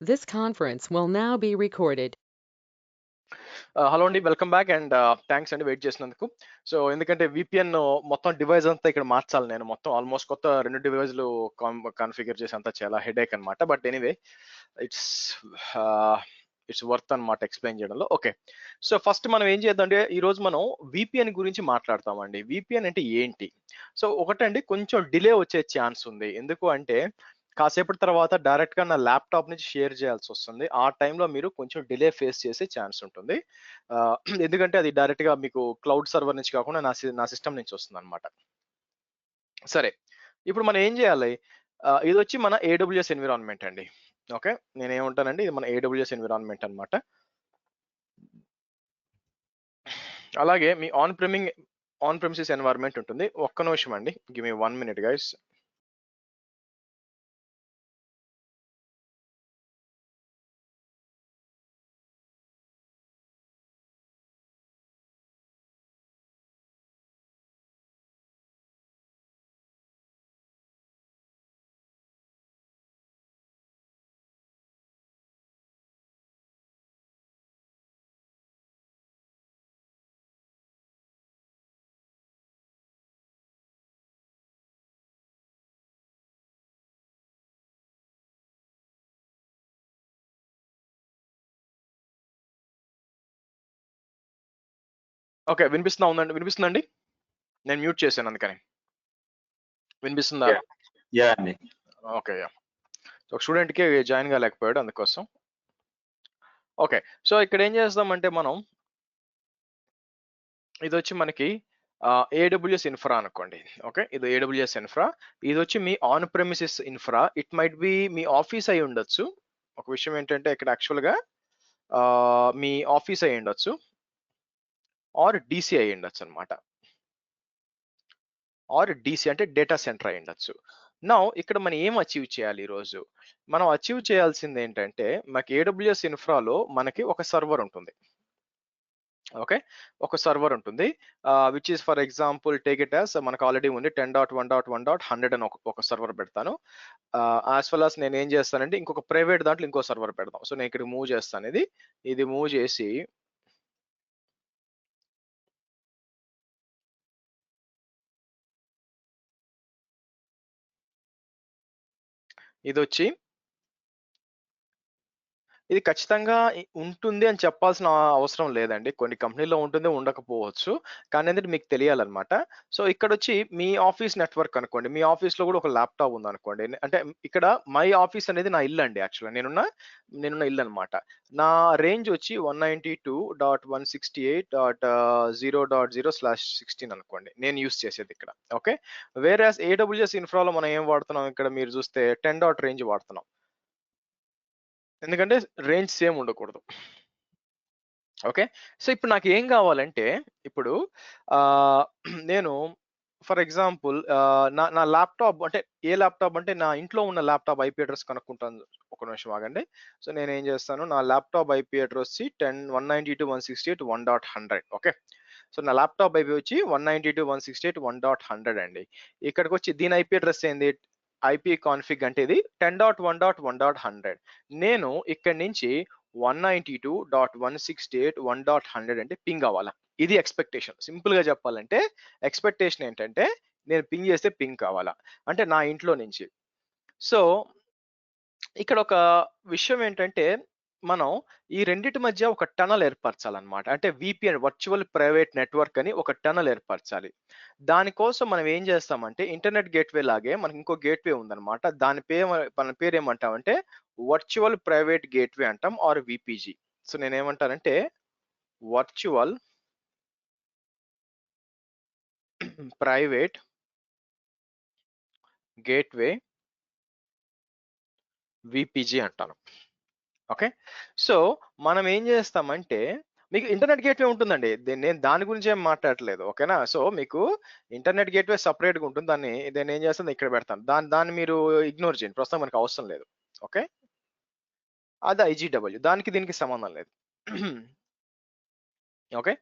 This conference will now be recorded. Hello అండి, welcome back and thanks అండి wait చేసినందుకు. So ఎందుకంటే VPN మొత్తం డివైస్ అంతా ఇక్కడ మార్చాలి. నేను మొత్తం ఆల్మోస్ట్ కొత్త 2 డివైస్లు కాన్ఫిగర్ చేసి అంతా చాలా హెడేక్ అనమాట. But anyway it's it's worth అనమాట ఎక్స్ప్లెయిన్ చేయడంలో. ఓకే, సో ఫస్ట్ మనం ఏం చేద్దామంటే ఈ రోజు మనం విపిఎన్ గురించి మాట్లాడతామండి. విపిఎన్ అంటే ఏంటి? సో ఒకటండి, కొంచెం డిలే వచ్చే ఛాన్స్ ఉంది. ఎందుకు అంటే కాసేపటి తర్వాత డైరెక్ట్ గా నా ల్యాప్టాప్ నుంచి షేర్ చేయాల్సి వస్తుంది. ఆ టైంలో మీరు కొంచెం డిలే ఫేస్ చేసే ఛాన్స్ ఉంటుంది. ఎందుకంటే అది డైరెక్ట్ గా మీకు క్లౌడ్ సర్వర్ నుంచి కాకుండా నా సిస్టమ్ నుంచి వస్తుంది అనమాట. సరే, ఇప్పుడు మనం ఏం చేయాలి? ఇది వచ్చి మన ఏడబ్ల్యూఎస్ ఎన్విరాన్మెంట్ అండి. ఓకే, నేను ఏమంటానండి, ఇది మన ఏడబ్ల్యూఎస్ ఎన్విరాన్మెంట్ అనమాట. అలాగే మీ ఆన్ ప్రెమిసెస్ ఎన్వైరన్మెంట్ ఉంటుంది. ఒక్క నిమిషం అండి, give me 1 minute guys. Okay, వినిపిస్తుందండి. నేను మ్యూట్ చేశాను అందుకని. వినిపిస్తుందా? యా అండి. Okay, yeah. ఒక స్టూడెంట్ కి జాయిన్ కాలేకపోయాడు, అందుకోసం. ఓకే, సో ఇక్కడ ఏం చేస్తామంటే మనం ఇది వచ్చి మనకి ఏడబ్ల్యూఎస్ ఇన్ఫ్రా అనుకోండి. ఓకే, ఇది ఏడబ్ల్యూఎస్ ఇన్ఫ్రా. ఇది వచ్చి మీ on premises infra. It might be me office అయి ఉండొచ్చు. ఒక విషయం ఏంటంటే ఇక్కడ యాక్చువల్ గా మీ ఆఫీస్ అయి ఉండొచ్చు ఆర్ డీసీ అయి ఉండొచ్చు అనమాట. ఆర్ డీసీ అంటే డేటా సెంటర్ అయి ఉండొచ్చు. నౌ ఇక్కడ మనం ఏం అచీవ్ చేయాలి ఈరోజు? మనం అచీవ్ చేయాల్సింది ఏంటంటే మనకి ఏడబ్ల్యూఎస్ ఇన్ఫ్రాలో మనకి ఒక సర్వర్ ఉంటుంది. ఓకే, ఒక సర్వర్ ఉంటుంది, which is for example take it as మనకు ఆల్రెడీ ఉంది 10.1.1.100 అని ఒక సర్వర్ పెడతాను. యాజ్ వెల్ as నేను ఏం చేస్తానంటే ఇంకొక ప్రైవేట్ దాంట్లో ఇంకో సర్వర్ పెడతాం. సో నేను ఇక్కడ మూవ్ చేస్తాను, ఇది మూవ్ చేసి ఇది వచ్చి ఇది ఖచ్చితంగా ఉంటుంది అని చెప్పాల్సిన అవసరం లేదండి. కొన్ని కంపెనీలో ఉంటుంది, ఉండకపోవచ్చు. కానీ ఏంటంటే మీకు తెలియాలన్నమాట. సో ఇక్కడ వచ్చి మీ ఆఫీస్ నెట్వర్క్ అనుకోండి. మీ ఆఫీస్ లో కూడా ఒక ల్యాప్టాప్ ఉందనుకోండి. అంటే ఇక్కడ మై ఆఫీస్ అనేది నా ఇల్లు అండి. యాక్చువల్గా నేనున్న ఇల్లు అనమాట. నా రేంజ్ వచ్చి 192.168.0.0/16 అనుకోండి, నేను యూస్ చేసేది ఇక్కడ. ఓకే, వేరే ఏడబ్ల్యూఎస్ ఇన్ఫ్రాలో మనం ఏం వాడుతున్నాం? ఇక్కడ మీరు చూస్తే 10 రేంజ్ వాడుతున్నాం. ఎందుకంటే రేంజ్ సేమ్ ఉండకూడదు. ఓకే, సో ఇప్పుడు నాకు ఏం కావాలంటే ఇప్పుడు నేను ఫర్ ఎగ్జాంపుల్ నా ల్యాప్టాప్ అంటే ఏ ల్యాప్టాప్ అంటే నా ఇంట్లో ఉన్న ల్యాప్టాప్ ఐపీ అడ్రస్ కనుక్కుంటాను. ఒక నిమిషం ఆగండి. సో నేను ఏం చేస్తాను, నా ల్యాప్టాప్ ఐపీ అడ్రస్ వచ్చి 192.168.1.100. ఓకే, సో నా ల్యాప్టాప్ ఐపీ వచ్చి 192.168.1.100 అండి. ఇక్కడికి వచ్చి దీని ఐపీ అడ్రస్ ఏంది? ఐపీ కాన్ఫిగ్ అంటే ఇది 10.1.1.100. నేను ఇక్కడ నుంచి 192.168.1.100 అంటే పింగ్ అవ్వాలా. ఇది ఎక్స్పెక్టేషన్. సింపుల్ గా చెప్పాలంటే ఎక్స్పెక్టేషన్ ఏంటంటే నేను పింగ్ చేస్తే పింగ్ కావాలా, అంటే నా ఇంట్లో నుంచి. సో ఇక్కడ ఒక విషయం ఏంటంటే మనం ఈ రెండిటి మధ్య ఒక టనల్ ఏర్పరచాలన్నమాట. అంటే విపిఎన్, వర్చువల్ ప్రైవేట్ నెట్వర్క్ అని ఒక టనల్ ఏర్పరచాలి. దానికోసం మనం ఏం చేస్తామంటే ఇంటర్నెట్ గేట్వే లాగే మనకి ఇంకో గేట్వే ఉందన్నమాట. మన పేరు ఏమంటామంటే వర్చువల్ ప్రైవేట్ గేట్వే అంటాం, ఆర్ విపిజి. సో నేను ఏమంటానంటే వర్చువల్ ప్రైవేట్ గేట్వే విపిజి అంటాను. ఓకే, సో మనం ఏం చేస్తామంటే మీకు ఇంటర్నెట్ గేట్వే ఉంటుందండి. నేను దాని గురించి ఏం మాట్లాడట్లేదు. ఓకేనా, సో మీకు ఇంటర్నెట్ గేట్వే సపరేట్ గా ఉంటుంది. నేను ఏం చేస్తాను, ఇక్కడ పెడతాను. దాన్ని మీరు ఇగ్నోర్ చేయండి, ప్రస్తుతం మనకు అవసరం లేదు. ఓకే, అది ఐజీడబ్ల్యూ, దానికి దీనికి సంబంధం లేదు. ఓకే,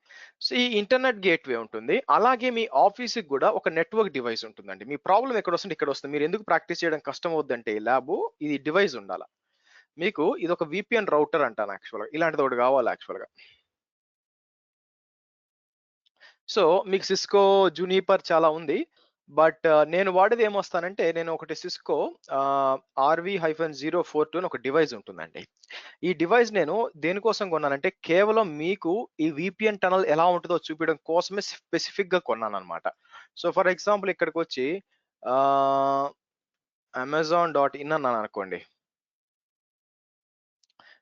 సో ఈ ఇంటర్నెట్ గేట్వే ఉంటుంది. అలాగే మీ ఆఫీస్కి కూడా ఒక నెట్వర్క్ డివైస్ ఉంటుందండి. మీ ప్రాబ్లం ఎక్కడ వస్తుంది? ఇక్కడ వస్తుంది. మీరు ఎందుకు ప్రాక్టీస్ చేయడం కష్టం అవుద్దంటే ల్యాబ్ ఇది డివైస్ ఉండాలి. మీకు ఇదొక VPN రౌటర్ అంటాను యాక్చువల్‌గా. ఇలాంటిది ఒకటి కావాలి యాక్చువల్‌గా. సో, మీకు సిస్కో, జునిపర్ చాలా ఉంది. బట్ నేను వాడేది ఏమొస్తానంటే, నేను ఒకటి సిస్కో RV-042 అని ఒక డివైస్ ఉంటుందండి. ఈ డివైస్ నేను దేనికోసం కొన్నానంటే, కేవలం మీకు ఈ VPN టనల్ ఎలా ఉంటదో చూపియడం కోసమే స్పెసిఫిక్‌గా కొన్నాననమాట. సో, ఫర్ ఎగ్జాంపుల్ ఇక్కడికొచ్చి ఆహ్, అమెజాన్ డాట్ ఇన్ అన్నాననుకోండి.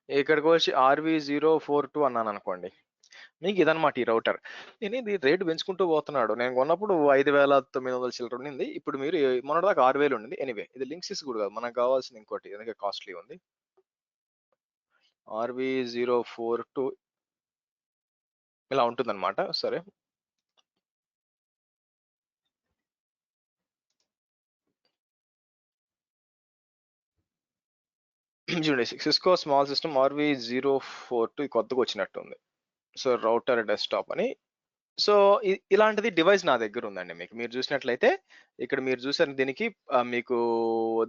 ఇక్కడికొచ్చి RV-042 అన్నాననుకోండి. మీకిదనమాట ఈ రౌటర్. నేనిది రేట్ పెంచుకుంటూ పోతున్నాడు. నేను కొన్నప్పుడు 5,900 చిల్లర ఉండింది. ఇప్పుడు మీరు మొన్నటిదాకా 6,000 ఉండింది. ఎనీవే ఇది లింక్సిస్ కూడా కాదు. మనకు కావాల్సింది ఇంకోటి. ఎందుకంటే కాస్ట్‌లీ ఉంది. RV-042 ఇలా ఉంటుందన్నమాట. సరే. చూడండి సిస్కో స్మాల్ సిస్టమ్ RV-042 ఇది కొత్తగొచ్చినట్టుంది. సో, రౌటర్ డెస్క్‌టాప్ అని సో, ఇలాంటిది డివైస్ నా దగ్గరుందండి మీకు. మీరు చూసినట్లయితే ఇక్కడ మీరు చూసారు దీనికి మీకు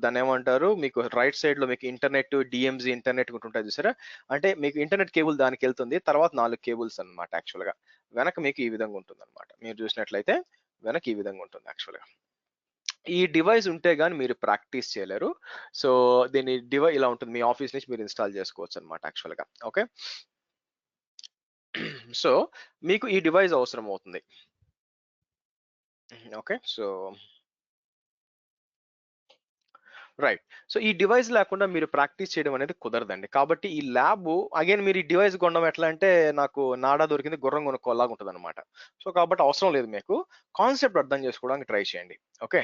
దాన్నేమంటారు? మీకు రైట్ సైడ్‌లో మీకు ఇంటర్నెట్, డీఎంజీ ఇంటర్నెట్ ఒకటుంటది చూసారా? అంటే మీకు ఇంటర్నెట్ కేబుల్ దానికెళ్తుంది. తర్వాత 4 కేబుల్స్ అన్నమాట యాక్చువల్‌గా. వెనక మీకు ఈ విధంగా ఉంటుందన్నమాట. మీరు చూసినట్లయితే వెనక ఈ విధంగా ఉంటుంది యాక్చువల్‌గా. ఈ డివైస్ ఉంటే గాని మీరు ప్రాక్టీస్ చేయలేరు. సో, దీని ఇలా ఉంటుంది. మీ ఆఫీస్ నుంచి మీరు ఇన్‌స్టాల్ చేసుకోవచ్చన్నమాట యాక్చువల్‌గా. ఓకే. సో, మీకు ఈ డివైస్ అవసరమవుతుంది. ఓకే. So right. సో, ఈ డివైస్ లేకుండా మీరు ప్రాక్టీస్ చేయడం అనేది కుదరదండి. కాబట్టి ఈ ల్యాబు అగైన్ మీరు ఈ డివైస్ కొనడం ఎట్లా అంటే నాకు నాడా దొరికింది గుర్రం కొనుక్కోలాగా ఉంటదనమాట. సో, కాబట్టి అవసరం లేదు మీకు. కాన్సెప్ట్ అర్థం చేసుకోవడానికి ట్రై చేయండి. ఓకే.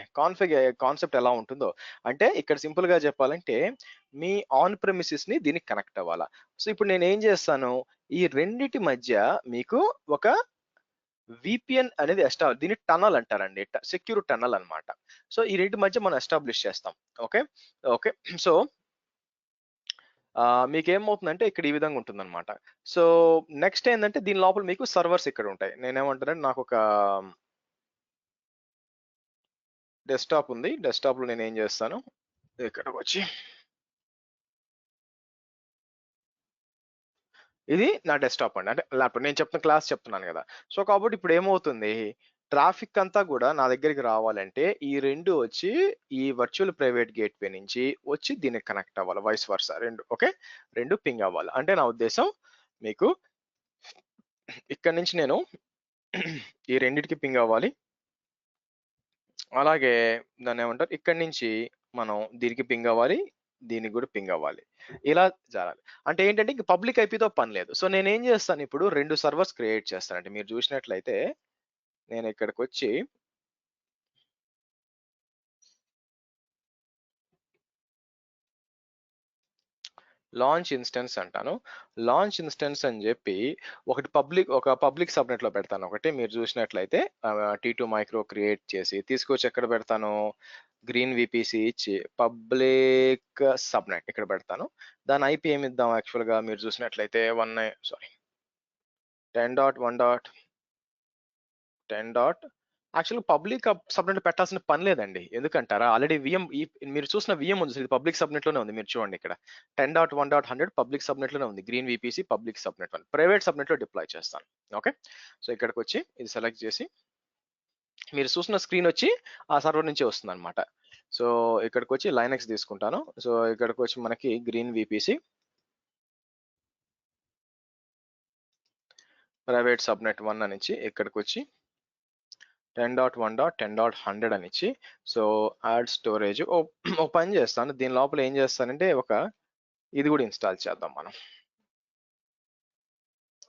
కాన్సెప్ట్ ఎలా ఉంటుందో అంటే ఇక్కడ సింపుల్‌గా చెప్పాలంటే మీ ఆన్ ప్రెమిసెస్‌ని దీనికి కనెక్ట్ అవ్వాలా. సో, ఇప్పుడు నేనేం చేస్తాను ఈ రెండిటి మధ్య మీకు ఒక VPN అనేది దీన్ని టనల్ అంటారండి. సెక్యూర్ టనల్ అన్నమాట. సో, ఈ రెంటి మధ్య మనం ఎస్టాబ్లిష్ చేస్తాం. ఓకే. ఓకే. సో, మీకేమవుతుందంటే ఇక్కడ ఈ విధంగా ఉంటుందన్నమాట. సో, నెక్స్ట్ ఏందంటే దీని లోపల మీకు సర్వర్స్ ఇక్కడ ఉంటాయి. నేనేమంటానంటే నాకొక డెస్క్‌టాప్ ఉంది. డెస్క్‌టాప్‌లో నేనేం చేస్తాను ఇక్కడికొచ్చి ఇది నా డెస్క్‌టాప్ అండి. అంటే ల్యాప్‌టాప్. నేను చెప్తున్న క్లాస్ చెప్తున్నాను గదా! సో, కాబట్టి ఇప్పుడేమవుతుంది, ట్రాఫిక్ అంతా గూడా నా దగ్గరికి రావాలంటే, ఈ 2 వచ్చి ఈ వర్చువల్ ప్రైవేట్ గేట్‌వే నుంచి వచ్చి దీనికి కనెక్ట్ అవ్వాలి. Vice versa 2 okay. 2 పింగ్ అవ్వాలి. అంటే నా ఉద్దేశ్యం మీకు ఇక్కడి నుంచి నేను ఈ రెండిటికి పింగ్ అవ్వాలి. అలాగే దాన్నేమంటారు, ఇక్కడి నుంచి మనం దీనికి పింగ్ అవ్వాలి. దీనికి గూడా పింగ్ అవ్వాలి. ఇలా జరగాలి. అంటే ఏంటంటే ఇంక పబ్లిక్ ఐపీతో పని లేదు. సో నేనేం చేస్తానిప్పుడు 2 సర్వర్స్ క్రియేట్ చేస్తానండి. మీరు చూసినట్లయితే నేనిక్కడికొచ్చి లాంచ్ ఇన్‌స్టెన్స్ అంటాను. లాంచ్ ఇన్‌స్టెన్స్ అని జెప్పి ఒక పబ్లిక్ సబ్‌నెట్‌లో పెడతాను ఒకటి. మీరు చూసినట్లయితే T2 మైక్రో క్రియేట్ చేసి తీసుకొచ్చి ఎక్కడ పెడతాను? గ్రీన్ వీపీసీ ఇచ్చి పబ్లిక్ సబ్‌నెట్ ఇక్కడ పెడతాను. దాని ఐపీ ఏమిద్దాం యాక్చువల్‌గా మీరు చూసినట్లయితే 10.1.10. యాక్చువల్‌గా పబ్లిక్ సబ్‌నెట్ పెట్టాల్సిన పని లేదండి. ఎందుకంటారా? ఆల్రెడీ మీరు చూసిన వీఎం ఉంది. ఇది పబ్లిక్ సబ్‌నెట్‌లోనే ఉంది. మీరు చూడండి ఇక్కడ. 10.1.100 పబ్లిక్ సబ్‌నెట్‌లోనే ఉంది. Green VPC public subnet 1. Private సబ్‌నెట్‌లో డిప్లాయ్ చేస్తాను. ఓకే. సో, ఇక్కడికొచ్చి ఇది సెలెక్ట్ చేసి మీరు చూసిన స్క్రీన్ వచ్చి ఆ సర్వర్ నుంచే వస్తుందన్నమాట. సో, ఇక్కడికొచ్చి లైనక్స్ తీసుకుంటాను. సో, ఇక్కడికొచ్చి మనకి గ్రీన్ వీపీసీ ప్రైవేట్ సబ్‌నెట్ 1 అనిచ్చి ఇక్కడికొచ్చి 10.1.10.100 అనిచ్చి సో యాడ్ స్టోరేజ్ ఓ పని చేస్తాను. దీని లోపల ఏం చేస్తానంటే ఇది కూడా ఇన్‌స్టాల్ చేద్దాం మనం.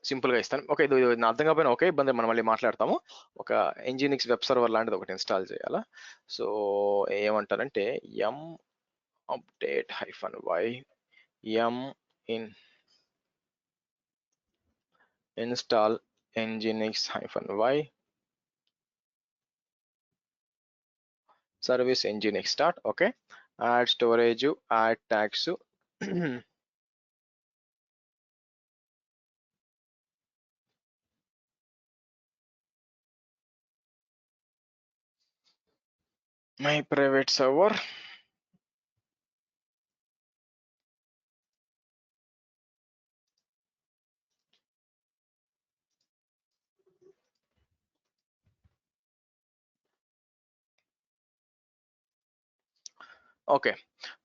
సింపుల్‌గా ఇస్తాను. ఓకే. ఇది నా అర్థం కాకపోయినా ఓకే. ఇబ్బంది మనం మళ్ళీ మాట్లాడతాము. ఒక ఎంజినిక్స్ వెబ్ సర్వర్ లాంటిది ఒకటి ఇన్‌స్టాల్ చేయాలా. సో ఏమంటారంటే yum update -y yum in install nginx-y service nginx start okay. Add storage, add tags my private server okay.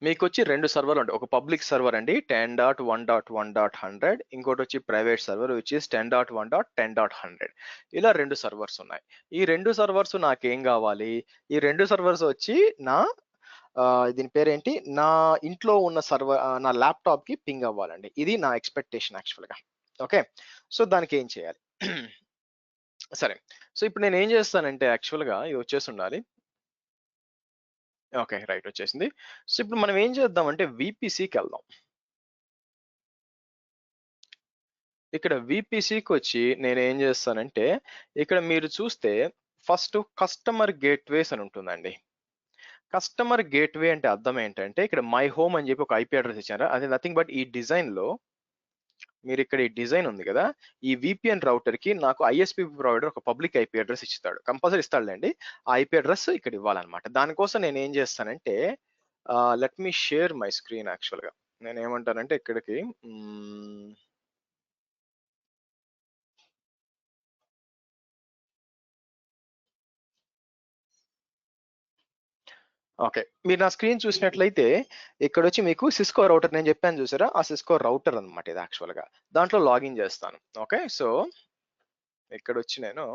మీకొచ్చి 2 సర్వర్‌లు ఉంటాయి. ఒక పబ్లిక్ సర్వర్ అండి 10.1.1.100 ఇంకోటొచ్చి ప్రైవేట్ సర్వర్ విచ్ ఈస్ 10.1.10.100 ఇలా 2 సర్వర్స్ ఉన్నాయి. ఈ 2 సర్వర్స్ నాకేం గావాలి? ఈ 2 సర్వర్స్ వచ్చి నా దీని పేరేంటి? నా ఇంట్లో ఉన్న నా ల్యాప్‌టాప్‌కి పింగ్ అవ్వాలండి. ఇది నా ఎక్స్‌పెక్టేషన్ యాక్చువల్‌గా. ఓకే. సో, దానికేం చేయాలి? సరే. సో, ఇప్పుడు నేనేం చేస్తానంటే యాక్చువల్‌గా ఇది వచ్చేసుండాలి. ఓకే. రైట్ వచ్చేసింది. సో, ఇప్పుడు మనం ఏం చేద్దామంటే వీపీసీకెళ్దాం. ఇక్కడ వీపీసీకొచ్చి నేనేం చేస్తానంటే, ఇక్కడ మీరు చూస్తే ఫస్ట్ కస్టమర్ గేట్‌వేస్ అని ఉంటుందండి. కస్టమర్ గేట్‌వే అంటే అర్థం ఏంటంటే, ఇక్కడ మై హోమ్ అని చెప్పి ఒక ఐపీ అడ్రెస్ ఇచ్చారు. అది నథింగ్ బట్ ఈ డిజైన్‌లో మీరిక్కడ ఈ డిజైన్ ఉంది గదా! ఈ వీపీఎన్ రౌటర్‌కి నాకు ఐఎస్‌పీ ప్రొవైడర్ ఒక పబ్లిక్ ఐపీ అడ్రెస్ ఇస్తాడు. కంపల్సరీ ఇస్తాడులెండి. ఆ ఐపీ అడ్రెస్ ఇక్కడ ఇవ్వాలన్నమాట. దానికోసం నేనేం చేస్తానంటే let me share my screen యాక్చువల్‌గా. నేనేమంటానంటే ఇక్కడికి ఓకే. మీరు నా స్క్రీన్ చూసినట్లయితే ఇక్కడొచ్చి మీకు సిస్కో రౌటర్ నేను చెప్పాను చూసారా? ఆ సిస్కో రౌటర్ అన్నమాట ఇది యాక్చువల్‌గా. దాంట్లో లాగిన్ చేస్తాను. ఓకే. సో, ఇక్కడొచ్చి నేను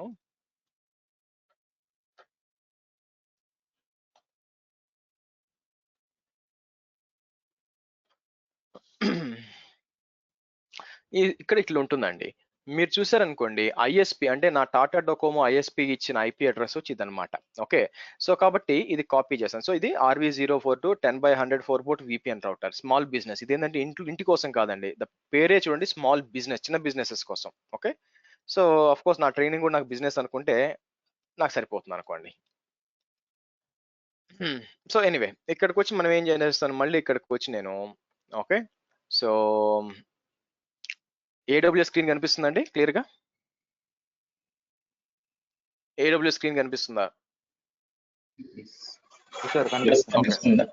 ఇక్కడ ఇట్లా ఉంటుందండి. మీరు చూసారనుకోండి ఐఎస్‌పీ అంటే నా టాటా డోకోమో ఐఎస్‌పీ ఇచ్చిన ఐపీ అడ్రెస్ వచ్చి ఇదన్నమాట. ఓకే. సో, కాబట్టి ఇది కాపీ చేశాను. సో, ఇది RV042 10/100 4 port VPN router. Small business. ఇదేంటంటే ఇంటి కోసం కాదండి. పేరే చూడండి స్మాల్ బిజినెస్ చిన్న బిజినెసెస్ కోసం. ఓకే. సో, ఆఫ్ కోర్స్ నా ట్రైనింగ్ కూడా నాకు బిజినెస్ అనుకుంటే నాకు సరిపోతుందనుకోండి. సో, ఎనీవే ఇక్కడికొచ్చి మనం ఏం చేస్తాను మళ్ళీ ఇక్కడికొచ్చి నేను ఓకే. సో, ఏడబ్ల్యూఎస్ స్క్రీన్ కనిపిస్తుందండి క్లియర్‌గా? ఏడబ్ల్యూఎస్ స్క్రీన్ కనిపిస్తుందా? కనిపిస్తుంది.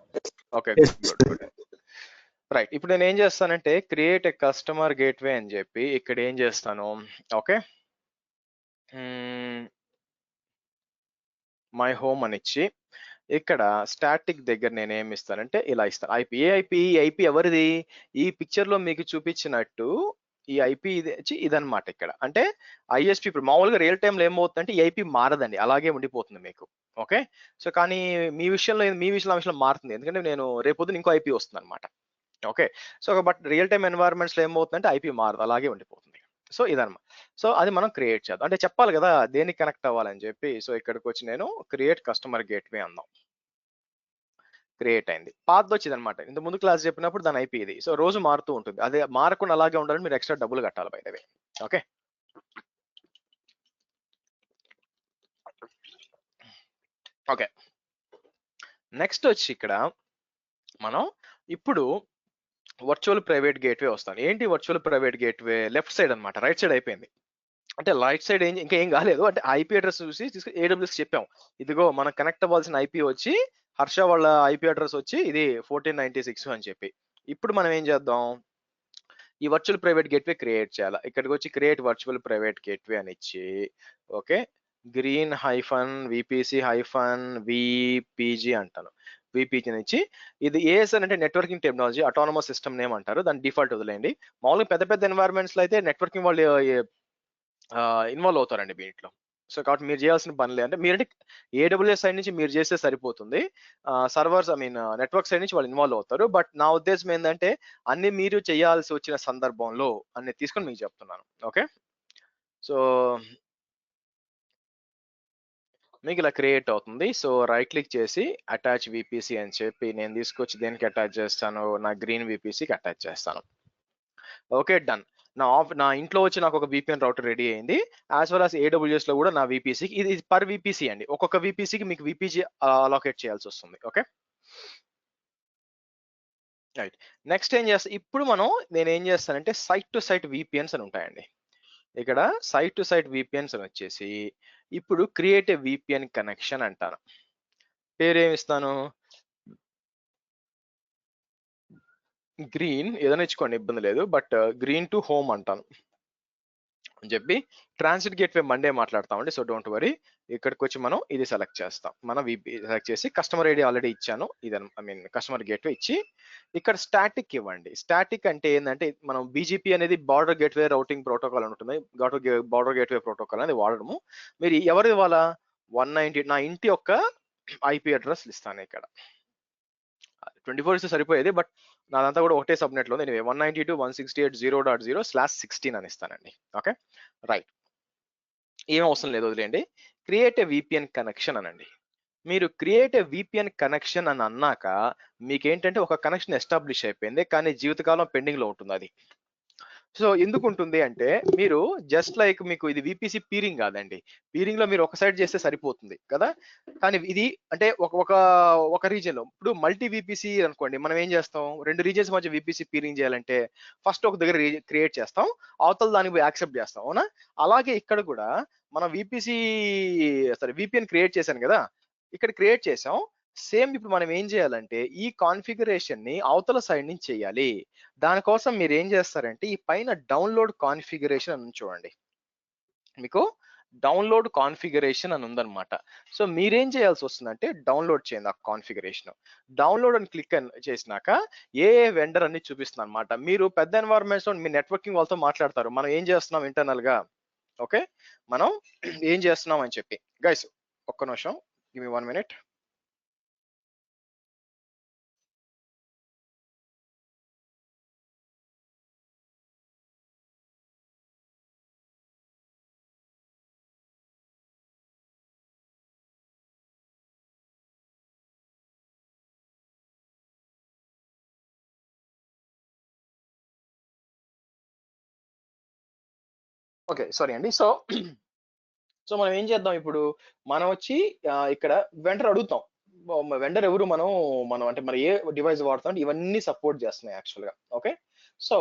ఓకే. గుడ్. రైట్. ఇప్పుడు నేనేం చేస్తానంటే క్రియేట్ ఎ కస్టమర్ గేట్‌వే అని చెప్పి ఇక్కడ ఏం చేస్తాను ఓకే. మై హోమ్ అని ఇచ్చి ఇక్కడ స్టాటిక్ దగ్గర నేనేమి ఇస్తానంటే ఇలా ఇస్తాను. ఐపీ ఏ ఐపీ? ఈ ఐపీ ఎవరిది? ఈ పిక్చర్‌లో మీకు చూపించినట్టు ఈ ఐపీ ఇది వచ్చి ఇదన్నమాట ఇక్కడ. అంటే ఐఎస్‌పీ ఇప్పుడు మామూలుగా రియల్ టైమ్‌లో ఏమవుతుందంటే ఈ ఐపీ మారదండి. అలాగే ఉండిపోతుంది మీకు. ఓకే. సో, కానీ మీ విషయంలో మారుతుంది. ఎందుకంటే నేను రేపొద్దున ఇంకో ఐపీ వస్తుందన్నమాట. Okay. So, but real time ఎన్వైర్న్మెంట్స్‌లో ఏమవుతుందంటే ఐపీ మారదు. అలాగే ఉండిపోతుంది. సో, ఇదన్నమాట. సో, అది మనం క్రియేట్ చేద్దాం. అంటే చెప్పాలి గదా! దేనికి కనెక్ట్ అవ్వాలని చెప్పి. సో, ఇక్కడికొచ్చి నేను క్రియేట్ కస్టమర్ గేట్‌వే అందాం. క్రియేట్ అయింది. పాతదొచ్చేదన్నమాట. ఇంత ముందు క్లాస్ చెప్పినప్పుడు దాని ఐపీ ఇది. సో, రోజు మారుతూ ఉంటుంది. అదే మారకుండా అలాగే ఉండాలంటే మీరు ఎక్స్‌ట్రా డబ్బులు కట్టాలి by the way. Okay. Okay. Next వచ్చి ఇక్కడ మనం ఇప్పుడు వర్చువల్ ప్రైవేట్ గేట్‌వే వస్తాను. ఏంటి virtual private gateway? Left side అన్నమాట. రైట్ సైడ్ అయిపోయింది. అంటే రైట్ సైడ్ ఇంకా ఏం కాలేదు. అంటే ఐపీ అడ్రెస్ చూసి ఏడబ్ల్యూఎస్ చెప్పాం. ఇదిగో మనం కనెక్ట్ అవ్వాల్సిన ఐపీ వచ్చి హర్ష వాళ్ళ ఐపీ అడ్రెస్ వచ్చి ఇది 1496 అని చెప్పి. ఇప్పుడు మనం ఏం చేద్దాం? ఈ వర్చువల్ ప్రైవేట్ గేట్‌వే క్రియేట్ చేయాలా. ఇక్కడికి వచ్చి క్రియేట్ వర్చువల్ ప్రైవేట్ గేట్‌వే అని ఇచ్చి okay. Green hyphen VPC hyphen VPG అంటాను. వీపీజీ అని ఇచ్చి ఇది ఏఎస్ఎన్ అంటే networking technology autonomous system name అంటారు. దాని డిఫాల్ట్ వదిలేయండి. మామూలుగా పెద్ద పెద్ద ఎన్వైర్న్మెంట్స్‌లో అయితే నెట్వర్కింగ్ వాళ్ళు ఇన్వాల్వ్ అవుతారండి దీంట్లో. సో, కాబట్టి మీరు చేయాల్సిన పని లేదు. అంటే మీరంటే ఏడబ్ల్యూఎస్ సైడ్ నుంచి మీరు చేస్తే సరిపోతుంది. Servers I mean network side నుంచి వాళ్ళు ఇన్వాల్వ్ అవుతారు. బట్ నా ఉద్దేశ్యం ఏందంటే అన్ని మీరు చేయాల్సి వచ్చిన సందర్భంలో అన్ని తీసుకొని మీకు చెప్తున్నాను. ఓకే. సో, మీకు ఇలా క్రియేట్ అవుతుంది. సో, రైట్ క్లిక్ చేసి అటాచ్ వీపీసీ అని చెప్పి నేను తీసుకొచ్చి దేనికి అటాచ్ చేస్తాను? నా గ్రీన్ వీపీసీకి అటాచ్ చేస్తాను. ఓకే. డన్. నా ఇంట్లో వచ్చి నాకు ఒక వీపీఎన్ రౌటర్ రెడీ అయింది. యాస్ వెల్ యాస్ ఏడబ్ల్యూఎస్‌లో కూడా నా వీపీసీకి ఇది పర్ వీపీసీ అండి. ఒక్కొక్క వీపీసీకి మీకు వీపీజీ అలొకేట్ చేయాల్సొస్తుంది. ఓకే. రైట్. నెక్స్ట్ ఇప్పుడు నేనేం చేస్తానంటే సైట్ టు సైట్ వీపీఎన్స్ అని ఉంటాయండి. ఇక్కడ సైట్ టు సైట్ వీపీఎన్స్ అని వచ్చేసి ఇప్పుడు క్రియేట్ ఎ వీపీఎన్ కనెక్షన్ అంటాను. పేరేమిస్తాను? గ్రీన్ ఏదైనా ఇచ్చుకోండి ఇబ్బంది లేదు. బట్ గ్రీన్ టు హోమ్ అంటాను. అని చెప్పి ట్రాన్సిట్ గేట్వే మండే మాట్లాడతామండి. So don't worry. ఇక్కడికి వచ్చి మనం ఇది సెలెక్ట్ చేస్తాం. మనం విపి సెలెక్ట్ చేసి కస్టమర్ ఐడి ఆల్రెడీ ఇచ్చాను. ఇది ఐ మీన్ కస్టమర్ గేట్వే ఇచ్చి ఇక్కడ స్టాటిక్ ఇవ్వండి. స్టాటిక్ అంటే ఏంటంటే మనం బీజీపీ అనేది బార్డర్ గేట్వే రౌటింగ్ ప్రోటోకాల్ ఉంటుంది. బార్డర్ గేట్వే ప్రోటోకాల్ అనేది వాడడము. మీరు ఎవరు ఇవ్వాలా 190 నా ఇంటి యొక్క ఐపీ అడ్రస్ ఇస్తాను ఇక్కడ. 24 ఇస్తే సరిపోయేది, బట్ నాదంతా కూడా ఒకటే సబ్నెట్ లో ఉంది. 192.168.0.0/16 అని ఇస్తానండి. Okay right. ఏం అవసరం లేదు, వదిలేండి. క్రియేట్ ఏ విపిఎన్ కనెక్షన్ అనండి. మీరు క్రియేట్ ఏ విపిఎన్ కనెక్షన్ అని అన్నాక మీకేంటంటే ఒక కనెక్షన్ ఎస్టాబ్లిష్ అయిపోయింది, కానీ జీవితకాలం పెండింగ్ లో ఉంటుంది అది. సో ఎందుకు ఉంటుంది అంటే మీరు జస్ట్ లైక్ మీకు ఇది విపిసి పీరింగ్ కాదండి. పీరింగ్ లో మీరు ఒక సైడ్ చేస్తే సరిపోతుంది కదా, కానీ ఇది అంటే ఒక రీజియన్ లో ఇప్పుడు మల్టీ విపిసి అనుకోండి, మనం ఏం చేస్తాం, రెండు రీజియన్స్ మధ్య విపిసి పీరింగ్ చేయాలంటే ఫస్ట్ ఒక దగ్గర క్రియేట్ చేస్తాం, అవతల దానికి యాక్సెప్ట్ చేస్తాం, అవునా? అలాగే ఇక్కడ కూడా మనం విపిఎన్ క్రియేట్ చేశాను కదా, ఇక్కడ క్రియేట్ చేసాం. సేమ్ ఇప్పుడు మనం ఏం చేయాలంటే ఈ కాన్ఫిగరేషన్ ని అవతల సైడ్ నుంచి చేయాలి. దానికోసం మీరు ఏం చేస్తారంటే ఈ పైన డౌన్లోడ్ కాన్ఫిగరేషన్ అని చూడండి, మీకు డౌన్లోడ్ కాన్ఫిగరేషన్ అని ఉందన్నమాట. సో మీరేం చేయాల్సి వస్తుందంటే డౌన్లోడ్ చేయండి ఆ కాన్ఫిగరేషన్. డౌన్లోడ్ అని క్లిక్ చేసినాక ఏ వెండర్ అని చూపిస్తుంది అనమాట. మీరు పెద్ద ఎన్వైరన్మెంట్స్ లో మీ నెట్వర్కింగ్ వాళ్ళతో మాట్లాడతారు, మనం ఏం చేస్తున్నాం ఇంటర్నల్ గా, ఓకే మనం ఏం చేస్తున్నాం అని చెప్పి. గైస్ ఒక్క నిమిషం, give me 1 minute. Okay sorry అండి. సో మనం ఏం చేద్దాం ఇప్పుడు, మనం వచ్చి ఇక్కడ వెండర్ అడుగుతాం. వెండర్ ఎవరు, మనం అంటే మనం ఏ డివైస్ వాడుతాం, ఇవన్నీ సపోర్ట్ చేస్తున్నాయి యాక్చువల్ గా. ఓకే సో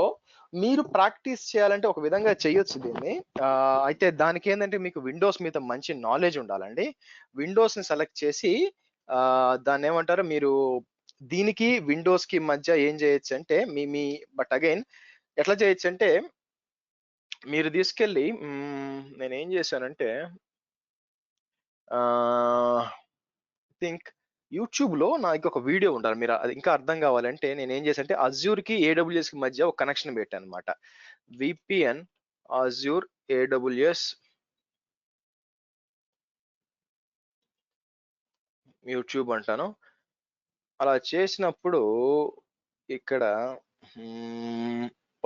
మీరు ప్రాక్టీస్ చేయాలంటే ఒక విధంగా చేయొచ్చు దీన్ని. అయితే దానికి ఏంటంటే మీకు విండోస్ మీద మంచి నాలెడ్జ్ ఉండాలండి. విండోస్ ని సెలెక్ట్ చేసి దాన్ని ఏమంటారు, మీరు దీనికి విండోస్ కి మధ్య ఏం చేయొచ్చు అంటే మీ బట్ అగైన్ ఎట్లా చేయొచ్చు అంటే మీరు తీసుకెళ్ళి నేను ఏం చేశానంటే థింక్ యూట్యూబ్ లో నాకు ఒక వీడియో ఉండాలి, మీరు అది ఇంకా అర్థం కావాలంటే నేను ఏం చేశానంటే అజ్యూర్ కి ఏడబ్ల్యూఎస్ కి మధ్య ఒక కనెక్షన్ పెట్టాను అనమాట. విపిఎన్ అజ్యూర్ ఏడబ్ల్యూఎస్ యూట్యూబ్ అంటాను. అలా చేసినప్పుడు ఇక్కడ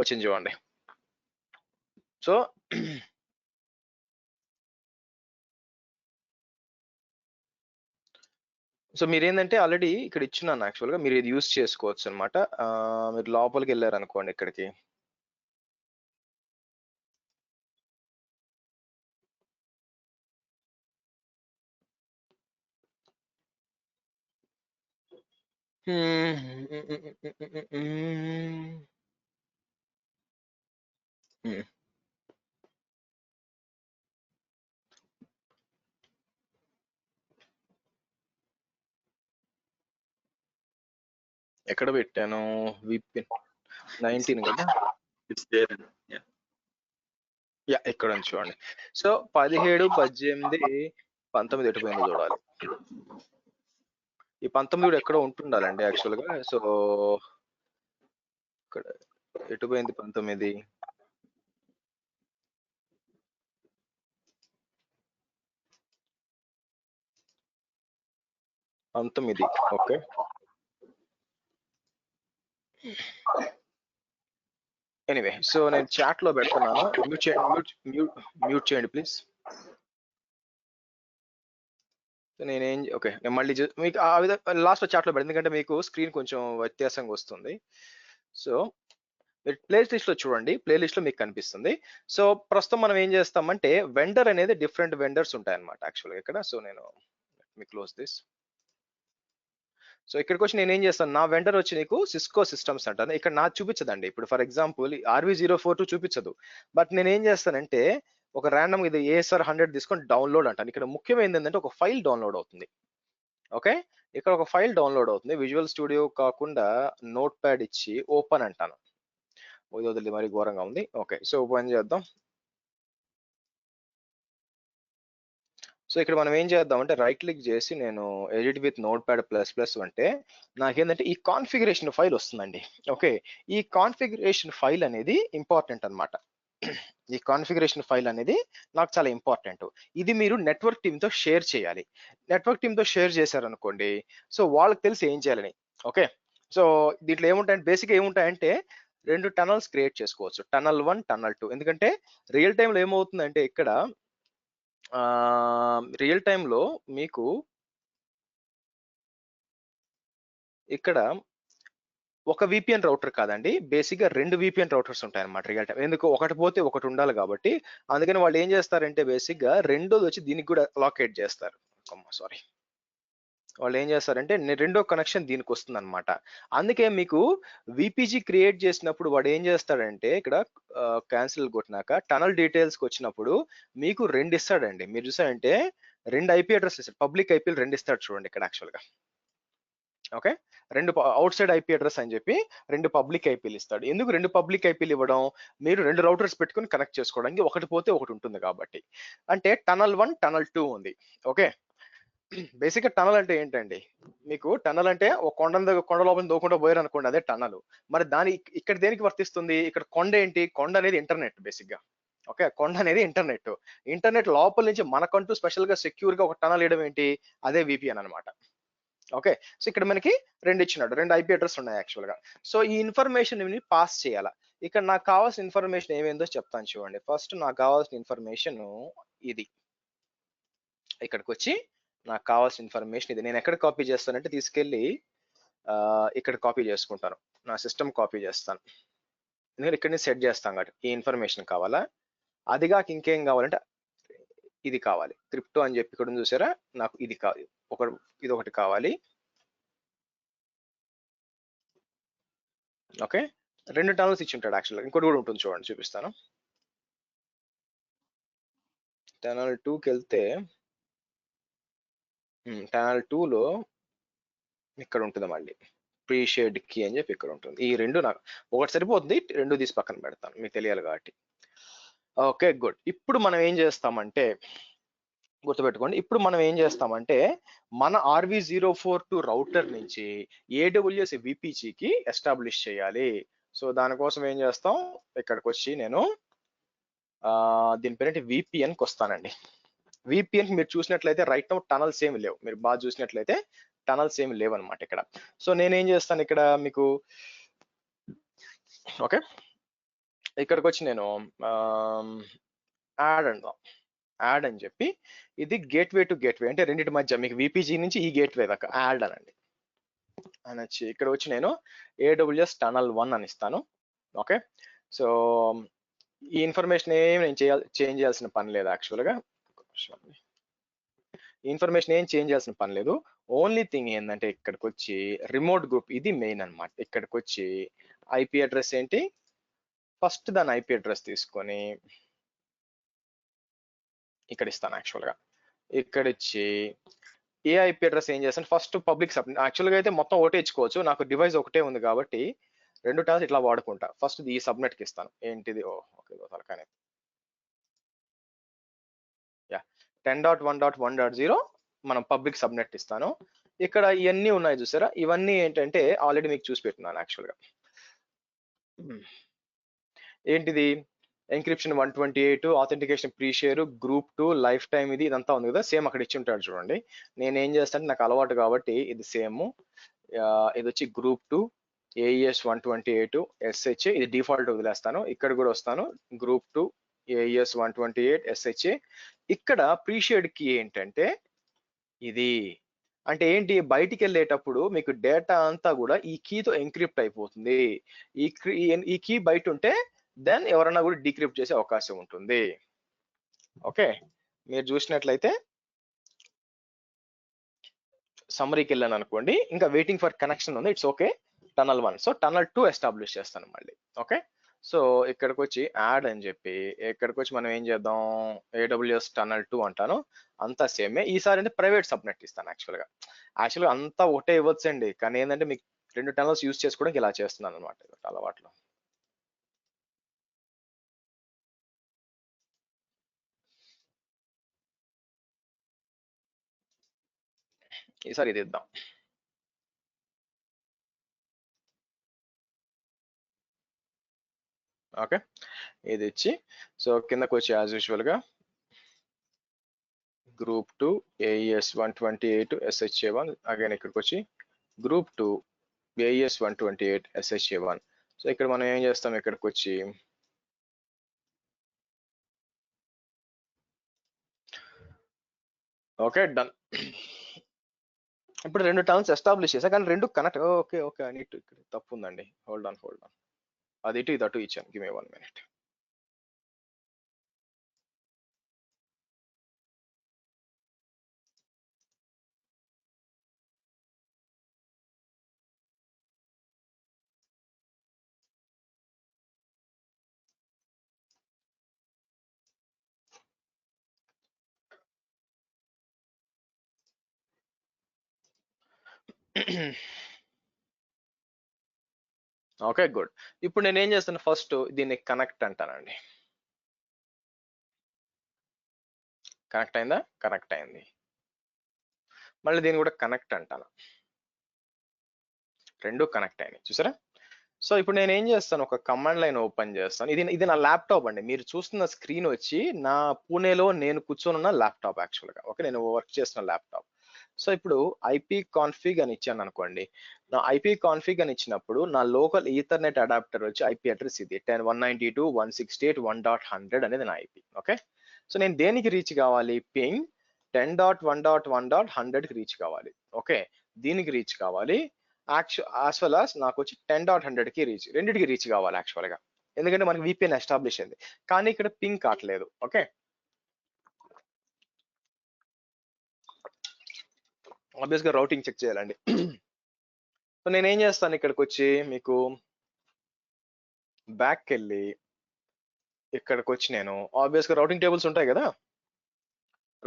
వచ్చింది చూడండి. సో మీరు ఏంటంటే ఆల్రెడీ ఇక్కడ ఇచ్చున్నాను యాక్చువల్ గా, మీరు ఇది యూస్ చేసుకోవచ్చు అనమాట. మీరు లోపలికి వెళ్ళారు అనుకోండి ఇక్కడికి, ఎక్కడ పెట్టాను, విపిఎన్ 19 కదా, యా ఇక్కడ ఉంది చూడండి. సో 17, 18, 19 ఎటుపోయిందో చూడాలి. ఈ 19 కూడా ఎక్కడో ఉంటుండాలండి యాక్చువల్ గా. సో ఇక్కడ ఎటుపోయింది 19, ఓకే ఎనీవే. సో నేను చాట్ లో పెడుతున్నాను, మ్యూట్ చేయండి ప్లీజ్. నేనేం ఓకే నేను మళ్ళీ మీకు ఆ విధంగా లాస్ట్ లో చాట్ లో పెడతాను, ఎందుకంటే మీకు స్క్రీన్ కొంచెం వ్యత్యాసంగా వస్తుంది. సో మీరు ప్లే లిస్ట్ లో చూడండి, ప్లే లిస్ట్ లో మీకు కనిపిస్తుంది. సో ప్రస్తుతం మనం ఏం చేస్తామంటే వెండర్ అనేది డిఫరెంట్ వెండర్స్ ఉంటాయన్నమాట యాక్చువల్గా ఇక్కడ. సో నేను క్లోజ్ దిస్. సో ఇక్కడికి వచ్చి నేను ఏం చేస్తాను, నా వెండర్ వచ్చి నీకు సిస్కో సిస్టమ్స్ అంటాను. ఇక్కడ నాకు చూపించదండి. ఇప్పుడు ఫర్ ఎగ్జాంపుల్ RV042 చూపించదు, బట్ నేను ఏం చేస్తానంటే ఒక ర్యాండమ్ ఇది ASR 100 తీసుకొని డౌన్లోడ్ అంటాను. ఇక్కడ ముఖ్యమైనది ఏంటంటే ఒక ఫైల్ డౌన్లోడ్ అవుతుంది. ఓకే ఇక్కడ ఒక ఫైల్ డౌన్లోడ్ అవుతుంది. విజువల్ స్టూడియో కాకుండా నోట్ ప్యాడ్ ఇచ్చి ఓపెన్ అంటాను. వదిలి మరి ఘోరంగా ఉంది. ఓకే సో ఓపెన్ చేద్దాం. సో ఇక్కడ మనం ఏం చేద్దామంటే రైట్ క్లిక్ చేసి నేను edit with note pad plus plus అంటే నాకేంటంటే ఈ కాన్ఫిగరేషన్ ఫైల్ వస్తుందండి. ఓకే, ఈ కాన్ఫిగరేషన్ ఫైల్ అనేది ఇంపార్టెంట్ అన్నమాట. ఈ కాన్ఫిగరేషన్ ఫైల్ అనేది నాకు చాలా ఇంపార్టెంట్. ఇది మీరు నెట్వర్క్ టీమ్ తో షేర్ చేయాలి. నెట్వర్క్ టీమ్ తో షేర్ చేశారనుకోండి, సో వాళ్ళకి తెలిసి ఏం చేయాలని. ఓకే, సో దీంట్లో ఏముంటాయంటే బేసిక్ ఏముంటాయంటే 2 టనల్స్ క్రియేట్ చేసుకోవచ్చు, టనల్ 1 టనల్ 2. ఎందుకంటే రియల్ టైంలో ఏమవుతుందంటే ఇక్కడ రియల్ టైంలో మీకు ఇక్కడ ఒక విపిఎన్ రౌటర్ కాదండి, బేసిక్ గా 2 విపిఎన్ రౌటర్స్ ఉంటాయి అన్నమాట రియల్ టైం. ఎందుకు ఒకటి పోతే ఒకటి ఉండాలి కాబట్టి, అందుకని వాళ్ళు ఏం చేస్తారంటే బేసిక్ గా రెండోది వచ్చి దీనికి కూడా అలొకేట్ చేస్తారు. సారీ, వాళ్ళు ఏం చేస్తారంటే రెండో కనెక్షన్ దీనికి వస్తుంది అనమాట. అందుకే మీకు విపిజి క్రియేట్ చేసినప్పుడు వాడు ఏం చేస్తాడంటే ఇక్కడ క్యాన్సిల్ కొట్టినాక టనల్ డీటెయిల్స్ కి వచ్చినప్పుడు మీకు 2 ఇస్తాడండి. మీరు చూసారంటే 2 ఐపీ అడ్రస్ ఇస్తాడు, పబ్లిక్ ఐపీలు 2 ఇస్తాడు చూడండి ఇక్కడ యాక్చువల్ గా. Okay, 2 out side IP address అని చెప్పి 2 పబ్లిక్ ఐపీలు ఇస్తాడు. ఎందుకు 2 పబ్లిక్ ఐపీలు ఇవ్వడం? మీరు 2 రౌటర్స్ పెట్టుకుని కనెక్ట్ చేసుకోవడానికి, ఒకటి పోతే ఒకటి ఉంటుంది కాబట్టి. అంటే టనల్ 1 టనల్ 2 ఉంది. ఓకే, బేసిక్ గా టనల్ అంటే ఏంటండి, మీకు టనల్ అంటే ఒక కొండ లోపల దోకుండా పోయారు అనుకోండి, అదే టనల్. మరి దాని ఇక్కడ దేనికి వర్తిస్తుంది? ఇక్కడ కొండ ఏంటి? కొండ అనేది ఇంటర్నెట్ బేసిక్ గా. ఓకే, కొండ అనేది ఇంటర్నెట్. ఇంటర్నెట్ లోపల నుంచి మనకంటూ స్పెషల్ గా సెక్యూర్ గా ఒక టనల్ వేయడం ఏంటి? అదే విపిఎన్ అన్నమాట. ఓకే, సో ఇక్కడ మనకి 2 ఇచ్చినాడు, 2 ఐపీ అడ్రస్ ఉన్నాయి యాక్చువల్ గా. సో ఈ ఇన్ఫర్మేషన్ పాస్ చేయాలా. ఇక్కడ నాకు కావాల్సిన ఇన్ఫర్మేషన్ ఏమేందో చెప్తాను చూడండి. ఫస్ట్ నాకు కావాల్సిన ఇన్ఫర్మేషన్ ఇది. ఇక్కడికి వచ్చి నాకు కావాల్సిన ఇన్ఫర్మేషన్ ఇది. నేను ఎక్కడ కాపీ చేస్తానంటే తీసుకెళ్ళి ఇక్కడ కాపీ చేసుకుంటాను, నా సిస్టమ్ కాపీ చేస్తాను. ఎందుకంటే ఇక్కడ నుంచి సెట్ చేస్తాం కాబట్టి. ఈ ఇన్ఫర్మేషన్ కావాలా, అదిగాక ఇంకేం కావాలంటే ఇది కావాలి, క్రిప్టో అని చెప్పి ఇక్కడ చూసారా, నాకు ఇది కావాలి, ఇది ఒకటి కావాలి. ఓకే, 2 టనల్స్ ఇచ్చి ఉంటాడు యాక్చువల్గా. ఇంకోటి కూడా ఉంటుంది చూడండి, చూపిస్తాను. టనల్ 2కి వెళ్తే టనల్ 2లో ఇక్కడ ఉంటుంది మళ్ళీ ప్రీషేడ్ కీ అని చెప్పి ఇక్కడ ఉంటుంది. ఈ 2 నాకు ఒకటి సరిపోతుంది, 2 తీసి పక్కన పెడతాను మీకు తెలియాలి కాబట్టి. Okay good. ఇప్పుడు మనం ఏం చేస్తామంటే గుర్తుపెట్టుకోండి, ఇప్పుడు మనం ఏం చేస్తామంటే మన RV042 రౌటర్ నుంచి AWS VPGకి ఎస్టాబ్లిష్ చేయాలి. సో దానికోసం ఏం చేస్తాం, ఇక్కడికి వచ్చి నేను దీని పేరేంటి VPNకి వస్తానండి. VPN మీరు చూసినట్లయితే రైట్ నౌ టనల్స్ ఏమి లేవు, మీరు బాగా చూసినట్లయితే టనల్స్ ఏమి లేవు అనమాట ఇక్కడ. సో నేనేం చేస్తాను ఇక్కడ మీకు, ఓకే ఇక్కడికి వచ్చి నేను యాడ్ అని చెప్పి ఇది గేట్వే టు గేట్వే అంటే రెండింటి మధ్య మీకు విపిజి నుంచి ఈ గేట్వే దాకా యాడ్ అనండి అనొచ్చి ఇక్కడ వచ్చి నేను AWS టనల్ 1 అని ఇస్తాను. ఓకే, సో ఈ ఇన్ఫర్మేషన్ ఏమి నేను చేంజ్ చేయాల్సిన పని లేదు యాక్చువల్గా. ఇన్ఫర్మేషన్ ఏం చేంజ్ చేయాల్సిన పని లేదు. ఓన్లీ థింగ్ ఏంటంటే ఇక్కడికి వచ్చి రిమోట్ గ్రూప్ ఇది మెయిన్ అనమాట. ఇక్కడికి వచ్చి ఐపీ అడ్రస్ ఏంటి, ఫస్ట్ దాని ఐపీ అడ్రస్ తీసుకొని ఇక్కడ ఇస్తాను యాక్చువల్గా. ఇక్కడ ఇచ్చి ఏ ఐపీ అడ్రస్ ఏం చేస్తాను, ఫస్ట్ పబ్లిక్ సబ్నెట్. యాక్చువల్గా అయితే మొత్తం ఒకటే ఇచ్చుకోవచ్చు, నాకు డివైస్ ఒకటే ఉంది కాబట్టి 2 టనల్స్ ఇట్లా వాడుకుంటా. ఫస్ట్ ఈ సబ్నెట్కి ఇస్తాను, ఏంటిది ఓకే తలకానే 10.1.1.0 మనం పబ్లిక్ సబ్నెట్ ఇస్తాను. ఇక్కడ ఇవన్నీ ఉన్నాయి చూసారా, ఇవన్నీ ఏంటంటే ఆల్రెడీ మీకు చూసి పెట్టినాను యాక్చువల్గా. ఏంటిది encryption 128, authentication pre share, group 2, life time, ఇదంతా ఉంది కదా, సేమ్ అక్కడ ఇచ్చి ఉంటాడు చూడండి. నేను ఏం చేస్తాను, నాకు అలవాటు కాబట్టి ఇది సేమ్. ఇది వచ్చి గ్రూప్ 2 AES 128 SHA, ఇది డిఫాల్ట్ వదిలేస్తాను. ఇక్కడ కూడా వస్తాను, గ్రూప్ 2 AES 128 SHA. ఇక్కడ ప్రీషేడ్ కీ ఏంటంటే ఇది, అంటే ఏంటి, బయటికి వెళ్ళేటప్పుడు మీకు డేటా అంతా కూడా ఈ కీతో ఎన్క్రిప్ట్ అయిపోతుంది. ఈ కీ బయట ఉంటే దెన్ ఎవరన్నా కూడా డీక్రిప్ట్ చేసే అవకాశం ఉంటుంది. ఓకే, మీరు చూసినట్లయితే సమ్మరీకి వెళ్ళాను అనుకోండి, ఇంకా వెయిటింగ్ ఫర్ కనెక్షన్ ఉంది, it's okay. Tunnel 1, so tunnel 2 establish చేస్తాను మళ్ళీ. ఓకే, సో ఇక్కడికి వచ్చి యాడ్ అని చెప్పి ఇక్కడికి వచ్చి మనం ఏం చేద్దాం, AWS టనల్ 2 అంటాను, అంతా సేమే. ఈసారి అంటే ప్రైవేట్ సబ్నెట్ ఇస్తాను యాక్చువల్గా. అంతా ఒకటే ఇవ్వచ్చండి, కానీ ఏంటంటే మీకు 2 టనల్స్ యూజ్ చేసుకోవడానికి ఇలా చేస్తున్నాను అనమాట అలవాట్లో. ఈసారి ఇది ఇద్దాం. ఓకే, ఇది ఇచ్చి సో కిందకు వచ్చి యాజ్ యూజువల్ గా గ్రూప్ 2 AES 128 SHA1, అగైన్ ఇక్కడికి వచ్చి గ్రూప్ 2 AES 128 SHA1. సో ఇక్కడ మనం ఏం చేస్తాం, ఇక్కడికి వచ్చి ఓకే డన్. ఇప్పుడు 2 టర్మ్స్ ఎస్టాబ్లిష్ చేసా, కానీ 2 కనెక్ట్. ఓకే ఓకే, నీట్ ఇక్కడ తప్పు ఉందండి. హోల్డ్ ఆన్ అది ఇటు ఇది అటు ఇచ్చాను. Give me 1 minute. Okay good. ఇప్పుడు నేను ఏం చేస్తాను, ఫస్ట్ దీన్ని కనెక్ట్ అంటానండి. కనెక్ట్ అయిందా? కనెక్ట్ అయింది. మళ్ళీ దీన్ని కూడా కనెక్ట్ అంటాను. 2 కనెక్ట్ అయినాయి, చూసారా? సో ఇప్పుడు నేను ఏం చేస్తాను, ఒక కమాండ్ లైన్ ఓపెన్ చేస్తాను. ఇది నా ల్యాప్టాప్ అండి. మీరు చూస్తున్న స్క్రీన్ వచ్చి నా పూణేలో నేను కూర్చొని ఉన్న ల్యాప్టాప్ యాక్చువల్గా. ఓకే, నేను వర్క్ చేస్తున్న ల్యాప్టాప్. సో ఇప్పుడు ఐపీ కాన్ఫిగ్ అని ఇచ్చాను అనుకోండి. నా ఐపీ కాన్ఫిగ్ అని ఇచ్చినప్పుడు నా లోకల్ ఈథర్నెట్ అడాప్టర్ వచ్చి ఐపీ అడ్రస్ ఇది 10.192.168.1.100 అనేది నా ఐపీ. ఓకే, సో నేను దేనికి రీచ్ కావాలి, పింగ్ 10.1.1.100కి రీచ్ కావాలి. ఓకే, దీనికి రీచ్ కావాలి. యాజ్ వెల్ as నాకు వచ్చి 10.100కి రీచ్, రెండింటికి రీచ్ కావాలి యాక్చువల్ గా, ఎందుకంటే మనకి VPN ఎస్టాబ్లిష్ అయింది. కానీ ఇక్కడ పింగ్ కావట్లేదు. ఓకే, ఆబ్వియస్ గా రౌటింగ్ చెక్ చేయాలండి. సో నేను ఏం చేస్తాను, ఇక్కడికి వచ్చి మీకు బ్యాక్ వెళ్ళి ఇక్కడికి వచ్చి నేను ఆబ్వియస్ గా రౌటింగ్ టేబుల్స్ ఉంటాయి కదా,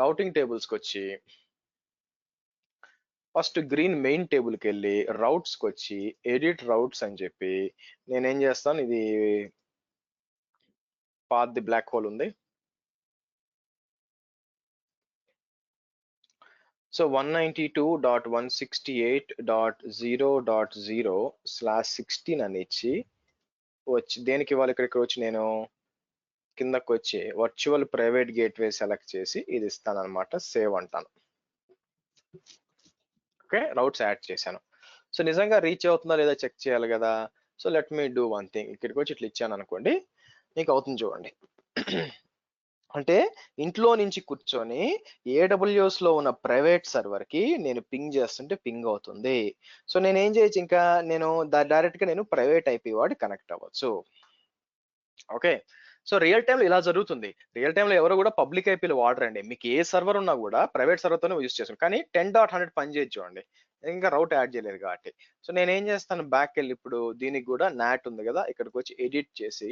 రౌటింగ్ టేబుల్స్కి వచ్చి ఫస్ట్ గ్రీన్ మెయిన్ టేబుల్కి వెళ్ళి రౌట్స్కి వచ్చి ఎడిట్ రౌట్స్ అని చెప్పి నేనేం చేస్తాను, ఇది పాత్ ది బ్లాక్ హోల్ ఉంది. సో 192.168.0.0/16 అని ఇచ్చి వచ్చి దేనికి ఇవ్వాలి, ఇక్కడికి వచ్చి నేను కిందకి వచ్చి వర్చువల్ ప్రైవేట్ గేట్వే సెలెక్ట్ చేసి ఇది ఇస్తాను అనమాట. సేవ్ అంటాను. ఓకే, రౌట్స్ యాడ్ చేశాను. సో నిజంగా రీచ్ అవుతుందా లేదా చెక్ చేయాలి కదా. So let me do one thing. ఇక్కడికి వచ్చి ఇట్లా ఇచ్చాను అనుకోండి, మీకు అవుతుంది చూడండి. అంటే ఇంట్లో నుంచి కూర్చొని AWS లో ఉన్న ప్రైవేట్ సర్వర్ కి నేను పింగ్ చేస్తుంటే పింగ్ అవుతుంది. సో నేను ఏం చేయొచ్చు, ఇంకా నేను డైరెక్ట్ గా నేను ప్రైవేట్ ఐపీ వాడి కనెక్ట్ అవ్వచ్చు. ఓకే, సో రియల్ టైంలో ఇలా జరుగుతుంది. రియల్ టైంలో ఎవరు కూడా పబ్లిక్ ఐపీలు వాడరండి. మీకు ఏ సర్వర్ ఉన్నా కూడా ప్రైవేట్ సర్వర్తోనే యూజ్ చేస్తాను. కానీ 10.100 పని చేయొచ్చు చూడండి, ఇంకా రౌట్ యాడ్ చేయలేదు కాబట్టి. సో నేను ఏం చేస్తాను, బ్యాక్ వెళ్ళి ఇప్పుడు దీనికి కూడా నాట్ ఉంది కదా, ఇక్కడికి వచ్చి ఎడిట్ చేసి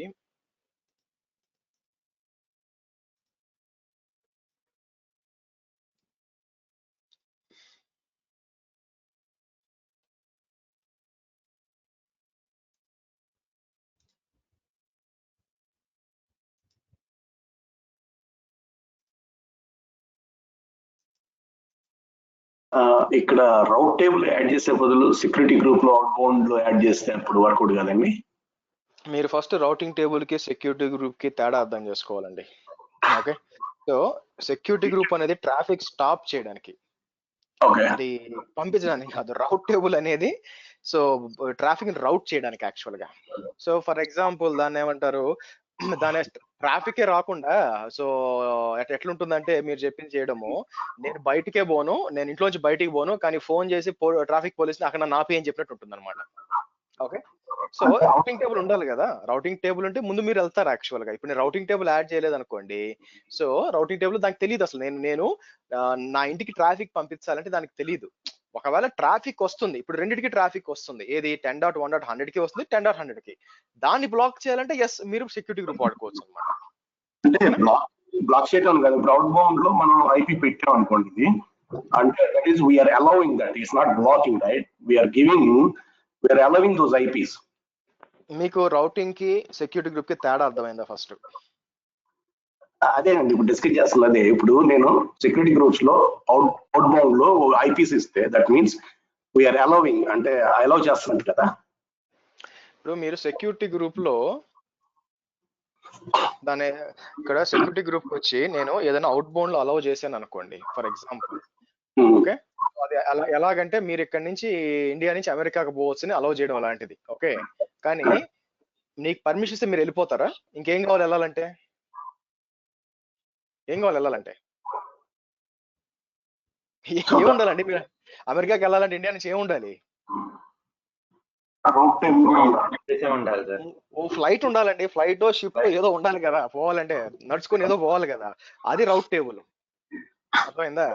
ఇక్కడ రౌట్ టేబుల్ యాడ్ చేసే బదులు సెక్యూరిటీ గ్రూప్ లో అవుట్బౌండ్ లో యాడ్ చేస్తే అప్పుడు వర్కౌట్ కదండి. మీరు ఫస్ట్ రౌటింగ్ టేబుల్ కి సెక్యూరిటీ గ్రూప్ కి తేడా అర్థం చేసుకోవాలండి. ఓకే, సో సెక్యూరిటీ గ్రూప్ అనేది ట్రాఫిక్ స్టాప్ చేయడానికి, అది పంపించడానికి కాదు. రౌట్ టేబుల్ అనేది సో ట్రాఫిక్ రౌట్ చేయడానికి యాక్చువల్ గా. సో ఫర్ ఎగ్జాంపుల్ దాన్ని ఏమంటారు, దాని ట్రాఫికే రాకుండా సో ఎట్లుంటుందంటే మీరు చెప్పింది చేయడము, నేను బయటికే పోను, నేను ఇంట్లోంచి బయటికి పోను, కానీ ఫోన్ చేసి ట్రాఫిక్ పోలీస్ని అక్కడ నాపి అని చెప్పినట్టు ఉంటుంది అనమాట. ఓకే, సో రౌటింగ్ టేబుల్ ఉండాలి కదా. రౌటింగ్ టేబుల్ అంటే ముందు మీరు వెళ్తారు యాక్చువల్ గా. ఇప్పుడు నేను రౌటింగ్ టేబుల్ యాడ్ చేయలేదు అనుకోండి, సో రౌటింగ్ టేబుల్ దానికి తెలియదు అసలు. నేను నా ఇంటికి ట్రాఫిక్ పంపించాలంటే దానికి తెలియదు. ఒకవేళ ట్రాఫిక్ వస్తుంది, ఇప్పుడు రెండింటికి ట్రాఫిక్ వస్తుంది, ఏది 10.1.100కి వస్తుంది, 10.100కి. దాన్ని బ్లాక్ చేయాలంటే ఎస్ మీరు సెక్యూరిటీ గ్రూప్ వాడుకోవచ్చు అనమాట. అంటే బ్లాక్ చేయడం కాదు, అవుట్ బౌండ్ లో మనం ఐపీ పెట్టాం అనుకోండి, అంటే that is we're allowing that, it's not blocking, right? We're giving, we're allowing those IPs. మీకు రౌటింగ్ కి సెక్యూరిటీ గ్రూప్ కి తేడా అర్థమైందా ఫస్ట్? అదేనండి ఇప్పుడు డిస్కస్ చేస్తున్నదే. ఇప్పుడు నేను సెక్యూరిటీ గ్రూప్స్ లో అవుట్ బౌండ్ లో ఐపీస్ ఇస్తే దట్ మీన్స్ వీఆర్ అలౌవింగ్, అంటే అలౌ చేస్తున్నట్టు కదా. ఇప్పుడు మీరు సెక్యూరిటీ గ్రూప్ లో దాని ఇక్కడ సెక్యూరిటీ గ్రూప్ వచ్చి నేను ఏదైనా అవుట్ బౌండ్ లో అలౌ చేశాను అనుకోండి ఫర్ ఎగ్జాంపుల్. ఓకే, అది ఎలాగంటే మీరు ఇక్కడ నుంచి ఇండియా నుంచి అమెరికాకు పోవచ్చని అలౌ చేయడం అలాంటిది. ఓకే, కానీ నీకు పర్మిషన్ ఇస్తే మీరు వెళ్ళిపోతారా? ఇంకేం కావాలి వెళ్ళాలంటే? ఏం కావాలి వెళ్ళాలంటే? ఏముండాలండి? మీరు అమెరికాకి వెళ్ళాలంటే ఇండియా నుంచి ఏముండాలి? ఓ ఫ్లైట్ ఉండాలండి. ఫ్లైట్ షిప్ ఏదో ఉండాలి కదా, పోవాలంటే నడుచుకొని ఏదో పోవాలి కదా, అది రౌట్ టేబుల్. అర్థమైందా?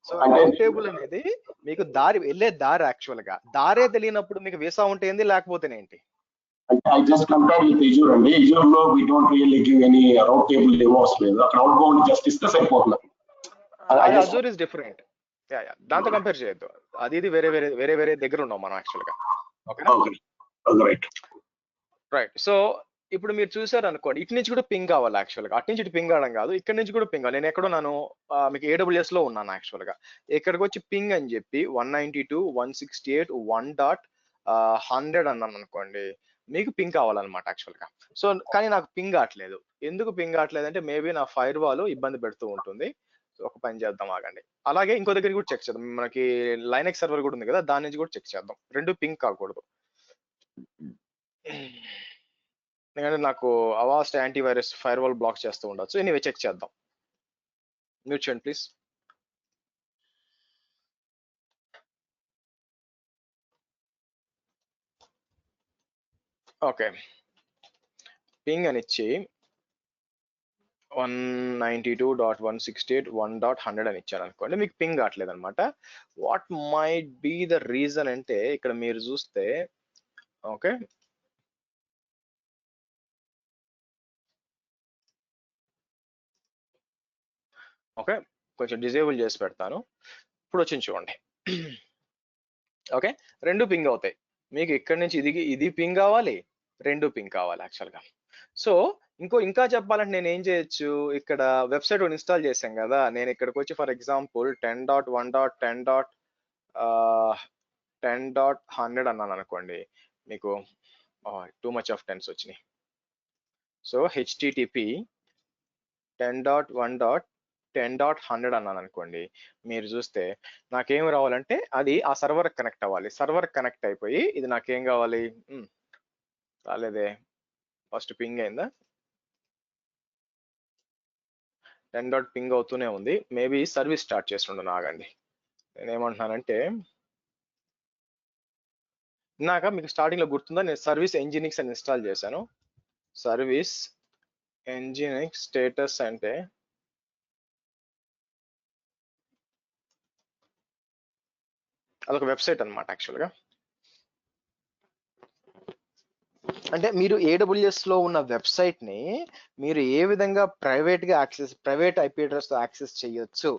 సో రౌట్ టేబుల్ అనేది మీకు దారి వెళ్ళే దారి. యాక్చువల్ గా దారే తెలియనప్పుడు మీకు వీసా ఉంటే ఏంది, లేకపోతేనేంటి? I just compare with Azure అండి. Azure లో we don't really give any route table demos లేదు. అక్కడ outbound just ఇస్తే సరిపోతుంది. Azure is different. దాంతో కంపేర్ చేయొద్దు. అది ఇది వేరే వేరే వేరే వేరే దగ్గర ఉన్నాం మనం యాక్చువల్ గా. రైట్. సో ఇప్పుడు మీరు చూసారు అనుకోండి, ఇటు నుంచి కూడా పింగ్ కావాలి యాక్చువల్ గా. అటు నుంచి ఇటు పింగ్ అవడం కాదు, ఇక్కడ నుంచి కూడా పింగ్ కావాలి. నేను ఎక్కడో మీకు AWS లో ఉన్నాను యాక్చువల్ గా. ఇక్కడికి వచ్చి పింగ్ అని చెప్పి 192.168.1.100 అన్నాను అనుకోండి, మీకు పింగ్ కావాలన్నమాట యాక్చువల్ గా. సో కానీ నాకు పింగ్ కావట్లేదు. ఎందుకు పింగ్ కావట్లేదు అంటే మేబీ నా ఫైర్ వాల్ ఇబ్బంది పెడుతూ ఉంటుంది. ఒక పని చేద్దాం ఆగండి. అలాగే ఇంకో దగ్గర కూడా చెక్ చేద్దాం. మనకి లైనెక్స్ సర్వర్ కూడా ఉంది కదా, దాని నుంచి కూడా చెక్ చేద్దాం. రెండు పింగ్ కాకూడదు. ఎందుకంటే నాకు Avast antivirus firewall block చేస్తూ ఉండొచ్చు. ఎనీవే చెక్ చేద్దాం. మ్యూట్ చేయండి ప్లీజ్. ఓకే, పింగ్ అని ఇచ్చి 192.168.1.100 అని ఇచ్చాను అనుకోండి, మీకు పింగ్ కావట్లేదు అనమాట. What might be the reason అంటే ఇక్కడ మీరు చూస్తే, ఓకే ఓకే కొంచెం డిజేబుల్ చేసి పెడతాను. ఇప్పుడు వచ్చింది చూడండి. ఓకే, రెండు పింగ్ అవుతాయి. మీకు ఇక్కడ నుంచి ఇది పింగ్ కావాలి, రెండు పింగ్ కావాలి యాక్చువల్గా. సో ఇంకా చెప్పాలంటే నేను ఏం చేయొచ్చు, ఇక్కడ వెబ్సైట్ ఇన్స్టాల్ చేశాం కదా, నేను ఇక్కడికి వచ్చి ఫర్ ఎగ్జాంపుల్ 10.1.10.10.100 అన్నాను అనుకోండి, మీకు టూ మచ్ ఆఫ్ 10s వచ్చినాయి. సో http 10.1.10.100 అన్నాను అనుకోండి, మీరు చూస్తే నాకేం రావాలంటే అది ఆ సర్వర్ కనెక్ట్ అవ్వాలి. సర్వర్ కనెక్ట్ అయిపోయి ఇది నాకేం కావాలి, రాలేదే, ఫస్ట్ పింగ్ అయిందా, 10. పింగ్ అవుతూనే ఉంది. మేబీ సర్వీస్ స్టార్ట్ చేస్తుండను, ఆగండి. నేనేమంటున్నానంటే, ఇందాక మీకు స్టార్టింగ్ లో గుర్తుందా, నేను సర్వీస్ ఎంజినిక్స్ అని ఇన్స్టాల్ చేశాను. సర్వీస్ ఎంజినిక్స్ స్టేటస్ అంటే అదొక వెబ్సైట్ అనమాట యాక్చువల్గా. అంటే మీరు AWS లో ఉన్న వెబ్సైట్ ని మీరు ఏ విధంగా ప్రైవేట్ IP అడ్రస్ తో యాక్సెస్ చేయొచ్చు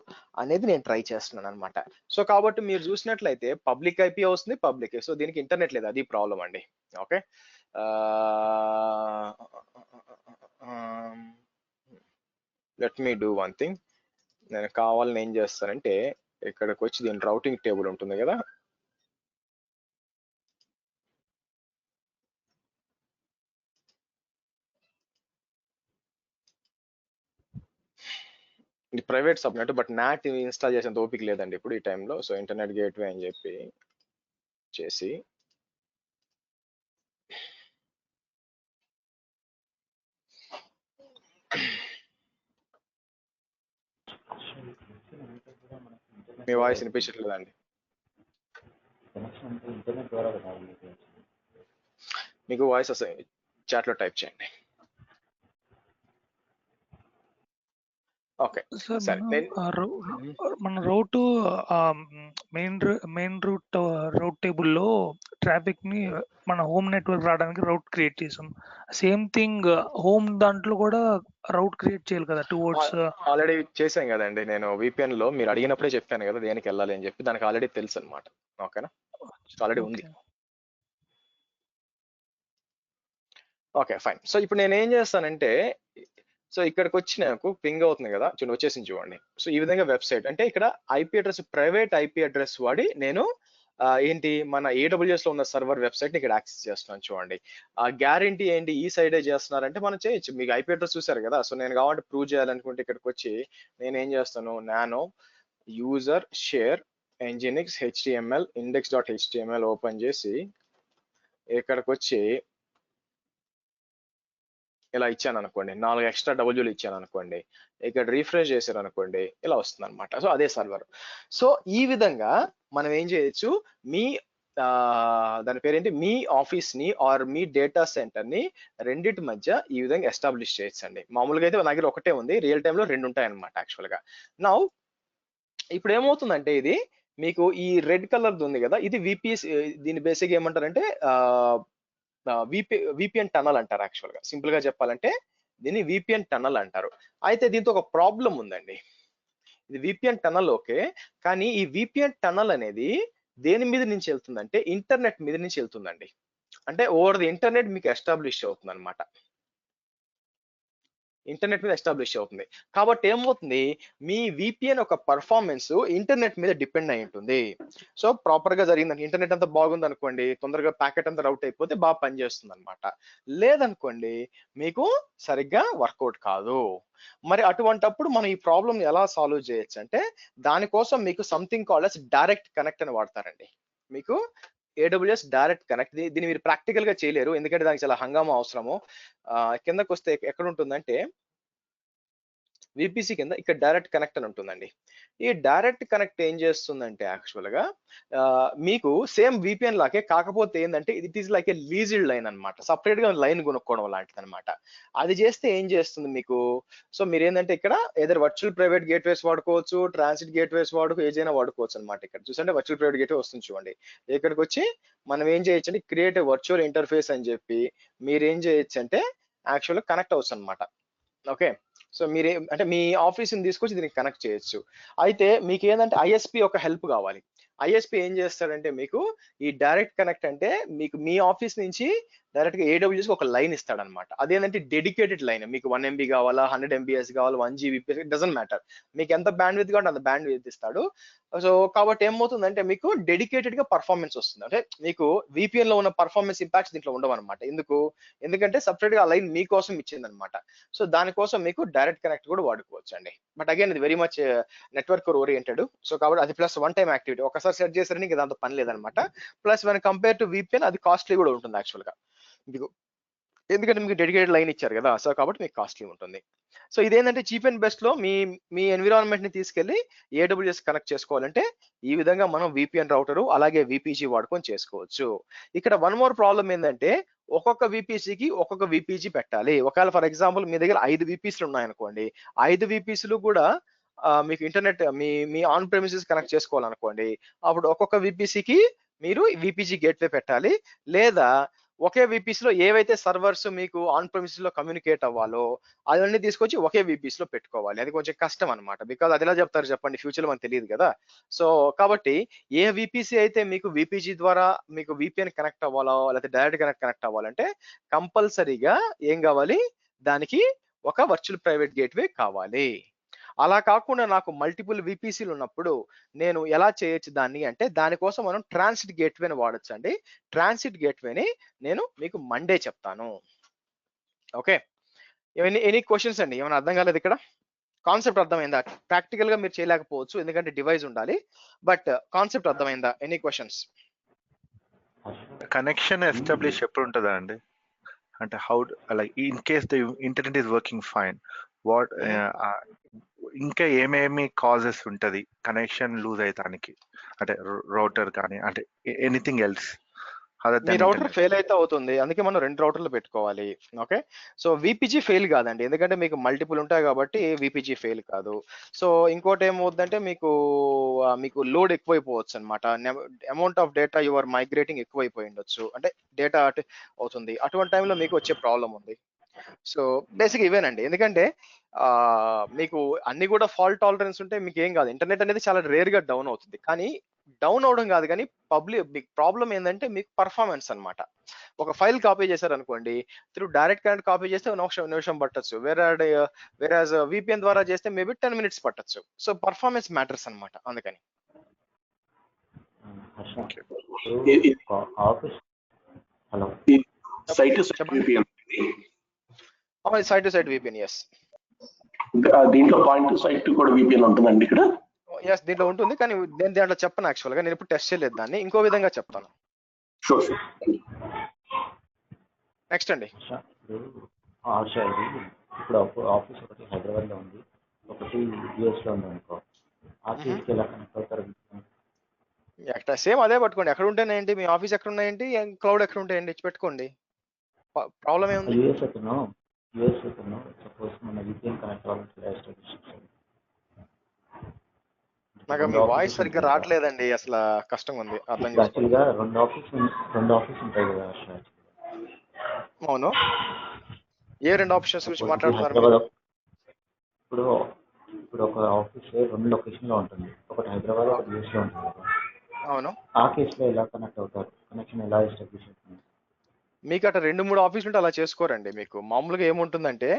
అనేది నేను ట్రై చేస్తున్నాను అనమాట. సో కాబట్టి మీరు చూసినట్లయితే పబ్లిక్ IP వస్తుంది, పబ్లిక్. సో దీనికి ఇంటర్నెట్ లేదు, అది ప్రాబ్లం అండి. Okay, let me do one thing. నేను కావాలని ఏం చేస్తానంటే, ఇక్కడికి వచ్చి దీని రౌటింగ్ టేబుల్ ఉంటుంది కదా, ఇది private subnet, but not install చేసేంత ఓపిక లేదండి ఇప్పుడు ఈ టైంలో. సో ఇంటర్నెట్ గేట్వే అని చెప్పి చేసి మీ వాయిస్ వినిపించట్లేదండి. మీకు వాయిస్ వస్తుంది, చాట్లో టైప్ చేయండి. ఓకే సరే, మన రౌట్ మెయిన్ రౌట్ టేబుల్లో ట్రాఫిక్ ని మన హోమ్ నెట్వర్క్ రావడానికి రౌట్ క్రియేట్ చేసాం. సేమ్ థింగ్ హోమ్ దాంట్లో కూడా రౌట్ క్రియేట్ చేయాలి కదా టువర్డ్స్. ఆల్రెడీ చేశాం కదండి, నేను VPN లో మీరు అడిగినప్పుడే చెప్పాను కదా దేనికి వెళ్ళాలి అని చెప్పి, దానికి ఆల్రెడీ తెలుసు అనమాట. ఓకేనా, ఆల్రెడీ ఉంది. Okay fine. సో ఇప్పుడు నేను ఏం చేస్తానంటే, సో ఇక్కడికి వచ్చి నాకు పింగ్ అవుతుంది కదా, చూడండి వచ్చేసింది చూడండి. సో ఈ విధంగా వెబ్సైట్ అంటే ఇక్కడ IP address, private IP address వాడి నేను ఏంటి మన AWS లో ఉన్న సర్వర్ వెబ్సైట్ ని ఇక్కడ యాక్సెస్ చేస్తున్నాను చూడండి. ఆ గ్యారంటీ ఏంటి ఈ సైడే చేస్తున్నారంటే మనం చేయొచ్చు. మీకు ఐపీ అడ్రస్ చూసారు కదా, సో నేను కావాలంటే ప్రూవ్ చేయాలనుకుంటే ఇక్కడికి వచ్చి నేను ఏం చేస్తాను, nano user share nginx HTML index.html open చేసి ఇక్కడికి వచ్చి ఇలా ఇచ్చాను అనుకోండి, 4 ఎక్స్ట్రా డబ్ల్యూలు ఇచ్చాను అనుకోండి, ఇక్కడ రీఫ్రెష్ చేశారు అనుకోండి, ఇలా వస్తుంది అనమాట. సో అదే సర్వర్. సో ఈ విధంగా మనం ఏం చేయొచ్చు, మీ దాని పేరేంటి, మీ ఆఫీస్ ని ఆర్ మీ డేటా సెంటర్ ని రెండింటి మధ్య ఈ విధంగా ఎస్టాబ్లిష్ చేయొచ్చు అండి. మామూలుగా అయితే నా దగ్గర ఒకటే ఉంది, రియల్ టైమ్ లో 2 ఉంటాయి అనమాట యాక్చువల్ గా. నౌ ఇప్పుడు ఏమవుతుందంటే ఇది మీకు ఈ రెడ్ కలర్ ఉంది కదా, ఇది VPS. దీన్ని బేసిక్ ఏమంటారంటే VPN టనల్ అంటారు యాక్చువల్ గా. సింపుల్ గా చెప్పాలంటే దీన్ని VPN టనల్ అంటారు. అయితే దీంతో ఒక ప్రాబ్లం ఉందండి. ఇది VPN టనల్ ఓకే, కానీ ఈ VPN టనల్ అనేది దేని మీద నుంచి వెళ్తుందంటే ఇంటర్నెట్ మీద నుంచి వెళ్తుందండి. అంటే ఓవర్ ది ఇంటర్నెట్ మీకు ఎస్టాబ్లిష్ అవుతుంది అనమాట, ఇంటర్నెట్ మీద ఎస్టాబ్లిష్ అవుతుంది. కాబట్టి ఏమవుతుంది, మీ VPN ఒక పర్ఫార్మెన్స్ ఇంటర్నెట్ మీద డిపెండ్ అయి ఉంటుంది. సో ప్రాపర్ గా జరిగిందండి, ఇంటర్నెట్ అంతా బాగుంది అనుకోండి, తొందరగా ప్యాకెట్ అంతా రౌట్ అయిపోతే బాగా పనిచేస్తుంది అనమాట. లేదనుకోండి మీకు సరిగ్గా వర్కౌట్ కాదు. మరి అటువంటప్పుడు మనం ఈ ప్రాబ్లం ఎలా సాల్వ్ చేయొచ్చు అంటే దానికోసం మీకు సంథింగ్ కాల్డ్ అస్ డైరెక్ట్ కనెక్ట్ అని వాడతారండి. మీకు AWS డైరెక్ట్ కనెక్ట్, దీన్ని మీరు ప్రాక్టికల్ గా చేయలేరు ఎందుకంటే దానికి చాలా హంగామా అవసరము. కిందకు వస్తే ఎక్కడ ఉంటుందంటే VPC కింద ఇక్కడ డైరెక్ట్ కనెక్ట్ అని ఉంటుందండి. ఈ డైరెక్ట్ కనెక్ట్ ఏం చేస్తుందంటే యాక్చువల్ గా మీకు సేమ్ VPN లాగే, కాకపోతే ఏంటంటే it is like A leased line అనమాట, సపరేట్ గా లైన్ కొనుక్కోవడం లాంటిది అనమాట. అది చేస్తే ఏం చేస్తుంది మీకు, సో మీరు ఏంటంటే ఇక్కడ ఏదైనా వర్చువల్ ప్రైవేట్ గేట్వేస్ వాడుకోవచ్చు, ట్రాన్సిట్ గేట్వేస్ ఏదైనా వాడుకోవచ్చు అనమాట. ఇక్కడ చూసంటే వర్చువల్ ప్రైవేట్ గేట్వే వస్తుంది చూడండి. ఇక్కడికి వచ్చి మనం ఏం చేయొచ్చు అంటే క్రియేట్ వర్చువల్ ఇంటర్ఫేస్ అని చెప్పి మీరు ఏం చేయొచ్చు అంటే యాక్చువల్ గా కనెక్ట్ అవచ్చు అనమాట. ఓకే, సో మీరు అంటే మీ ఆఫీస్ని తీసుకొచ్చి దీనికి కనెక్ట్ చేయొచ్చు. అయితే మీకు ఏంటంటే ISP ఒక హెల్ప్ కావాలి. ISP ఏం చేస్తాడంటే మీకు ఈ డైరెక్ట్ కనెక్ట్ అంటే మీకు మీ ఆఫీస్ నుంచి డైరెక్ట్ గా AWS ఒక లైన్ ఇస్తాడనమాట. అదేంటంటే డెడికేటెడ్ లైన్, మీకు 1 MB కావాలా, 100 MBs కావాలా, 1 GB, డజంట్ మ్యాటర్, మీకు ఎంత బ్యాండ్ విత్ కావాలంటే అంత బ్యాండ్ విత్ ఇస్తాడు. సో కాబట్టి ఏమవుతుందంటే మీకు డెడికేటెడ్ గా పర్ఫార్మెన్స్ వస్తుంది. అంటే మీకు VPN లో ఉన్న పర్ఫార్మెన్స్ ఇంపాక్ట్స్ దీంట్లో ఉండవు అనమాట. ఎందుకంటే సపరేట్ గా లైన్ మీకోసం ఇచ్చింది అనమాట. సో దానికోసం మీకు డైరెక్ట్ కనెక్ట్ కూడా వాడుకోవచ్చు అండి. బట్ అగైన్ ఇది very much network oriented. So కాబట్టి అది ప్లస్ 1 టైం యాక్టివిటీ, ఒకసారి సెట్ చేసారని ఇంకా దాంతో పని లేదనమాట. Plus one compare to VPN అది కాస్ట్లీ కూడా ఉంటుంది యాక్చువల్ గా మీకు, ఎందుకంటే మీకు డెడికేటెడ్ లైన్ ఇచ్చారు కదా, సో కాబట్టి మీకు కాస్ట్లీ ఉంటుంది. సో ఇదేంటంటే చీప్ అండ్ బెస్ట్ లో మీ ఎన్విరాన్మెంట్ ని తీసుకెళ్లి AWS కనెక్ట్ చేసుకోవాలంటే ఈ విధంగా మనం VPN రౌటరు అలాగే VPG వాడుకొని చేసుకోవచ్చు. ఇక్కడ వన్ మోర్ ప్రాబ్లం ఏంటంటే ఒక్కొక్క VPCకి ఒక్కొక్క VPG పెట్టాలి. ఒకవేళ ఫర్ ఎగ్జాంపుల్ మీ దగ్గర 5 VPCలు ఉన్నాయనుకోండి, 5 VPCలు కూడా మీకు ఇంటర్నెట్ మీ ఆన్ ప్రెమిసెస్ కనెక్ట్ చేసుకోవాలనుకోండి, అప్పుడు ఒక్కొక్క VPCకి మీరు VPG గేట్వే పెట్టాలి. లేదా ఒకే VPC లో ఏవైతే సర్వర్స్ మీకు ఆన్ ప్రెమిసెస్ లో కమ్యూనికేట్ అవ్వాలో అవన్నీ తీసుకొచ్చి ఒకే VPC లో పెట్టుకోవాలి. అది కొంచెం కష్టం అనమాట, బికాజ్ అది ఎలా చెప్తారు చెప్పండి, ఫ్యూచర్ లో మనకు తెలియదు కదా. సో కాబట్టి ఏ VPC అయితే మీకు VPG ద్వారా మీకు VPN కనెక్ట్ అవ్వాలో లేకపోతే డైరెక్ట్ కనెక్ట్ అవ్వాలంటే కంపల్సరీగా ఏం కావాలి, దానికి ఒక వర్చువల్ ప్రైవేట్ గేట్వే కావాలి. అలా కాకుండా నాకు మల్టిపుల్ VPCలు ఉన్నప్పుడు నేను ఎలా చేయొచ్చు దాన్ని అంటే దానికోసం మనం ట్రాన్సిట్ గేట్వేని వాడచ్చు అండి. ట్రాన్సిట్ గేట్వేని నేను మీకు మండే చెప్తాను. ఓకే, ఎనీ క్వశ్చన్స్ అండి, ఏమైనా అర్థం కాలేదు ఇక్కడ? కాన్సెప్ట్ అర్థమైందా? ప్రాక్టికల్ గా మీరు చేయలేకపోవచ్చు ఎందుకంటే డివైస్ ఉండాలి, బట్ కాన్సెప్ట్ అర్థమైందా? Any questions? కనెక్షన్ ఎస్టాబ్లిష్ ఎప్పుడు ఉంటుందా అండి? అంటే how like in case the internet is working fine, what ఇంకా ఏమేమి కాజెస్ ఉంటది కనెక్షన్ లూజ్ అయ్యడానికి? అంటే రౌటర్ కానీ అంటే ఎనీథింగ్ ఎల్స్? మీ రౌటర్ ఫెయిల్ అయితే అవుతుంది, అందుకే మనం 2 రౌటర్లు పెట్టుకోవాలి. ఓకే, సో VPG ఫెయిల్ కాదండి, ఎందుకంటే మీకు మల్టిపుల్ ఉంటాయి కాబట్టి VPG ఫెయిల్ కాదు. సో ఇంకోటి ఏమవుతుందంటే మీకు లోడ్ ఎక్కువైపోవచ్చు అనమాట, amount of data your migrating ఎక్కువైపోయి ఉండొచ్చు, అంటే డేటా అవుతుంది. అటువంటి టైంలో మీకు వచ్చే ప్రాబ్లం ఉంది. సో బేసిక్ ఇవేనండి, ఎందుకంటే మీకు అన్ని కూడా ఫాల్ట్ టాలరెన్స్ ఉంటే మీకు ఏం కాదు, ఇంటర్నెట్ అనేది చాలా రేర్ గా డౌన్ అవుతుంది. కానీ డౌన్ అవడం కాదు కానీ మీకు ప్రాబ్లం ఏంటంటే మీకు పర్ఫార్మెన్స్ అన్నమాట. ఒక ఫైల్ కాపీ చేశారు అనుకోండి, త్రూ డైరెక్ట్ కరెంట్ కాపీ చేస్తే నిమిషం పట్టొచ్చు, వేరాజ్ విపిఎన్ ద్వారా చేస్తే మేబీ 10 minutes పట్టొచ్చు. సో పర్ఫార్మెన్స్ మ్యాటర్స్ అన్నమాట, అందుకని. హర్ష, ఓకే. ఇప్పుడు office hello site to site చెప్పండి. VPN side to side VPN, yes దీంట్లో పాయింట్ టు సైట్ కూడా విపిఎన్ ఉంటుందండి ఇక్కడ. ఎస్ దీంట్లో ఉంటుంది, కానీ నేను దాంట్లో చెప్పను యాక్చువల్గా, నేను ఇప్పుడు టెస్ట్ చేయలేదు దాన్ని, ఇంకో విధంగా చెప్తాను. షూర్. నెక్స్ట్ అండి. హర్ష ఇది ఇప్పుడు ఆఫీస్ ఒకటి హైదరాబాద్లో ఉంది, ఒకటి యూఎస్లో ఉంది అనుకో, ఆఫీస్కి ఎలా కనెక్ట్ అవుతారు? ఎక్కడ సేమ్ అదే పట్టుకోండి, ఎక్కడ ఉంటేనేంటి, మీ ఆఫీస్ ఎక్కడ ఉన్నాయండి, క్లౌడ్ ఎక్కడ ఉంటాయండి, ఇచ్చి పెట్టుకోండి, ప్రాబ్లం ఏముంది. యూఎస్ అవుతున్నావు సపోజ్ మన విపిఎన్ కనెక్ట్ అవ్వాలంటే నాకు మీ వాయిస్ సరిగ్గా రావట్లేదండి, అసలు కష్టంగా ఉంది అర్థం చేసుకోవాలి. యాక్చువల్గా రెండు ఆఫీస్ ఉంటాయి కదా హర్ష. అవును, ఏ 2 ఆప్షన్స్ గురించి మాట్లాడుతున్నారు హైదరాబాద్ మీరు? ఇప్పుడు ఒక ఆఫీస్ 2 లొకేషన్ లో ఉంటుంది, ఒకటి హైదరాబాద్ ఒకటి యూఎస్ లో ఉంటుంది కదా. అవును, ఆ కేసులో ఎలా కనెక్ట్ అవుతారు, కనెక్షన్ ఎలా ఎస్టాబ్లిష్ అవుతుంది? మీకు అట్లా 2-3 ఆఫీసులు ఉంటే అలా చేసుకోరండి. మీకు మామూలుగా ఏముంటుందంటే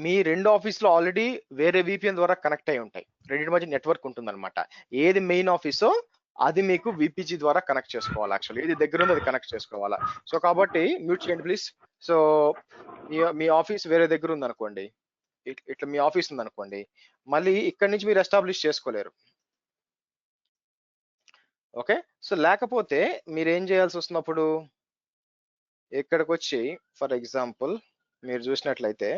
మీ 2 ఆఫీసులు ఆల్రెడీ వేరే విపిఎన్ ద్వారా కనెక్ట్ అయి ఉంటాయి, రెండింటి మధ్య నెట్వర్క్ ఉంటుంది అనమాట. ఏది మెయిన్ ఆఫీసో అది మీకు విపిజి ద్వారా కనెక్ట్ చేసుకోవాలి, యాక్చువల్లీ ఏది దగ్గర ఉందో అది కనెక్ట్ చేసుకోవాలా. సో కాబట్టి మ్యూట్ చేయండి ప్లీజ్. సో మీ ఆఫీస్ వేరే దగ్గర ఉంది అనుకోండి, ఇట్లా మీ ఆఫీస్ ఉంది అనుకోండి, మళ్ళీ ఇక్కడ నుంచి మీరు ఎస్టాబ్లిష్ చేసుకోలేరు. ఓకే, సో లేకపోతే మీరు ఏం చేయాల్సి వస్తున్నప్పుడు ఇక్కడికి వచ్చి ఫర్ ఎగ్జాంపుల్ మీరు చూసినట్లయితే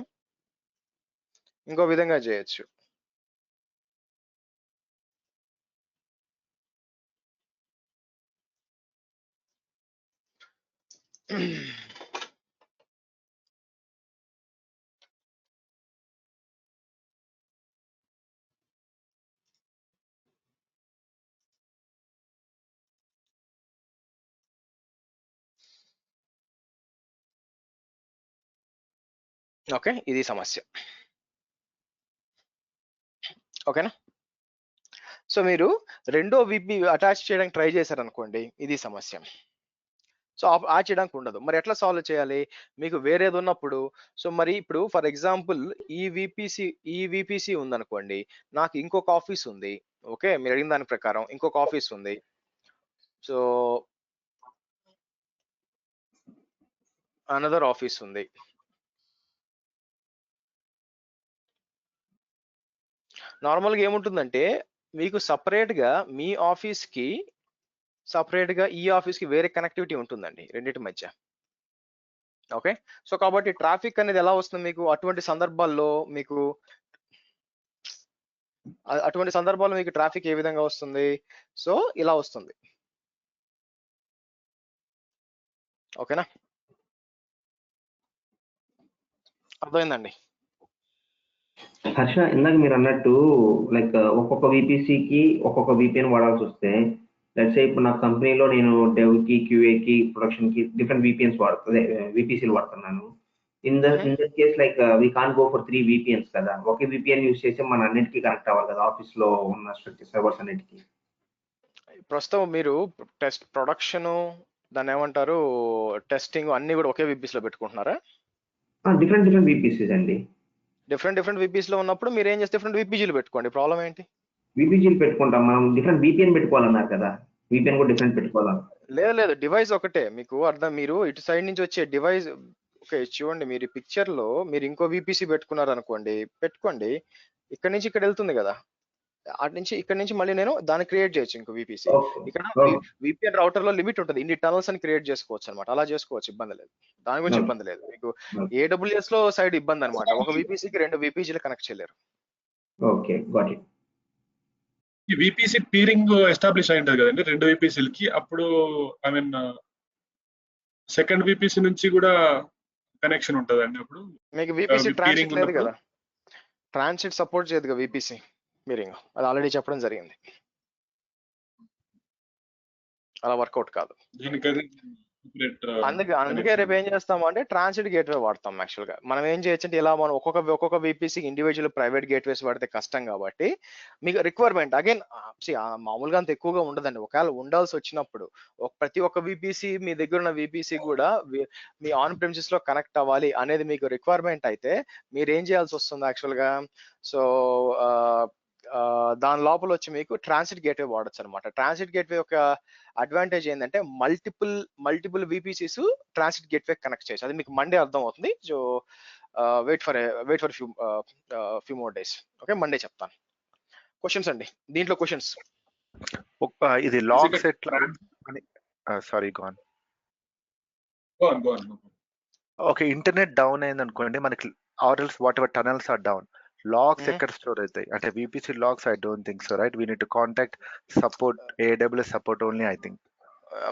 ఇంకో విధంగా చేయొచ్చు. ఓకే, ఇది సమస్య. ఓకేనా? సో మీరు రెండో విపి అటాచ్ చేయడానికి ట్రై చేశారనుకోండి, ఇది సమస్య. సో ఆ చేయడానికి ఉండదు. మరి ఎట్లా సాల్వ్ చేయాలి? మీకు వేరేది ఉన్నప్పుడు, సో మరి ఇప్పుడు ఫర్ ఎగ్జాంపుల్ ఈ విపిసి ఉందనుకోండి, నాకు ఇంకొక ఆఫీస్ ఉంది. ఓకే, మీరు అడిగిన దాని ప్రకారం ఇంకొక ఆఫీస్ ఉంది. సో అనదర్ ఆఫీస్ ఉంది. నార్మల్గా ఏముంటుందంటే మీకు సపరేట్ గా మీ ఆఫీస్ కి సపరేట్ గా ఈ ఆఫీస్ కి వేరే కనెక్టివిటీ ఉంటుందండి రెండింటి మధ్య. ఓకే, సో కాబట్టి ట్రాఫిక్ అనేది ఎలా వస్తుంది మీకు అటువంటి సందర్భాల్లో మీకు ట్రాఫిక్ ఏ విధంగా వస్తుంది? సో ఇలా వస్తుంది. ఓకేనా, అర్థమైందండి? హర్ష, ఇందాక మీరు అన్నట్టు లైక్ ఒక్కొక్క విపిసికి ఒక్కొక్క విపిఎన్ వాడాల్సి వస్తే, లెట్స్ సే ఇప్పుడు నా కంపెనీలో నేను డెవ్ కి, క్యూఏ కి, ప్రొడక్షన్ కి డిఫరెంట్ విపిసిలు వాడుతున్నాను. In that case like we can't go for 3 VPNs కదా. ఒకే విపిఎన్ యూస్ చేసి మన అన్నిటికీ కనెక్ట్ అవ్వాలి కదా, ఆఫీస్ లో ఉన్న సర్వర్స్ అన్నిటికీ. ప్రస్తుతం మీరు ప్రొడక్షన్ దాన్ని ఏమంటారు, టెస్టింగ్ అన్ని కూడా ఒకే విపిస్ లో పెట్టుకుంటున్నారా? డిఫరెంట్ విపిసిస్ అండి. డిఫరెంట్ విపిస్ లో ఉన్నప్పుడు మీరు ఏం చేస్తే డిఫరెంట్ విపిజీలు పెట్టుకోండి, ప్రాబ్లం ఏంటి? విపిజీలు పెట్టుకుంటాం, మనం డిఫరెంట్ విపిఎన్ పెట్టుకోవాలన్నారు కదా, విపిఎన్ కూడా డిఫరెంట్ పెట్టుకోవాలి. లేదు, డివైస్ ఒకటే. మీకు అర్థం, మీరు ఇటు సైడ్ నుంచి వచ్చే డివైస్ ఓకే చూడండి, మీరు ఈ పిక్చర్ లో మీరు ఇంకో విపిసి పెట్టుకున్నారు అనుకోండి, పెట్టుకోండి, ఇక్కడ నుంచి ఇక్కడ వెళ్తుంది కదా, అటు నుంచి ఇక్కడ నుంచి మళ్ళీ నేను దాన్ని క్రియేట్ చేయొచ్చు ఇంకో విపిసి. ఇక్కడ విపిఎన్ రౌటర్ లో లిమిట్ ఉంటుంది, ఇన్ని టనల్స్ అని క్రియేట్ చేసుకోవచ్చు అనమాట. అలా చేసుకోవచ్చు, ఇబ్బంది లేదు, దాని గురించి ఇబ్బంది లేదు. మీకు ఏడబ్ల్యూఎస్ లో సైడ్ ఇబ్బంది అనమాట, ఒక విపిసికి 2 విపిజీలు కనెక్ట్ చేయలేరు. Okay, got it. ఈ విపిసి పీరింగ్ ఎస్టాబ్లిష్ అయి ఉంటుంది కదండి 2 విపిసిలకి, అప్పుడు ఐ మీన్ సెకండ్ విపిసి నుంచి కూడా కనెక్షన్ ఉంటుందండి. అప్పుడు మీకు విపిసి ట్రాన్సిట్ లేదు కదా, ట్రాన్సిట్ సపోర్ట్ చేయదు కదా విపిసి పీరింగ్, అది ఆల్రెడీ చెప్పడం జరిగింది, అలా వర్కౌట్ కాదు. separate, అందుకే రేపు ఏం చేస్తాము అంటే ట్రాన్సిట్ గేట్వే వాడతాం యాక్చువల్ గా. మనం ఏం చేయొచ్చు అంటే ఇలా మనం ఒక్కొక్క VPC ఇండివిజువల్ ప్రైవేట్ గేట్వేస్ వాడితే కష్టం కాబట్టి మీకు రిక్వైర్మెంట్ అగైన్ మామూలుగా అంత ఎక్కువగా ఉండదండి. ఒకవేళ ఉండాల్సి వచ్చినప్పుడు ప్రతి ఒక్క VPC మీ దగ్గర ఉన్న VPC కూడా మీ ఆన్ ప్రిమిసెస్ లో కనెక్ట్ అవ్వాలి అనేది మీకు రిక్వైర్మెంట్ అయితే మీరు ఏం చేయాల్సి వస్తుంది యాక్చువల్ గా. సో దాని లోపల వచ్చి మీకు ట్రాన్సిట్ గేట్వే వాడచ్చు అనమాట. ట్రాన్సిట్ గేట్వే యొక్క అడ్వాంటేజ్ ఏంటంటే multiple VPCs transit gateway connect చేయొచ్చు. అది మీకు మండే అర్థం అవుతుంది. So wait for few more days. Okay, Monday చెప్తాను. క్వశ్చన్స్ అండి, దీంట్లో క్వశ్చన్స్. ఇది లాక్స్ ఎట్లా అని sorry gone. Okay, internet down అయింది అనుకోండి మనకి, or else whatever tunnels are down, logs ఎక్కడ స్టోర్ అవుతాయి అంటే VPC logs? I don't think so, right? We need to contact support, AWS support only I think.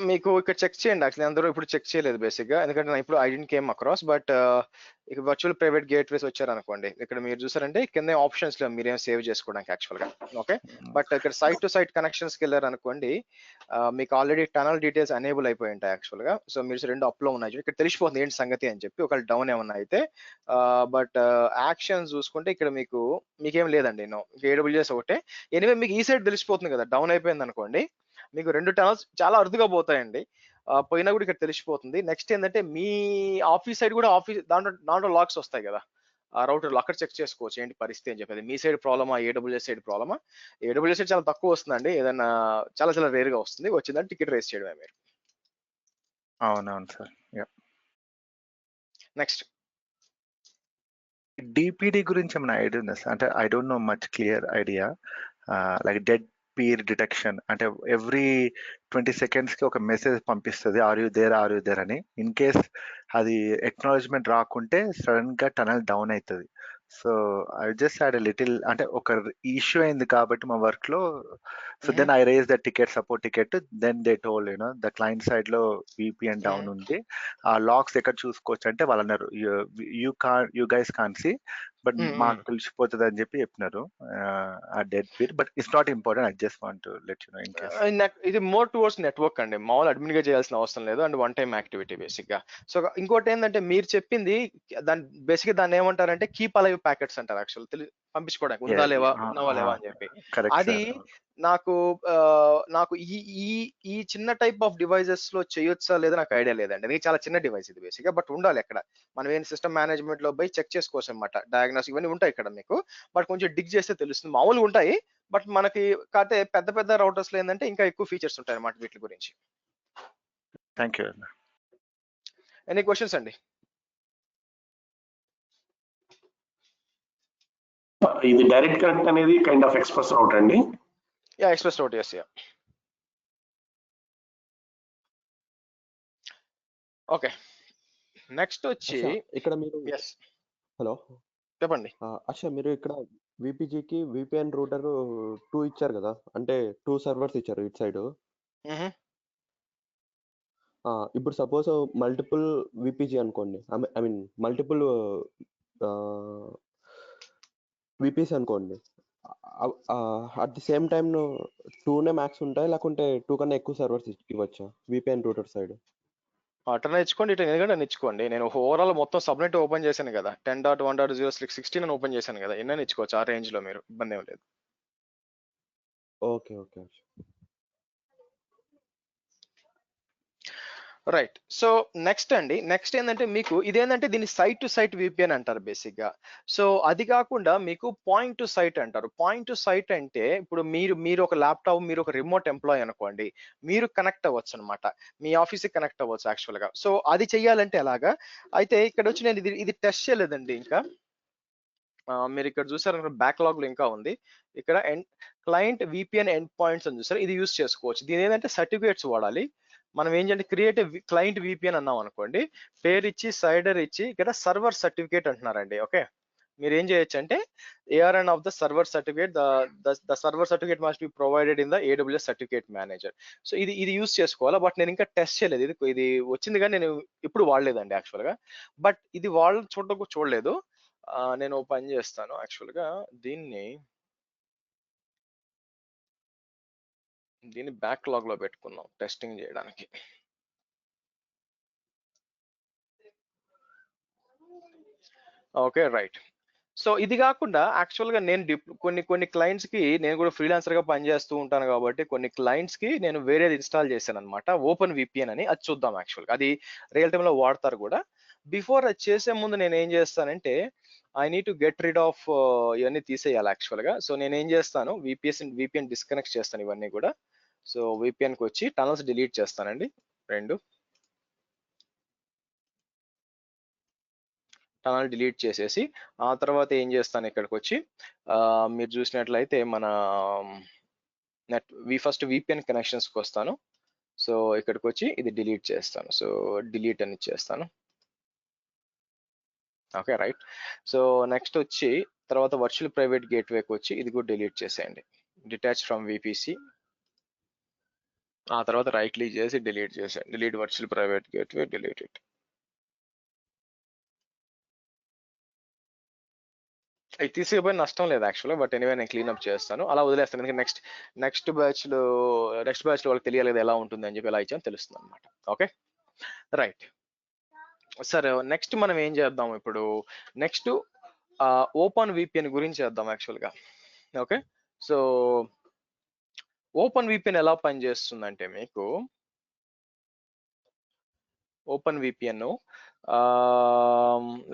మీకు ఇక్కడ చెక్ చేయండి. Actually అందరూ ఇప్పుడు చెక్ చేయలేదు బేసిక్ గా, ఎందుకంటే ఇప్పుడు I didn't came across. But ఇక వర్చువల్ ప్రైవేట్ గేట్వేస్ వచ్చారనుకోండి, ఇక్కడ మీరు చూసారంటే కింద ఆప్షన్స్ లో మీరేం సేవ్ చేసుకోవడానికి యాక్చువల్ గా. ఓకే, బట్ ఇక్కడ సైట్ టు సైట్ కనెక్షన్స్ కి వెళ్ళారు అనుకోండి, మీకు ఆల్రెడీ టనల్ డీటెయిల్స్ ఎనేబుల్ అయిపోయి ఉంటాయి యాక్చువల్ గా. సో మీరు 2 అప్ లో ఉన్నాయి, ఇక్కడ తెలిసిపోతుంది ఏంటి సంగతి అని చెప్పి, ఒకవేళ డౌన్ ఏమన్నా అయితే. బట్ యాక్షన్స్ చూసుకుంటే ఇక్కడ మీకేం లేదండి. AWS ఒకటే. ఎనివే మీకు ఈ సైడ్ తెలిసిపోతుంది కదా, డౌన్ అయిపోయింది అనుకోండి, మీకు 2 టనల్స్ చాలా అరుదుగా పోతాయండి. పోయినా కూడా ఇక్కడ తెలిసిపోతుంది. నెక్స్ట్ ఏంటంటే మీ ఆఫీస్ సైడ్ కూడా దాంట్లో లాక్స్ వస్తాయి కదా, ఆ రౌటర్లో అక్కడ చెక్ చేసుకోవచ్చు ఏంటి పరిస్థితి అని చెప్పేది. మీ సైడ్ ప్రాబ్లమా, AWS సైడ్ ప్రాబ్లమా? AWS సైడ్ చాలా తక్కువ వస్తుందండి, ఏదైనా చాలా రేర్ గా వస్తుంది. వచ్చిందంటే టికెట్ రేస్ చేయడమే మీరు. అవునవును సార్. నెక్స్ట్ DPD గురించి ఏమైనా ఐడియా ఉందా సార్? అంటే I don't know much clear idea. Like dead peer detection అంటే ఎవ్రీ 20 seconds కి ఒక మెసేజ్ పంపిస్తుంది, ఆర్ యూ దేర్ అని. ఇన్ కేస్ అది ఎక్నాలజ్మెంట్ రాకుంటే సడన్ గా టనల్ డౌన్ అవుతుంది. So I just had little అంటే ఒక ఇష్యూ అయింది కాబట్టి మా వర్క్ లో. So then I raise the ticket, support ticket. Then they told the client side లో VPN డౌన్ ఉంది, ఆ లాక్స్ ఎక్కడ చూసుకోవచ్చు అంటే వాళ్ళు అన్నారు you guys can see, but మాకు తెలిసిపోతుంది అని చెప్పి చెప్పినారు ఆ dead peer. But it's not important, I just want to let you know in case. ఇది మోర్ టువర్డ్స్ నెట్వర్క్ అండి, మామూలు అడ్మిన్ గా చేయాల్సిన అవసరం లేదు, and one time activity basic గా. సో ఇంకోటి ఏంటంటే మీరు చెప్పింది దాన్ని ఏమంటారంటే కీప్ అలైవ్ ప్యాకెట్స్ అంటారు యాక్చువల్, పంపించుకోవడానికి ఉందా లేవా అని చెప్పి. అది నాకు ఈ చిన్న టైప్ ఆఫ్ డివైజెస్ లో చేయొచ్చా లేదా నాకు ఐడియా లేదండి. ఇది చాలా చిన్న డివైస్ ఇది బేసిక్ గా, బట్ ఉండాలి అక్కడ. మనం ఏం సిస్టమ్ మేనేజ్మెంట్ లో పోయి చెక్ చేసుకోవచ్చు అనమాట, డయాగ్నోస్ ఇవన్నీ ఉంటాయి ఇక్కడ మీకు. బట్ కొంచెం డిగ్ చేస్తే తెలుస్తుంది, మామూలుగా ఉంటాయి. బట్ మనకి కాకపోతే పెద్ద రౌటర్స్ లో ఏంటంటే ఇంకా ఎక్కువ ఫీచర్స్ ఉంటాయి అన్నమాట వీటి గురించి. Thank you. ఎనీ క్వశ్చన్స్ అండి? ఇది డైరెక్ట్ కనెక్ట్ అనేది కైండ్ ఆఫ్ ఎక్స్ప్రెస్ రౌట్ అండి. ఎక్స్ప్రెస్ రౌట్, yes. ఓకే, నెక్స్ట్ వచ్చి ఇక్కడ మీరు హలో చెప్పండి. మీరు ఇక్కడ VPGకి VPN రూటర్ 2 ఇచ్చారు కదా, అంటే 2 సర్వర్స్ ఇచ్చారు ఇటు సైడ్. ఇప్పుడు సపోజ్ మల్టిపుల్ VPG అనుకోండి, ఐ మీన్ మల్టిపుల్ VPC అనుకోండి, అట్ ది సేమ్ టైమ్ 2నే మ్యాక్స్ ఉంటాయి, లేకుంటే 2 కన్నా ఎక్కువ సర్వర్స్ ఇవ్వచ్చా VPN రూటర్ సైడ్? అటనే ఇచ్చుకోండి, ఇటు ఎందుకంటే ఇచ్చుకోండి. నేను ఓవరాల్ మొత్తం సబ్నెట్ ఓపెన్ చేశాను కదా, 10.1.0/16 అని ఓపెన్ చేశాను కదా, ఎన్నైనా ఇచ్చుకోవచ్చు ఆ రేంజ్ లో, మీరు ఇబ్బంది ఏం లేదు. ఓకే. రైట్. సో నెక్స్ట్ ఏంటంటే మీకు ఇదేంటంటే దీన్ని సైట్ టు సైట్ VPN అంటారు బేసిక్ గా. సో అది కాకుండా మీకు పాయింట్ టు సైట్ అంటారు. పాయింట్ టు సైట్ అంటే ఇప్పుడు మీరు ఒక ల్యాప్టాప్, మీరు ఒక రిమోట్ ఎంప్లాయ్ అనుకోండి, మీరు కనెక్ట్ అవ్వచ్చు అనమాట, మీ ఆఫీస్కి కనెక్ట్ అవ్వచ్చు యాక్చువల్ గా. సో అది చెయ్యాలంటే ఎలాగా అయితే ఇక్కడ వచ్చి నేను ఇది టెస్ట్ చేయలేదండి ఇంకా. మీరు ఇక్కడ చూసారు బ్యాక్లాగ్ లో ఇంకా ఉంది, ఇక్కడ క్లయింట్ VPN ఎండ్ పాయింట్స్ అని చూసారు, ఇది యూస్ చేసుకోవచ్చు. దీని ఏంటంటే సర్టిఫికేట్స్ వాడాలి. మనం ఏం చేయండి, క్రియేట్ క్లయింట్ VPN అన్నాం అనుకోండి, పేరు ఇచ్చి సైడర్ ఇచ్చి ఇక్కడ సర్వర్ సర్టిఫికేట్ అంటున్నారండి. ఓకే, మీరు ఏం చేయొచ్చు అంటే ARN of the server certificate, the server certificate must be provided in the AWS certificate manager. So ఇది యూస్ చేసుకోవాలా, బట్ నేను ఇంకా టెస్ట్ చేయలేదు. ఇది వచ్చింది కానీ నేను ఇప్పుడు వాడలేదండి యాక్చువల్ గా. బట్ ఇది వాళ్ళు చూడలేదు. నేను పని చేస్తాను యాక్చువల్ గా, దీన్ని బ్యాక్లాగ్ లో పెట్టుకున్నాం టెస్టింగ్ చేయడానికి. Okay, right. సో ఇది కాకుండా యాక్చువల్గా నేను కొన్ని క్లయింట్స్ కి నేను కూడా ఫ్రీలాన్సర్ గా పనిచేస్తూ ఉంటాను కాబట్టి కొన్ని క్లయింట్స్ కి నేను వేరేది ఇన్స్టాల్ చేశాను అనమాట, ఓపెన్ విపిఎన్ అని. అది చూద్దాం. యాక్చువల్గా అది రియల్ టైమ్ లో వాడతారు కూడా. బిఫోర్ అది చేసే ముందు నేను ఏం చేస్తానంటే I need to get rid of ఇవన్నీ తీసేయాలి యాక్చువల్గా. సో నేను ఏం చేస్తాను, విపిఎన్ డిస్కనెక్ట్ చేస్తాను ఇవన్నీ కూడా. సో విపిఎన్కి వచ్చి టనల్స్ డిలీట్ చేస్తానండి, 2 టనల్ డిలీట్ చేసేసి ఆ తర్వాత ఏం చేస్తాను, ఇక్కడికి వచ్చి మీరు చూసినట్లయితే మన ఫస్ట్ విపిఎన్ కనెక్షన్స్కి వస్తాను. సో ఇక్కడికి వచ్చి ఇది డిలీట్ చేస్తాను. సో డిలీట్ అని చేస్తాను. Okay, right. సో నెక్స్ట్ వచ్చి తర్వాత వర్చువల్ ప్రైవేట్ గేట్వేకి వచ్చి ఇది కూడా డిలీట్ చేసేయండి, డిటాచ్ ఫ్రమ్ విపిసి. ఆ తర్వాత రైట్ క్లిక్ చేసి డిలీట్ చేసేయండి, delete virtual private gateway, delete it. ఇది తీసేపోయిన నష్టం లేదు యాక్చువల్గా, బట్ ఎనీవే నేను క్లీన్అప్ చేస్తాను, అలా వదిలేస్తాను. ఎందుకంటే నెక్స్ట్ బ్యాచ్ లో వాళ్ళకి తెలియాలి ఎలా ఉంటుంది అని చెప్పి ఎలా ఇచ్చాను తెలుస్తుంది అనమాట. Okay, right. సరే, నెక్స్ట్ మనం ఏం చేద్దాం ఇప్పుడు, నెక్స్ట్ ఓపెన్ విపిఎన్ గురించి చేద్దాం యాక్చువల్గా. ఓకే, సో ఓపెన్ విపిఎన్ ఎలా పనిచేస్తుందంటే మీకు open VPN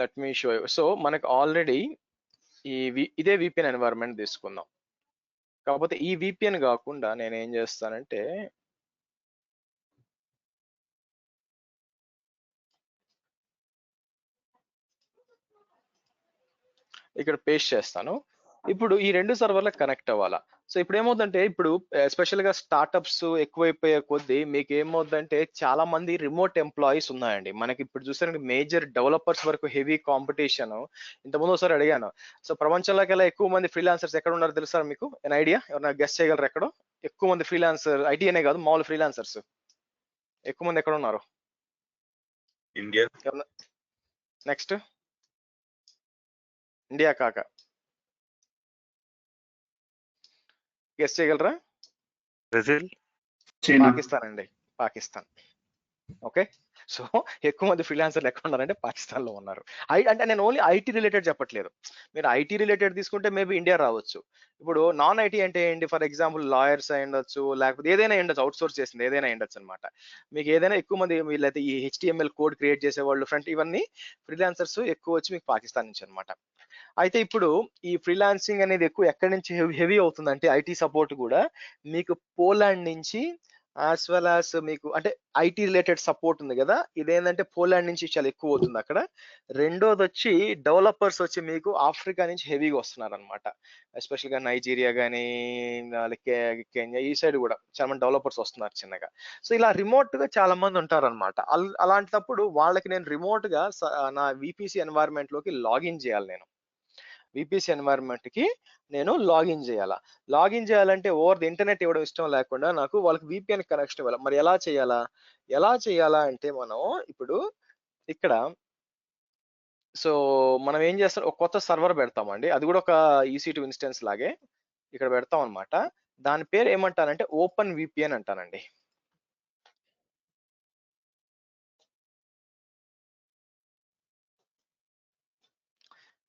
let me show. So మనకు ఆల్రెడీ ఇదే విపిఎన్ ఎన్వైరన్మెంట్ తీసుకుందాం. కాకపోతే ఈ విపిఎన్ కాకుండా నేను ఏం చేస్తానంటే ఇక్కడ పేస్ట్ చేస్తాను. ఇప్పుడు ఈ 2 సర్వర్లకు కనెక్ట్ అవ్వాలా. సో ఇప్పుడు ఏమవుతుందంటే, ఇప్పుడు ఎస్పెషల్ గా స్టార్ట్అప్స్ ఎక్కువైపోయే కొద్దీ మీకు ఏమవుతుందంటే చాలా మంది రిమోట్ ఎంప్లాయీస్ ఉన్నాయండి. మనకి ఇప్పుడు చూసారంటే మేజర్ డెవలపర్స్ వరకు హెవీ కాంపిటీషన్. ఇంతకుముందు ఒకసారి అడిగాను, సో ప్రపంచంలోకెల్లా ఎక్కువ మంది ఫ్రీలాన్సర్స్ ఎక్కడ ఉన్నారు తెలుసా మీకు? ఏమైనా ఐడియా? ఎవరైనా గెస్ చేయగలరు ఎక్కడో ఎక్కువ మంది ఫ్రీలాన్సర్? ఐటీ అనే కాదు, మామూలు ఫ్రీలాన్సర్స్ ఎక్కువ మంది ఎక్కడ ఉన్నారు? ఇండియా. నెక్స్ట్ ఇండియా కాక గెస్ చేయగలరా? బ్రెజిల్, పాకిస్తాన్ అండి, పాకిస్తాన్. ఓకే, సో ఎక్కువ మంది ఫ్రీలాన్సర్లు ఎక్కడ ఉన్నారంటే పాకిస్తాన్ లో ఉన్నారు. అంటే నేను ఓన్లీ ఐటీ రిలేటెడ్ చెప్పట్లేదు. మీరు ఐటీ రిలేటెడ్ తీసుకుంటే మేబీ ఇండియా రావచ్చు. ఇప్పుడు నాన్ ఐటీ అంటే ఏంటి? ఫర్ ఎగ్జాంపుల్ లాయర్స్ అయి ఉండొచ్చు, లేకపోతే ఏదైనా ఉండొచ్చు, అవుట్ సోర్స్ చేసింది ఏదైనా ఉండొచ్చు అనమాట. మీకు ఏదైనా ఎక్కువ మంది వీళ్ళైతే ఈ HTML కోడ్ క్రియేట్ చేసేవాళ్ళు, ఫ్రంట్, ఇవన్నీ ఫ్రీలాన్సర్స్ ఎక్కువ వచ్చి మీకు పాకిస్తాన్ నుంచి అనమాట. అయితే ఇప్పుడు ఈ ఫ్రీలాన్సింగ్ అనేది ఎక్కువ ఎక్కడి నుంచి హెవీ అవుతుందంటే ఐటీ సపోర్ట్ కూడా మీకు పోలాండ్ నుంచి, యాజ్ వెల్ యాజ్ మీకు అంటే ఐటీ రిలేటెడ్ సపోర్ట్ ఉంది కదా, ఇదేంటంటే పోలాండ్ నుంచి చాలా ఎక్కువ అవుతుంది అక్కడ. రెండోది వచ్చి డెవలపర్స్ వచ్చి మీకు ఆఫ్రికా నుంచి హెవీగా వస్తున్నారు అనమాట. ఎస్పెషల్ గా నైజీరియా కానీ కెన్యా ఈ సైడ్ కూడా చాలా మంది డెవలపర్స్ వస్తున్నారు చిన్నగా. సో ఇలా రిమోట్ గా చాలా మంది ఉంటారు అనమాట. అలాంటప్పుడు వాళ్ళకి నేను రిమోట్ గా నా విపిసి ఎన్వైరన్మెంట్ లోకి లాగిన్ చేయాలి. నేను విపిసి ఎన్వైరన్మెంట్ కి నేను లాగిన్ చేయాలా. లాగిన్ చేయాలంటే ఓవర్ ది ఇంటర్నెట్ ఇవ్వడం ఇష్టం లేకుండా నాకు వాళ్ళకి విపిఎన్ కనెక్షన్ ఇవ్వాలి. మరి ఎలా చేయాలా అంటే మనం ఇప్పుడు ఇక్కడ సో మనం ఏం చేస్తాం, ఒక కొత్త సర్వర్ పెడతామండి. అది కూడా ఒక EC2 ఇన్స్టెన్స్ లాగే ఇక్కడ పెడతాం అనమాట. దాని పేరు ఏమంటానంటే ఓపెన్ విపిఎన్ అంటానండి.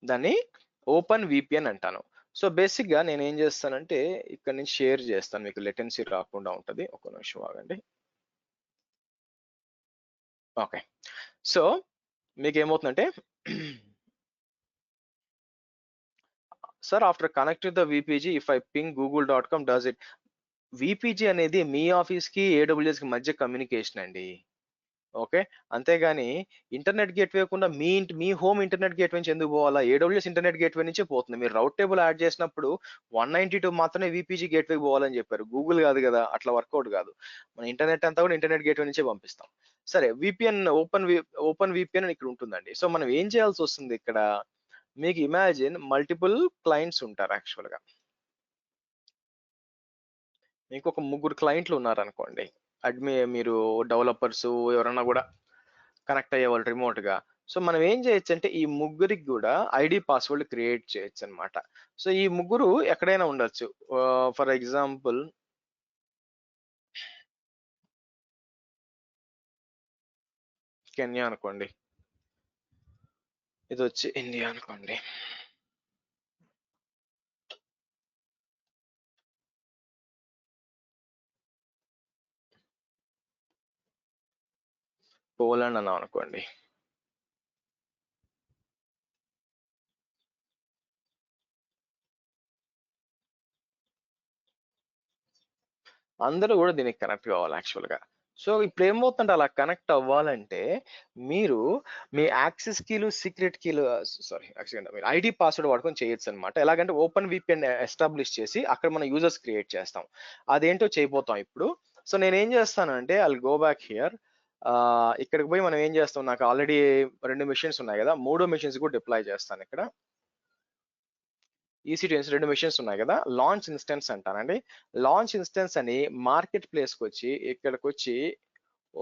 దాన్ని ఓపెన్ విపిఎన్ అంటాను. సో బేసిక్ గా నేను ఏం చేస్తానంటే ఇక్కడ నుంచి షేర్ చేస్తాను, మీకు లెటెన్సీ రాకుండా ఉంటుంది. ఒక నిమిషం ఆగండి. ఓకే, సో మీకు ఏమవుతుందంటే sir after connect the VPG if I ping google.com does it. VPG అనేది మీ ఆఫీస్ కి AWS కి మధ్య కమ్యూనికేషన్ అండి. ఓకే, అంతేగాని ఇంటర్నెట్ గేట్వే కాకుండా మీ హోమ్ ఇంటర్నెట్ గేట్వే నుంచి ఎందుకు పోవాలా? AWS ఇంటర్నెట్ గేట్వే నుంచే పోతుంది. మీరు రౌట్ టేబుల్ యాడ్ చేసినప్పుడు 192 మాత్రమే విపిజి గేట్వే పోవాలని చెప్పారు, గూగుల్ కాదు కదా. అట్లా వర్కౌట్ కాదు. మన ఇంటర్నెట్ అంతా కూడా ఇంటర్నెట్ గేట్వే నుంచే పంపిస్తాం. సరే, విపిఎన్ ఓపెన్ విపిఎన్ ఇక్కడ ఉంటుందండి. సో మనం ఏం చేయాల్సి వస్తుంది ఇక్కడ, మీకు ఇమాజిన్ మల్టిపుల్ క్లయింట్స్ ఉంటారు యాక్చువల్గా. మీకు ఒక 3 క్లయింట్లు ఉన్నారనుకోండి, మీరు డెవలపర్స్ ఎవరన్నా కూడా కనెక్ట్ అయ్యేవాళ్ళు రిమోట్ గా. సో మనం ఏం చేయొచ్చు అంటే ఈ ముగ్గురికి కూడా ఐడి పాస్వర్డ్ క్రియేట్ చేయొచ్చు అనమాట. సో ఈ ముగ్గురు ఎక్కడైనా ఉండొచ్చు. ఫర్ ఎగ్జాంపుల్ కెన్యా అనుకోండి. ఇది వచ్చి ఇండియా అనుకోండి. పోలాండ్ అన్నాం అనుకోండి. అందరూ కూడా దీనికి కనెక్ట్ కావాలి యాక్చువల్గా. సో ఇప్పుడు ఏమవుతుందంటే అలా కనెక్ట్ అవ్వాలంటే మీరు మీ యాక్సెస్ కీలు, సీక్రెట్ కీలు, సారీ యాక్చువల్గా మీరు ఐడి పాస్వర్డ్ వాడుకొని చేయొచ్చు అనమాట. ఎలాగంటే ఓపెన్ విపిఎన్ ఎస్టాబ్లిష్ చేసి అక్కడ మనం యూజర్స్ క్రియేట్ చేస్తాం. అదేంటో చేయబోతాం ఇప్పుడు. సో నేను ఏం చేస్తానంటే ఐల్ గో బ్యాక్ హియర్. ఇక్కడికి పోయి మనం ఏం చేస్తాం, నాకు ఆల్రెడీ 2 మిషన్స్ ఉన్నాయి కదా, 3వ మిషన్స్ కూడా డిప్లాయ్ చేస్తాను. ఇక్కడ EC2 2 మిషన్స్ ఉన్నాయి కదా, లాంచ్ ఇన్స్టెన్స్ అంటానండి. లాంచ్ ఇన్స్టెన్స్ అని మార్కెట్ ప్లేస్కి వచ్చి ఇక్కడికి వచ్చి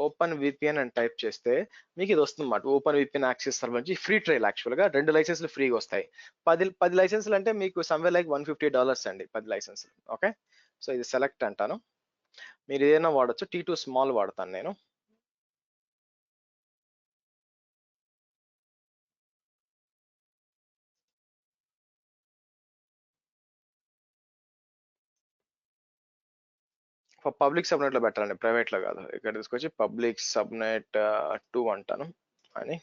ఓపెన్ విపిఎన్ అని టైప్ చేస్తే మీకు ఇది వస్తుంది అన్నమాట. ఓపెన్ విపిఎన్ యాక్సెస్ సర్వర్ నుంచి ఫ్రీ ట్రయల్. యాక్చువల్గా 2 లైసెన్స్లు ఫ్రీగా వస్తాయి. 10 లైసెన్స్లు అంటే మీకు సమ్వేర్ లైక్ $150 అండి 10 లైసెన్స్లు. ఓకే, సో ఇది సెలెక్ట్ అంటాను. మీరు ఏదైనా వాడచ్చు. T2 స్మాల్ వాడతాను నేను. పబ్లిక్ సబ్నెట్ లో పెట్టాలండి, ప్రైవేట్ లో కాదు. ఇక్కడ తీసుకొచ్చి పబ్లిక్ సబ్నెట్ 2 అంటాను అని.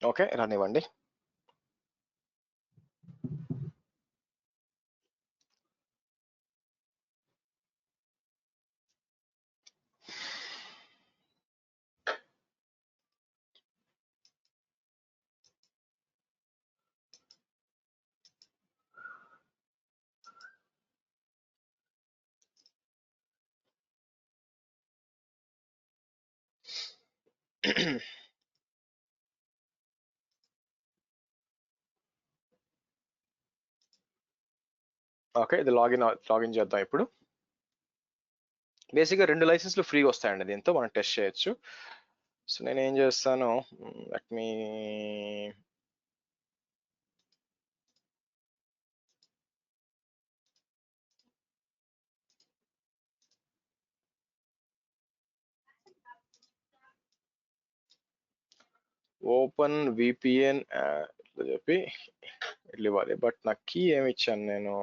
ఓకే, రానివ్వండి. ఓకే, ఇది లాగిన్ చేద్దాం ఇప్పుడు. బేసిక్గా 2 లైసెన్స్లు ఫ్రీగా వస్తాయండి, దీంతో మనం టెస్ట్ చేయొచ్చు. సో నేను ఏం చేస్తాను, లెట్ మీ ఓపెన్ విపిఎన్ చెప్పి ఇట్లా ఇవ్వాలి. బట్ నాకు కీ ఏమి ఇచ్చాను నేను,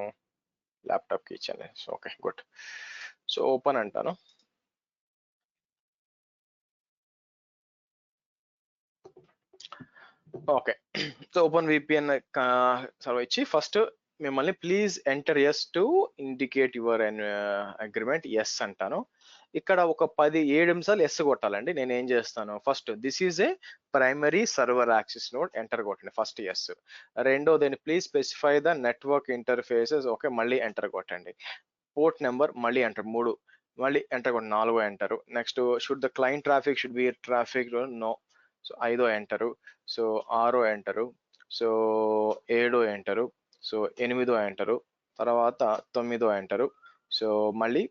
ల్యాప్టాప్ కి ఇచ్చాను. So okay good. So open అంటాను. Okay, so open VPN serve ఇచ్చి ఫస్ట్ మిమ్మల్ని please enter yes to indicate your agreement yes అంటాను. ఇక్కడ ఒక 7 నిమిషాలు ఎస్ కొట్టాలండి. నేను ఏం చేస్తాను, first this is a primary server access node, enter కొట్టండి ఫస్ట్ ఎస్. రెండోది please specify the network interfaces, okay మళ్ళీ ఎంటర్ కొట్టండి. పోర్ట్ నెంబర్ మళ్ళీ ఎంటర్ 3, మళ్ళీ ఎంటర్ కొట్టండి 4వ enter. Next should the client traffic should be traffic, no. So 5వ enter. So 6వ ఎంటరు. సో 7వ ఎంటరు. సో 8వ ఎంటరు. తర్వాత 9వ ఎంటరు. సో మళ్ళీ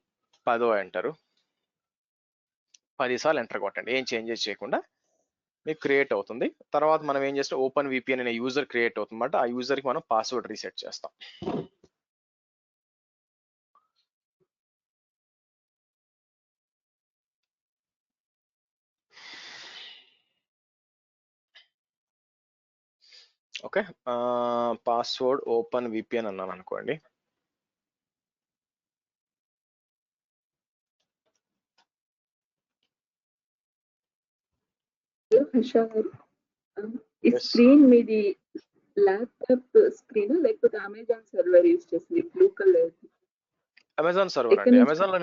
10వ ఎంటరు. 10 సార్లు ఎంటర్ కొట్టండి, ఏం చేంజెస్ చేయకుండా. మీకు క్రియేట్ అవుతుంది. తర్వాత మనం ఏం చేస్తాం, ఓపెన్ విపిఎన్ అనే యూజర్ క్రియేట్ అవుతుంది అన్నమాట. ఆ యూజర్కి మనం పాస్వర్డ్ రీసెట్ చేస్తాం. ఓకే, పాస్వర్డ్ ఓపెన్ విపిఎన్ అన్నాను అనుకోండి. హర్ష గారు, ఈ స్క్రీన్ మీది ల్యాప్టాప్ స్క్రీన్ లేకపోతే అమెజాన్ సర్వర్ యూజ్ చేసింది? బ్లూ కలర్ అమెజాన్ సర్వర్ అండి. అమెజాన్ లో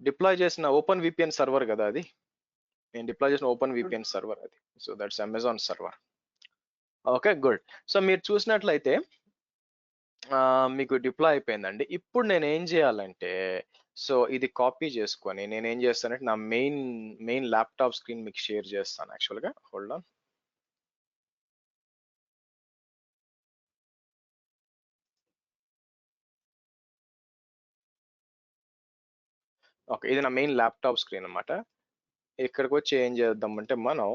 డిప్లాయ్ చేసిన ఓపెన్ విపిఎన్ సర్వర్ కదా అది. నేను డిప్లాయ్ చేసిన ఓపెన్ విపిఎన్ సర్వర్ అది. So that's Amazon server. Okay good. So మీరు చూసినట్లయితే మీకు డిప్లాయ్ అయిపోయిందండి. ఇప్పుడు నేను ఏం చేయాలంటే, సో ఇది కాపీ చేసుకొని నేనేం చేస్తానంటే నా మెయిన్ ల్యాప్టాప్ స్క్రీన్ మీకు షేర్ చేస్తాను యాక్చువల్గా. Hold on. ఓకే, ఇది నా మెయిన్ ల్యాప్టాప్ స్క్రీన్ అన్నమాట. ఇక్కడికి వచ్చి ఏం చేద్దామంటే మనం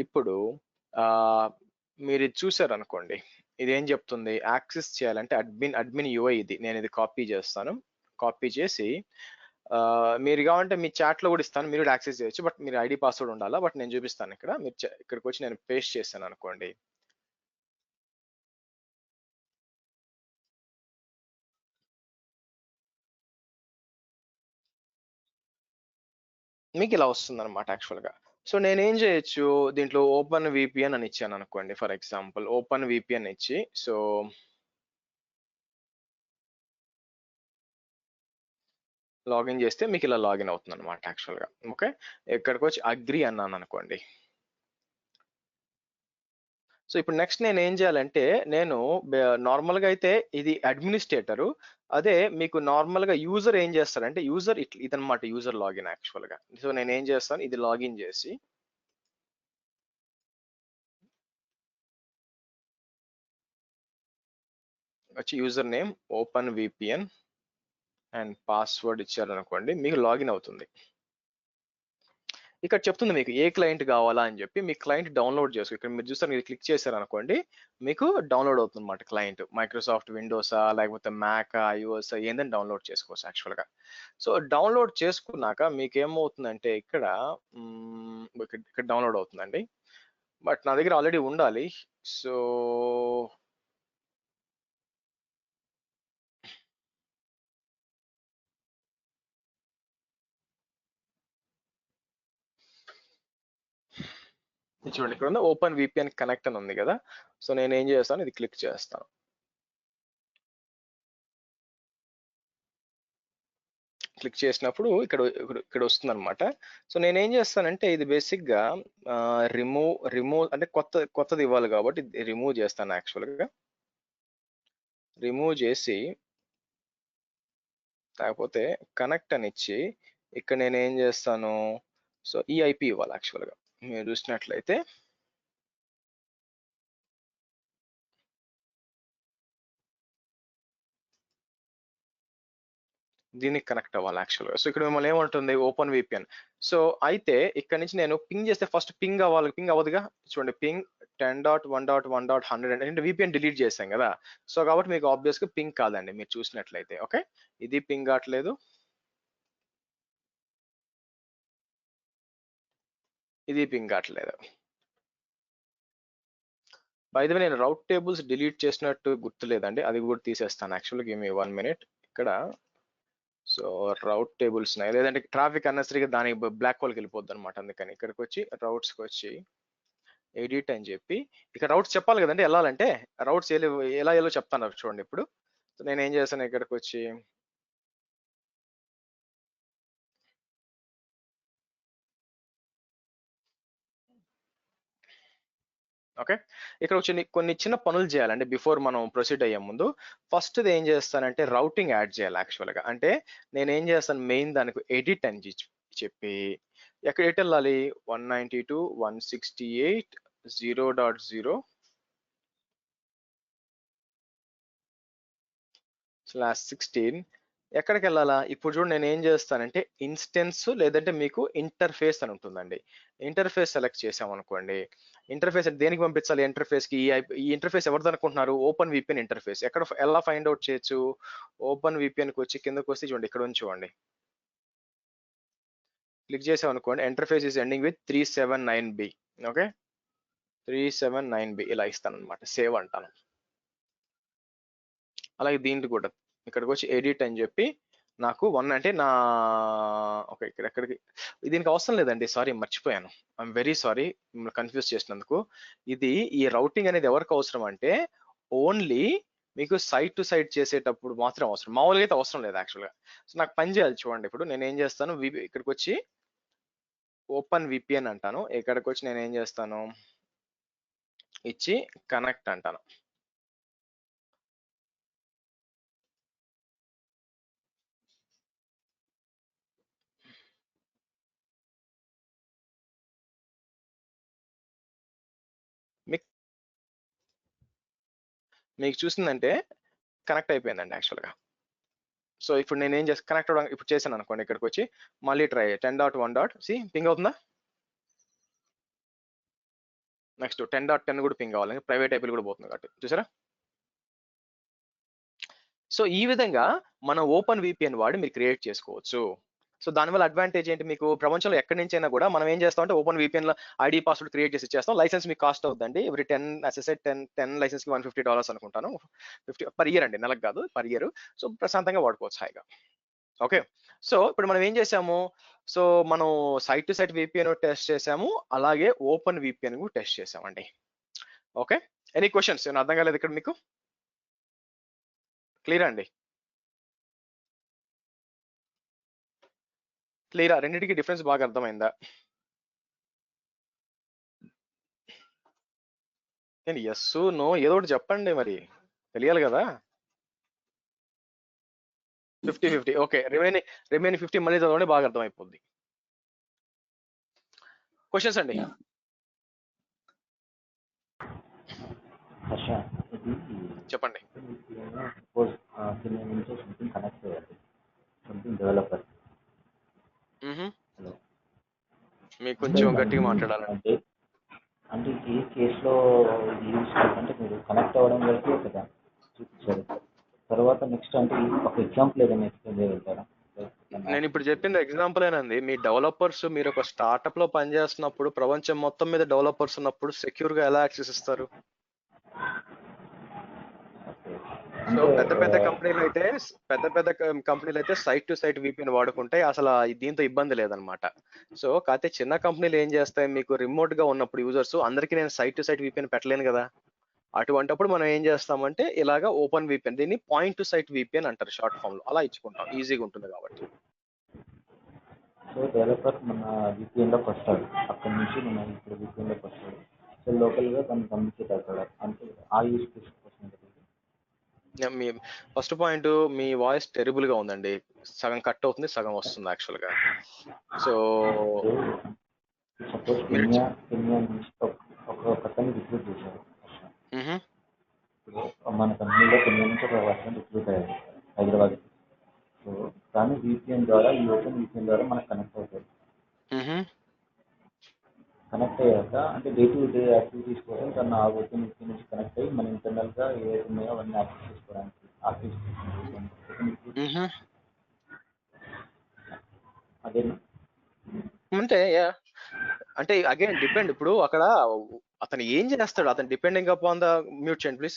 ఇప్పుడు మీరు ఇది చూసారు అనుకోండి, ఇది ఏం చెప్తుంది, యాక్సెస్ చేయాలంటే అడ్మిన్ యూఐ ఇది. నేను ఇది కాపీ చేస్తాను. కాపీ చేసి మీరు కావాలంటే మీ చాట్లో కూడా ఇస్తాను, మీరు కూడా యాక్సెస్ చేయొచ్చు. బట్ మీరు ఐడి పాస్వర్డ్ ఉండాలా. బట్ నేను చూపిస్తాను ఇక్కడ. మీరు ఇక్కడికి వచ్చి నేను పేస్ట్ చేస్తాను అనుకోండి. మీకు ఇలా వస్తుంది అనమాట యాక్చువల్గా. సో నేనేం చేయొచ్చు, దీంట్లో ఓపెన్ విపిఎన్ అని ఇచ్చాను అనుకోండి. ఫర్ ఎగ్జాంపుల్ ఓపెన్ విపిఎన్ ఇచ్చి, సో లాగిన్ చేస్తే మీకు ఇలా లాగిన్ అవుతుంది అనమాట యాక్చువల్గా. ఓకే, ఇక్కడికి వచ్చి అగ్రి అన్నాను అనుకోండి. సో ఇప్పుడు నెక్స్ట్ నేను ఏం చేయాలంటే, నేను నార్మల్గా అయితే ఇది అడ్మినిస్ట్రేటరు, అదే మీకు నార్మల్గా యూజర్ ఏం చేస్తారంటే, యూజర్ ఇదనమాట యూజర్ లాగిన్ యాక్చువల్గా. సో నేను ఏం చేస్తాను, ఇది లాగిన్ చేసి వచ్చి user name open VPN and password ఇచ్చారనుకోండి, మీకు లాగిన్ అవుతుంది. ఇక్కడ చెప్తుంది మీకు ఏ క్లయింట్ కావాలా అని చెప్పి. మీ క్లయింట్ డౌన్లోడ్ చేసుకో. ఇక్కడ మీరు చూస్తారు, మీరు క్లిక్ చేశారు అనుకోండి, మీకు డౌన్లోడ్ అవుతుంది అనమాట క్లయింట్. మైక్రోసాఫ్ట్ విండోసా లేకపోతే మ్యాక్ ఐఓఎస్ ఏందని డౌన్లోడ్ చేసుకోవచ్చు యాక్చువల్గా. సో డౌన్లోడ్ చేసుకున్నాక మీకు ఏమవుతుందంటే ఇక్కడ ఇక్కడ డౌన్లోడ్ అవుతుందండి. బట్ నా దగ్గర ఆల్రెడీ ఉండాలి. సో చూడండి, ఇక్కడ ఉంది ఓపెన్ విపిఎన్ కనెక్ట్ అని ఉంది కదా. సో నేను ఏం చేస్తాను, ఇది క్లిక్ చేస్తాను. క్లిక్ చేసినప్పుడు ఇక్కడ వస్తుంది అనమాట. సో నేను ఏం చేస్తానంటే, ఇది బేసిక్గా రిమూవ్ అంటే కొత్తది ఇవ్వాలి కాబట్టి రిమూవ్ చేస్తాను యాక్చువల్గా. రిమూవ్ చేసి లేకపోతే కనెక్ట్ అని ఇచ్చి ఇక్కడ నేను ఏం చేస్తాను, సో ఈ ఐపీ ఇవ్వాలి యాక్చువల్గా. మీరు చూసినట్లయితే దీనికి కనెక్ట్ అవ్వాలి యాక్చువల్గా. సో ఇక్కడ మిమ్మల్ని ఏమంటుంది, ఓపెన్ విపిఎన్. సో అయితే ఇక్కడ నుంచి నేను పింగ్ చేస్తే ఫస్ట్ పింగ్ అవ్వాలి. పింగ్ అవ్వదుగా. చూడండి, పింగ్ 10.1.1.100 అంటే విపిఎన్ డిలీట్ చేసాం కదా. సో కాబట్టి మీకు ఆబ్వియస్గా పింగ్ కాదండి మీరు చూసినట్లయితే. ఓకే, ఇది పింగ్ కావట్లేదు, ఇది పింగ్ కావట్లేదు. బై ద వే నేను రౌట్ టేబుల్స్ డిలీట్ చేసినట్టు గుర్తులేదండి, అది కూడా తీసేస్తాను యాక్చువల్గా. Give me 1 minute. ఇక్కడ సో రౌట్ టేబుల్స్ ఉన్నాయి, లేదంటే ట్రాఫిక్ అన్నెసరీగా దానికి బ్లాక్ హోల్కి వెళ్ళిపోద్ది అనమాట. అందుకని ఇక్కడికి వచ్చి రౌట్స్కి వచ్చి ఎడిట్ అని చెప్పి ఇక్కడ రౌట్స్ చెప్పాలి కదండి వెళ్ళాలంటే. రౌట్స్ ఎలా ఎలా చెప్తాను చూడండి ఇప్పుడు. సో నేను ఏం చేస్తాను, ఇక్కడికి వచ్చి ఓకే, ఇక్కడ వచ్చి కొన్ని చిన్న పనులు చేయాలండి బిఫోర్ మనం ప్రొసీడ్ అయ్యే ముందు. ఫస్ట్ ఏం చేస్తానంటే రౌటింగ్ యాడ్ చేయాలి యాక్చువల్గా. అంటే నేను ఏం చేస్తాను, మెయిన్ దానికి ఎడిట్ అని చెప్పి ఎక్కడ ఎటు వెళ్ళాలి, 192.168.0.0/16 ఎక్కడికి వెళ్ళాలా. ఇప్పుడు చూడండి, నేను ఏం చేస్తానంటే ఇన్స్టెన్స్ లేదంటే మీకు ఇంటర్ఫేస్ అని ఉంటుందండి. ఇంటర్ఫేస్ సెలెక్ట్ చేసాం అనుకోండి. ఇంటర్ఫేస్ దేనికి పంపించాలి, ఇంటర్ఫేస్ కి. ఈ ఇంటర్ఫేస్ ఎవరిది అనుకుంటున్నారు, ఓపెన్ విపిఎన్ ఇంటర్ఫేస్. ఎలా ఫైండ్ అవుట్ చేయొచ్చు, ఓపెన్ విపిఎన్ కి వచ్చి కిందకి వస్తే చూడండి, ఇక్కడ ఉంచుకోండి. క్లిక్ చేసాం అనుకోండి, interface is ending with 379B. Okay, 379B ఇలా ఇస్తాను అనమాట. సేవ్ అంటాను. అలాగే దీంట్లో కూడా ఇక్కడికి వచ్చి ఎడిట్ అని చెప్పి నాకు 1 అంటే నా ఓకే ఇక్కడ ఎక్కడికి దీనికి అవసరం లేదండి, సారీ మర్చిపోయాను. ఐఎమ్ వెరీ సారీ మిమ్మల్ని కన్ఫ్యూజ్ చేసినందుకు. ఇది ఈ రౌటింగ్ అనేది ఎవరికి అవసరం అంటే ఓన్లీ మీకు సైట్ టు సైట్ చేసేటప్పుడు మాత్రం అవసరం, మామూలుగా అయితే అవసరం లేదు యాక్చువల్గా. సో నాకు పని చేయాలి చూడండి. ఇప్పుడు నేను ఏం చేస్తాను, ఇక్కడికి వచ్చి ఓపెన్ విపిఎన్ అంటాను. ఇక్కడికి వచ్చి నేను ఏం చేస్తాను, ఇచ్చి కనెక్ట్ అంటాను. మీకు చూసిందంటే కనెక్ట్ అయిపోయిందండి యాక్చువల్గా. సో ఇప్పుడు నేను ఏం చేసి కనెక్ట్ అవ్వడం ఇప్పుడు చేశాను అనుకోండి, ఇక్కడికి వచ్చి మళ్ళీ ట్రై 10.1. పింగ్ అవుతుందా? నెక్స్ట్ 10.10 కూడా పింగ్ అవ్వాలి, ప్రైవేట్ ఐపీలు కూడా పోతుంది కాబట్టి చూసారా. సో ఈ విధంగా మనం ఓపెన్ విపిఎన్ వాడి మీరు క్రియేట్ చేసుకోవచ్చు. సో దానివల్ల అడ్వాంటేజ్ ఏంటి, మీకు ప్రపంచంలో ఎక్కడి నుంచి అయినా కూడా మనం ఏం చేస్తాం అంటే ఓపెన్ విపిఎన్ లో ఐడి పాస్వర్డ్ క్రియేట్ చేసి ఇచ్చేస్తాం. లైసెన్స్ మీకు కాస్ట్ అవుతుందండి ఎవ్రీ 10 లైసెన్స్ కి $150 అనుకుంటాను, 50 పర్ ఇయర్ అండి, నెలకు కాదు, పర్ ఇయర్. సో ప్రశాంతంగా వాడుకోవచ్చు హాయిగా. ఓకే, సో ఇప్పుడు మనం ఏం చేసాము, సో మనం site to site VPN test చేసాము, అలాగే ఓపెన్ విపిఎన్ కూడా టెస్ట్ చేసామండి. Okay, any questions? ఏమైనా అర్థం కాలేదు ఇక్కడ మీకు? క్లియర్ అండి? క్లియరా? రెండింటికి డిఫరెన్స్ బాగా అర్థమైందా? నేను ఎస్ నో ఏదో ఒకటి చెప్పండి, మరి తెలియాలి కదా. 50-50. ఓకే, రిమైనింగ్ 50 మళ్ళీ చదవండి, బాగా అర్థమైపోద్ది. క్వశ్చన్స్ అండి? హర్ష, ఇది చెప్పండి. సపోజ్ దీని నుంచి సంథింగ్ కనెక్ట్ చేయాలి, సంథింగ్ డెవలపర్. హలో, మీకు కొంచెం గట్టిగా మాట్లాడాలండి. అంటే ఈ కేసులో యూజ్ అంటే మీరు కనెక్ట్ అవ్వడం వరకు కదా చూపించారు, తర్వాత నెక్స్ట్ అంటే ఒక ఎగ్జాంపుల్ ఏదైనా ఎక్స్ప్లెయిన్ చేయగలుగుతారా? నేను ఇప్పుడు చెప్పింది ఎగ్జాంపుల్ ఏనండి. మీ డెవలపర్స్, మీరు ఒక స్టార్ట్అప్ లో పనిచేస్తున్నప్పుడు ప్రపంచం మొత్తం మీద డెవలపర్స్ ఉన్నప్పుడు సెక్యూర్ గా ఎలా యాక్సెస్ ఇస్తారు? సో పెద్ద కంపెనీలు అయితే సైట్ టు సైట్ విపిఎన్ వాడుకుంటే అసలు దీంతో ఇబ్బంది లేదనమాట. సో కాకపోతే చిన్న కంపెనీలు ఏం చేస్తాయి, మీకు రిమోట్ గా ఉన్నప్పుడు యూజర్స్ అందరికీ నేను సైట్ టు సైట్ విపిఎన్ పెట్టలేను కదా. అటువంటిప్పుడు మనం ఏం చేస్తామంటే ఇలాగా ఓపెన్ విపిఎన్, దీన్ని పాయింట్ టు సైట్ విపిఎన్ అంటారు షార్ట్ ఫామ్ లో, అలా ఇచ్చుకుంటాం, ఈజీగా ఉంటుంది కాబట్టి. సో డెవలపర్ మన విపిఎన్లోకి వస్తాడు, అక్కడి నుంచి మన ఇప్పుడు విపిఎన్లోకి వస్తాడు, సో లోకల్గా తను కమ్యూనికేట్ అవుతాడు, అంటే ఆ యూజ్ కేసు కోసం. మీ ఫస్ట్ పాయింట్, మీ వాయిస్ టెరిబుల్ గా ఉందండి, సగం కట్ అవుతుంది, సగం వస్తుంది యాక్చువల్ గా. సో సపోజ్ కెన్యా నుంచి ఒక పర్సన్ రిక్రూట్ చేశారు. ఇప్పుడు మన కంపెనీలో కెన్యా నుంచి ఒక పర్సన్ రిక్రూట్ అయ్యారు హైదరాబాద్. సో కానీ విపిఎన్ ద్వారా, ఈ ఓపెన్ విపిఎన్ ద్వారా మనకు కనెక్ట్ అవుతారు. కనెక్ట్ అయ్యాక అంటే డే టు డే యాక్టివిటీస్ కోసం తను ఆ ఓపెన్ విపిఎన్ నుంచి కనెక్ట్ అయ్యి మన ఇంటర్నల్ గా ఏవైతే ఉన్నాయో అవన్నీ యాక్సెస్ చేసుకోవడానికి అదేనా? అంటే అగైన్ డిపెండ్, ఇప్పుడు అక్కడ అతను ఏం చేస్తాడు, అతను డిపెండింగ్ అపాన్ ద మ్యూట్ చేయండి ప్లీజ్,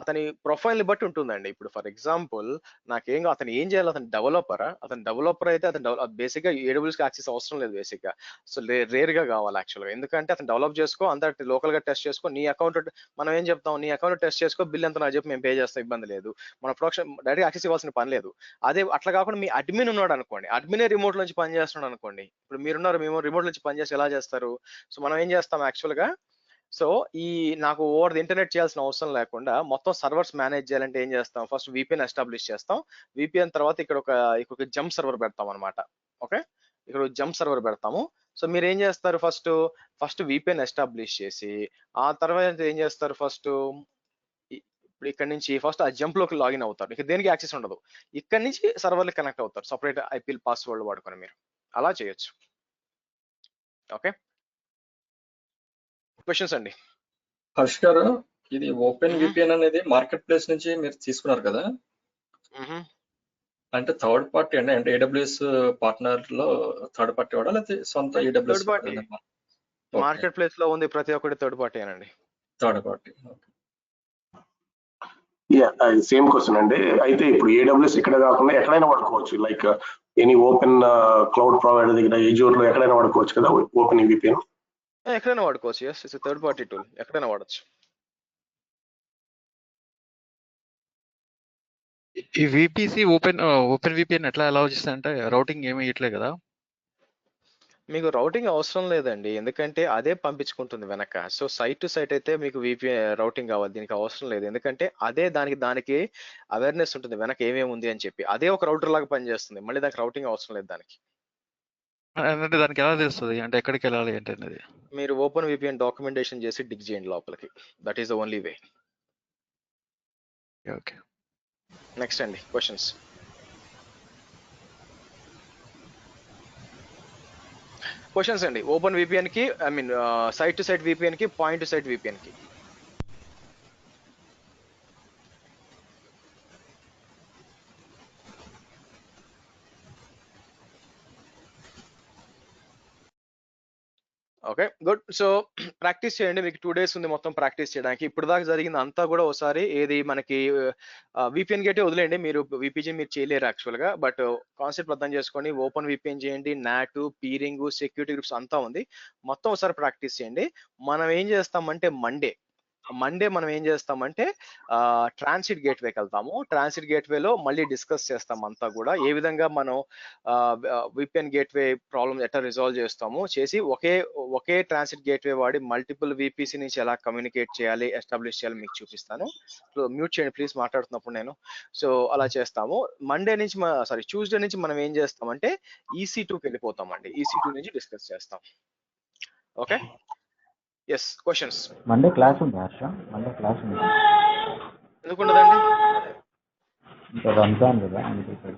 అతని ప్రొఫైల్ ని బట్టి ఉంటుందండి. ఇప్పుడు ఫర్ ఎగ్జాంపుల్ నాకేం, అతను ఏం చేయాలి, అతను డెవలపర్ అయితే అతను బేసిక్ గా AWS కి యాక్సెస్ అవసరం లేదు బేసిక్ గా. సో రేర్ గా కావాలి యాక్చువల్ గా, ఎందుకంటే అతను డెవలప్ చేసుకో, అంత లోకల్ గా టెస్ట్ చేసుకో, నీ అకౌంట్ మనం ఏం చెప్తాం, నీ అకౌంట్ టెస్ట్ చేసుకో, బిల్ ఎంత నాకు చెప్పి మేము పే చేస్తాం, ఇబ్బంది లేదు, మన ప్రొడక్షన్ డైరెక్ట్ యాక్సెస్ ఇవ్వాల్సిన పని లేదు. అదే అట్లా కాకుండా మీ అడ్మిన్ ఉన్నాడు అనుకోండి, అడ్మినే రిమోట్ నుంచి పని చేస్తున్నాడు అనుకోండి, ఇప్పుడు మీరున్నారు, మేము రిమోట్ నుంచి పని చేసి ఎలా చేస్తారు? సో మనం ఏం చేస్తాం యాక్చువల్ గా, సో ఈ నాకు ఓవర్ ది ఇంటర్నెట్ చేయాల్సిన అవసరం లేకుండా మొత్తం సర్వర్స్ మేనేజ్ చేయాలంటే ఏం చేస్తాం, ఫస్ట్ విపిఎన్ ఎస్టాబ్లిష్ చేస్తాం. విపిఎన్ తర్వాత ఇక్కడ ఒక జంప్ సర్వర్ పెడతాం అనమాట. ఓకే, ఇక్కడ జంప్ సర్వర్ పెడతాము. సో మీరు ఏం చేస్తారు, ఫస్ట్ విపిఎన్ ఎస్టాబ్లిష్ చేసి ఆ తర్వాత ఏం చేస్తారు, ఇప్పుడు ఇక్కడ నుంచి ఫస్ట్ ఆ జంప్ లోకి లాగిన్ అవుతారు, ఇక దేనికి యాక్సెస్ ఉండదు, ఇక్కడ నుంచి సర్వర్లు కనెక్ట్ అవుతారు సపరేట్ ఐపీఎల్ పాస్వర్డ్ వాడుకొని, మీరు అలా చేయొచ్చు. ఓకే, క్వశ్చన్స్ అండి? హర్ష్ గారు, ఇది ఓపెన్ విపిఎన్ అనేది మార్కెట్ ప్లేస్ నుంచి మీరు తీసుకున్నారు కదా, అంటే థర్డ్ పార్టీ అండి, అంటే AWS పార్ట్నర్ లో థర్డ్ పార్టీ వాడా లేకపోతే సొంత AWS? Third party, market place లో ఉంది ప్రతి ఒక్కటి థర్డ్ పార్టీ అనండి. Third party. సేమ్ క్వశ్చన్ అండి. అయితే ఇప్పుడు AWS ఇక్కడ కాకుండా ఎక్కడైనా వాడుకోవచ్చు, like any open cloud provider దగ్గర, Azure లో ఎక్కడైనా వాడుకోవచ్చు కదా ఓపెన్ విపిఎన్? ఎక్కడైనా వాడుకోవచ్చు, ఇట్స్ థర్డ్ పార్టీ టూల్, ఎక్కడైనా వాడచ్చు. ఈ VPC ఓపెన్ విపిఎన్ ఎట్లా అలౌ చేస్తాయంటే రౌటింగ్ ఏమీ ఇట్లే కదా? మీకు రౌటింగ్ అవసరం లేదండి, ఎందుకంటే అదే పంపించుకుంటుంది వెనక. సో సైట్ టు సైట్ అయితే మీకు రౌటింగ్ కావాలి, దీనికి అవసరం లేదు, ఎందుకంటే అదే దానికి అవేర్నెస్ ఉంటుంది వెనక ఏమేమి ఉంది అని చెప్పి, అదే ఒక రౌటర్ లాగా పనిచేస్తుంది, మళ్ళీ దానికి రౌటింగ్ అవసరం లేదు దానికి. అంటే దానికి ఎలా తెలుస్తుంది, అంటే ఎక్కడికి వెళ్ళాలి ఏంటనేది? మీరు ఓపెన్ విపిఎన్ డాక్యుమెంటేషన్ చేసి డిగ్ చేయండి లోపలికి, that is the only way. Okay. Next అండి క్వశ్చన్స్. క్వశ్చన్స్ అండి. ఓపెన్ విపిఎన్ కి I mean site to site VPN కి, పాయింట్ టు సైట్ విపిఎన్ కి. Okay good. సో ప్రాక్టీస్ చేయండి. మీకు 2 days ఉంది మొత్తం ప్రాక్టీస్ చేయడానికి. ఇప్పుడు దాకా జరిగింది అంతా కూడా ఒకసారి ఏది మనకి విపిఎన్ గేటే వదిలేయండి. మీరు విపిజి మీరు చేయలేరు యాక్చువల్గా. బట్ కాన్సెప్ట్ అర్థం చేసుకోండి. ఓపెన్ విపిఎన్ చేయండి, నాట్, పీరింగ్, సెక్యూరిటీ గ్రూప్స్ అంతా ఉంది. మొత్తం ఒకసారి ప్రాక్టీస్ చేయండి. మనం ఏం చేస్తామంటే మండే మనం ఏం చేస్తామంటే ట్రాన్సిట్ గేట్వేకి వెళ్తాము. ట్రాన్సిట్ గేట్వేలో మళ్ళీ డిస్కస్ చేస్తాం అంతా కూడా ఏ విధంగా మనం విపిఎన్ గేట్వే ప్రాబ్లమ్ ఎట్లా రిజాల్వ్ చేస్తాము చేసి ఒకే ట్రాన్సిట్ గేట్వే వాడి మల్టిపుల్ విపిసి నుంచి ఎలా కమ్యూనికేట్ చేయాలి, ఎస్టాబ్లిష్ చేయాలి మీకు చూపిస్తాను. సో మ్యూట్ చేయండి ప్లీజ్ మాట్లాడుతున్నప్పుడు నేను. సో అలా చేస్తాము. మండే నుంచి ట్యూస్డే నుంచి మనం ఏం చేస్తామంటే EC2కి వెళ్ళిపోతామండి. EC2 నుంచి డిస్కస్ చేస్తాం. Okay. Yes questions. Monday class ఉంది హర్ష, మండే క్లాస్ ఉంది. ఎందుకు ఉండదండి? ఇంకా రంజాన్ కదా అందుకే.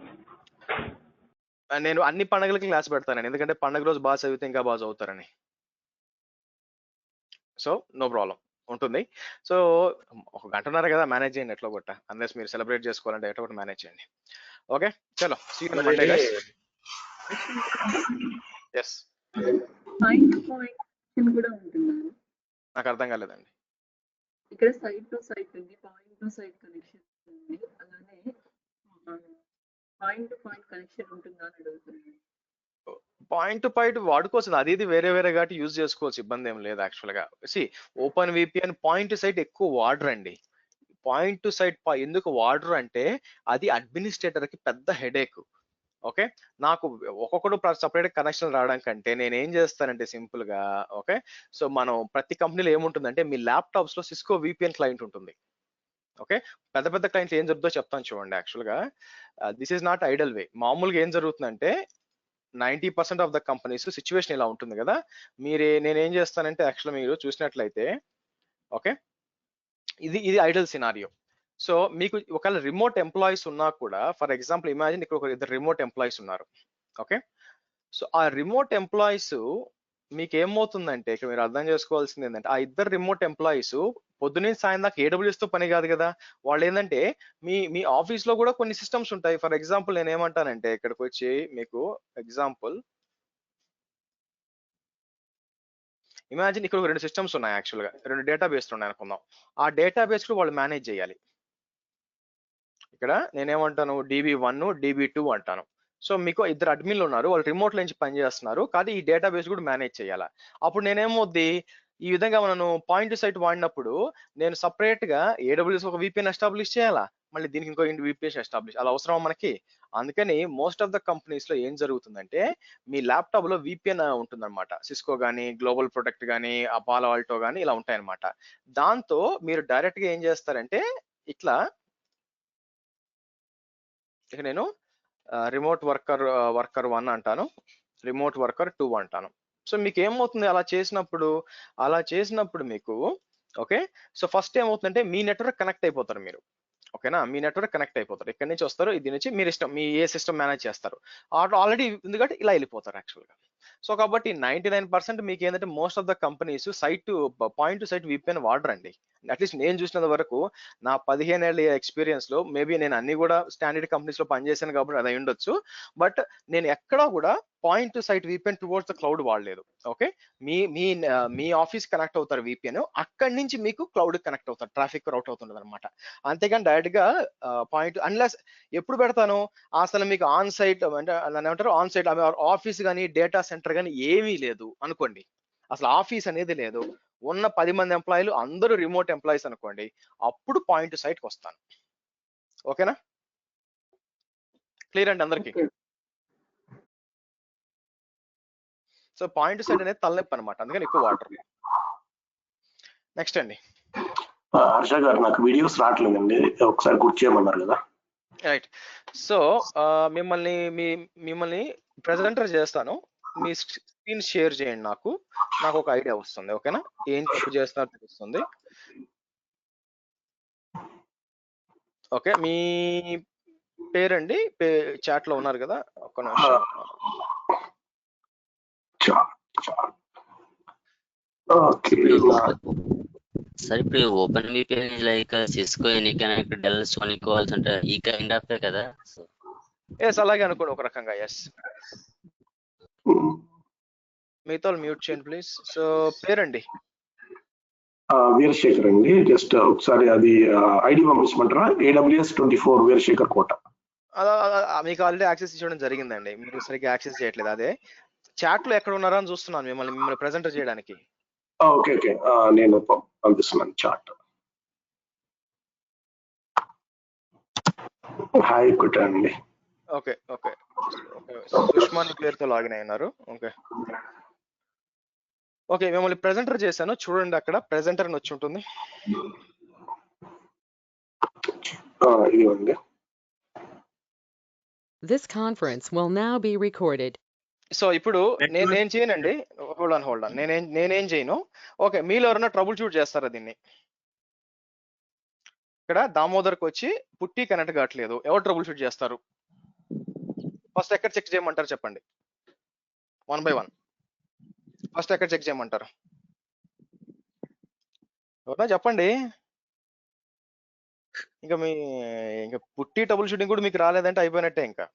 నేను అన్ని పండుగలకి క్లాస్ పెడతానండి, ఎందుకంటే పండుగ రోజు బాగా చదివితే ఇంకా బాగా చదువుతారని. సో నో ప్రాబ్లం ఉంటుంది. సో 1 గంటన్నర కదా, మేనేజ్ చేయండి ఎట్లా కొట్ట. అన్లెస్ మీరు సెలబ్రేట్ చేసుకోవాలంటే ఎట్లా ఒకటి మేనేజ్ చేయండి. ఓకే చలో see you on Monday guys. Yes point to point కూడా ఉంటుందా? నాకు అర్థం కాలేదండి. ఇక్కడ సైట్ టు సైట్ ఉంది, పాయింట్ టు సైట్ కనెక్షన్ ఉంది, అలానే పాయింట్ టు పాయింట్ కనెక్షన్ ఉంటుందా అని అడుగుతున్నాను. పాయింట్ టు పాయింట్ వాడుకోవచ్చు, అది ఇది వేరే వేరే కాబట్టి యూజ్ చేసుకోవచ్చు, ఇబ్బంది ఏం లేదు యాక్చువల్గా. Open VPN point to site ఎక్కువ వాడరండి. పాయింట్ టు సైట్ ఎందుకు వాడరు అంటే అది అడ్మినిస్ట్రేటర్ కి పెద్ద హెడేక్. ఓకే, నాకు ఒక్కొక్కడు సపరేట్ కనెక్షన్ రావడం కంటే నేను ఏం చేస్తానంటే సింపుల్ గా, ఓకే, సో మనం ప్రతి కంపెనీలో ఏముంటుందంటే మీ ల్యాప్టాప్స్ లో సిస్కో విపిఎన్ క్లయింట్ ఉంటుంది. ఓకే, పెద్ద పెద్ద క్లయింట్స్ ఏం జరుగుతుందో చెప్తాను చూడండి. యాక్చువల్గా దిస్ ఈజ్ నాట్ ఐడల్ వే. మామూలుగా ఏం జరుగుతుందంటే 90% ఆఫ్ ద కంపెనీస్ సిచ్యువేషన్ ఇలా ఉంటుంది కదా. నేనేం చేస్తానంటే యాక్చువల్గా మీరు చూసినట్లయితే, ఓకే, ఇది ఐడల్ సినారియో. సో మీకు ఒకవేళ రిమోట్ ఎంప్లాయీస్ ఉన్నా కూడా, ఫర్ ఎగ్జాంపుల్ ఇమాజిన్ ఇక్కడ ఒక 2 రిమోట్ ఎంప్లాయీస్ ఉన్నారు. ఓకే, సో ఆ రిమోట్ ఎంప్లాయీస్ మీకు ఏమవుతుందంటే ఇక్కడ మీరు అర్థం చేసుకోవాల్సింది ఏంటంటే ఆ 2 రిమోట్ ఎంప్లాయీస్ పొద్దున్నే సాయం దాకా AWS తో పని కాదు కదా. వాళ్ళు ఏంటంటే మీ ఆఫీస్ లో కూడా కొన్ని సిస్టమ్స్ ఉంటాయి. ఫర్ ఎగ్జాంపుల్ నేను ఏమంటానంటే ఇక్కడికి వచ్చి మీకు ఎగ్జాంపుల్ ఇమాజిన్ ఇక్కడ 2 సిస్టమ్స్ ఉన్నాయి. యాక్చువల్గా 2 డేటాబేస్లు ఉన్నాయి అనుకుందాం. ఆ డేటాబేస్ వాళ్ళు మేనేజ్ చేయాలి. ఇక్కడ నేనేమంటాను DB1, DB2 అంటాను. సో మీకు 2 అడ్మిన్లు ఉన్నారు, వాళ్ళు రిమోట్ నుంచి పని చేస్తున్నారు, కానీ ఈ డేటాబేస్ కూడా మేనేజ్ చేయాలా. అప్పుడు నేనేమవుద్ది, ఈ విధంగా మనం పాయింట్ టు సైట్ వాడినప్పుడు నేను సపరేట్ గా AWS ఒక VPN ఎస్టాబ్లిష్ చేయాలా, మళ్ళీ దీనికి ఇంకో VPN ఎస్టాబ్లిష్, అలా అవసరం మనకి. అందుకని మోస్ట్ ఆఫ్ ద కంపెనీస్ లో ఏం జరుగుతుందంటే మీ ల్యాప్టాప్ లో VPN ఉంటుందన్నమాట. సిస్కో కానీ, గ్లోబల్ ప్రొటెక్ట్ కానీ, అపాలో ఆల్టో కానీ ఇలా ఉంటాయన్నమాట. దాంతో మీరు డైరెక్ట్ గా ఏం చేస్తారంటే ఇట్లా ఇక నేను రిమోట్ వర్కర్ 1 అంటాను, రిమోట్ వర్కర్ 2 అంటాను. సో మీకు ఏమవుతుంది అలా చేసినప్పుడు మీకు, ఓకే, సో ఫస్ట్ ఏమవుతుందంటే మీ నెట్వర్క్ కనెక్ట్ అయిపోతారు మీరు. ఓకేనా, మీ నెట్వర్క్ కనెక్ట్ అయిపోతారు. ఇక్కడి నుంచి వస్తారు, ఇది నుంచి మీరు ఇష్టం మీ ఏ సిస్టమ్ మేనేజ్ చేస్తారు. ఆల్రెడీ ఎందుకంటే ఇలా వెళ్ళిపోతారు యాక్చువల్గా. సో కాబట్టి 99% మీకు ఏంటంటే most of the companies point to site VPN వాడరండి. అట్లీస్ట్ నేను చూసినంత వరకు నా 15 ఏళ్ళ ఎక్స్పీరియన్స్ లో, మేబీ నేను అన్ని కూడా స్టాండర్డ్ కంపెనీస్ లో పనిచేశాను కాబట్టి అది ఉండొచ్చు. బట్ నేను ఎక్కడా కూడా point to site VPN towards the cloud వాడలేదు. ఓకే, మీ ఆఫీస్ కనెక్ట్ అవుతారు VPN, అక్కడి నుంచి మీకు క్లౌడ్ కనెక్ట్ అవుతారు, ట్రాఫిక్ రౌట్ అవుతుంది అనమాట. అంతేగాని డైరెక్ట్ గా పాయింట్ అన్లెస్ ఎప్పుడు పెడతాను అసలు మీకు ఆన్ సైట్ అంటే ఏమంటారు ఆన్ సైట్ ఆఫీస్ కానీ డేటా సెంటర్ కానీ ఏమీ లేదు అనుకోండి, అసలు ఆఫీస్ అనేది లేదు, ఉన్న 10 మంది ఎంప్లాయీలు అందరూ రిమోట్ ఎంప్లాయీస్ అనుకోండి, అప్పుడు పాయింట్ టు సైట్కి వస్తాను. ఓకేనా, క్లియర్ అండి అందరికి? సో పాయింట్ టు సైట్ అనేది తలనొప్పి అనమాట, అందుకని ఎక్కువ వాటర్. నెక్స్ట్ అండి. హర్ష గారు నాకు వీడియోస్ రావట్లేదండి, ఒకసారి గుర్తు చేయమన్నారు కదా. రైట్, సో మిమ్మల్ని ప్రెజెంటర్ చేస్తాను, మీ స్క్రీన్ షేర్ చేయండి, నాకు ఒక ఐడియా వస్తుంది. ఓకేనా, ఏం తప్పు చేస్తున్నారో తెలుస్తుంది. ఓకే, మీ పేరండి చాట్ లో ఉన్నారు కదా, ఒక్క నిమిషం. సార్ ఇప్పుడు open VPN like Cisco, AnyConnect, Dell, SonicWalls అంటే ఈ కైండ్ ఆఫ్ కదా? ఎస్, అలాగే అనుకోండి ఒక రకంగా. ఎస్, మీతో మ్యూట్ చేయండి ప్లీజ్. సో పేరండి? వీరశేఖర్ అండి. జస్ట్ ఒకసారి అది ఐడి పంపించమంటారా? AWS 24 వీరశేఖర్ కోట. మీకు ఆల్రెడీ యాక్సెస్ ఇవ్వడం జరిగిందండి, మీరు సరిగ్గా యాక్సెస్ చేయట్లేదు. అదే చాట్ లో ఎక్కడ ఉన్నారా అని చూస్తున్నాను మిమ్మల్ని ప్రెజెంట్ చేయడానికి. ఓకే ఓకే, నేను పంపిస్తున్నాను చాట్. హాయ్ కోట అండి. ఓకే ఓకే ఓకే, సుష్మా అని పేరుతో లాగిన్ అయినారు. ఓకే ఓకే, మిమ్మల్ని ప్రెజెంటర్ చేశాను, చూడండి అక్కడ ప్రెజెంటర్ అని వచ్చి ఉంటుంది. ఇదిగోండి. This conference will now be recorded. So ఇప్పుడు నేను చేయనండి, హోల్డ్ ఆన్, నేనేం చేయను. ఓకే, మీలో ఎవరైనా ట్రబుల్ షూట్ చేస్తారా దీన్ని? ఇక్కడ దామోదర్కి వచ్చి పుట్టి కనెక్ట్ కావట్లేదు, ఎవరు ట్రబుల్ షూట్ చేస్తారు? ఫస్ట్ ఎక్కడ చెక్ చేయమంటారు చెప్పండి, 1 by 1. ఫస్ట్ ఎక్కడ చెక్ చేయమంటారు? ఎవరన్నా చెప్పండి. ఇంకా పుట్టి ట్రబుల్ షూటింగ్ కూడా మీకు రాలేదంటే అయిపోయినట్టే ఇంకా.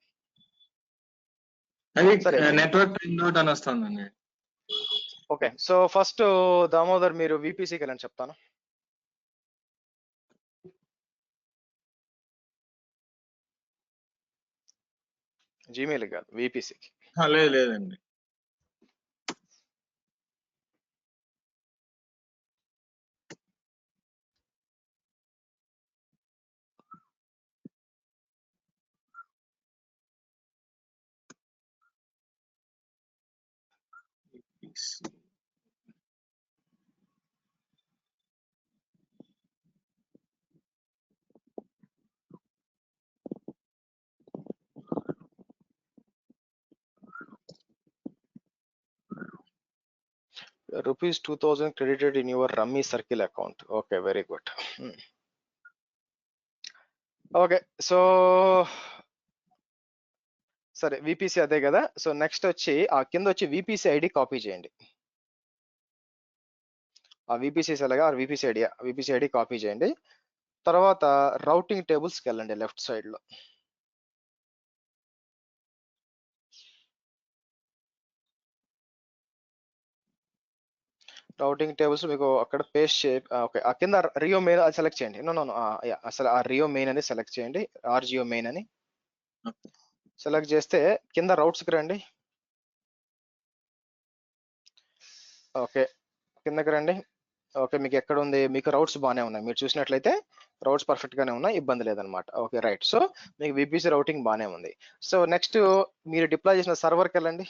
నెట్వర్క్ అవుట్ అని వస్తుందండి. ఓకే, సో ఫస్ట్ దామోదర్ మీరు విపిసికి వెళ్ళని చెప్తాను. జీమెయిల్ కాదు, విపిసికి. లేదండి. Rupees 2000 credited in your Rummy Circle account. Okay, very good. Okay, so సరే విపిసి అదే కదా. సో నెక్స్ట్ వచ్చి ఆ కింద వచ్చి విపిసి ఐడి కాపీ చేయండి. ఆ విపిసి ఎలాగా విపిసి ఐడి కాపీ చేయండి. తర్వాత రౌటింగ్ టేబుల్స్కి వెళ్ళండి లెఫ్ట్ సైడ్ లో. రౌటింగ్ టేబుల్స్ మీకు అక్కడ పేస్ట్ ఓకే, ఆ కింద రియో మెయిన్ అది సెలెక్ట్ చేయండి. అసలు ఆ రియో మెయిన్ అని సెలెక్ట్ చేయండి, ఆర్జియో మెయిన్ అని సెలెక్ట్ చేస్తే కింద రౌట్స్కి రండి. ఓకే, కిందకి రండి. ఓకే, మీకు ఎక్కడ ఉంది? మీకు రౌట్స్ బాగానే ఉన్నాయి, మీరు చూసినట్లయితే రౌట్స్ పర్ఫెక్ట్ గానే ఉన్నాయి, ఇబ్బంది లేదనమాట. ఓకే రైట్, సో మీకు విపిసి రౌటింగ్ బాగానే ఉంది. సో నెక్స్ట్ మీరు డిప్లాయ్ చేసిన సర్వర్కి వెళ్ళండి.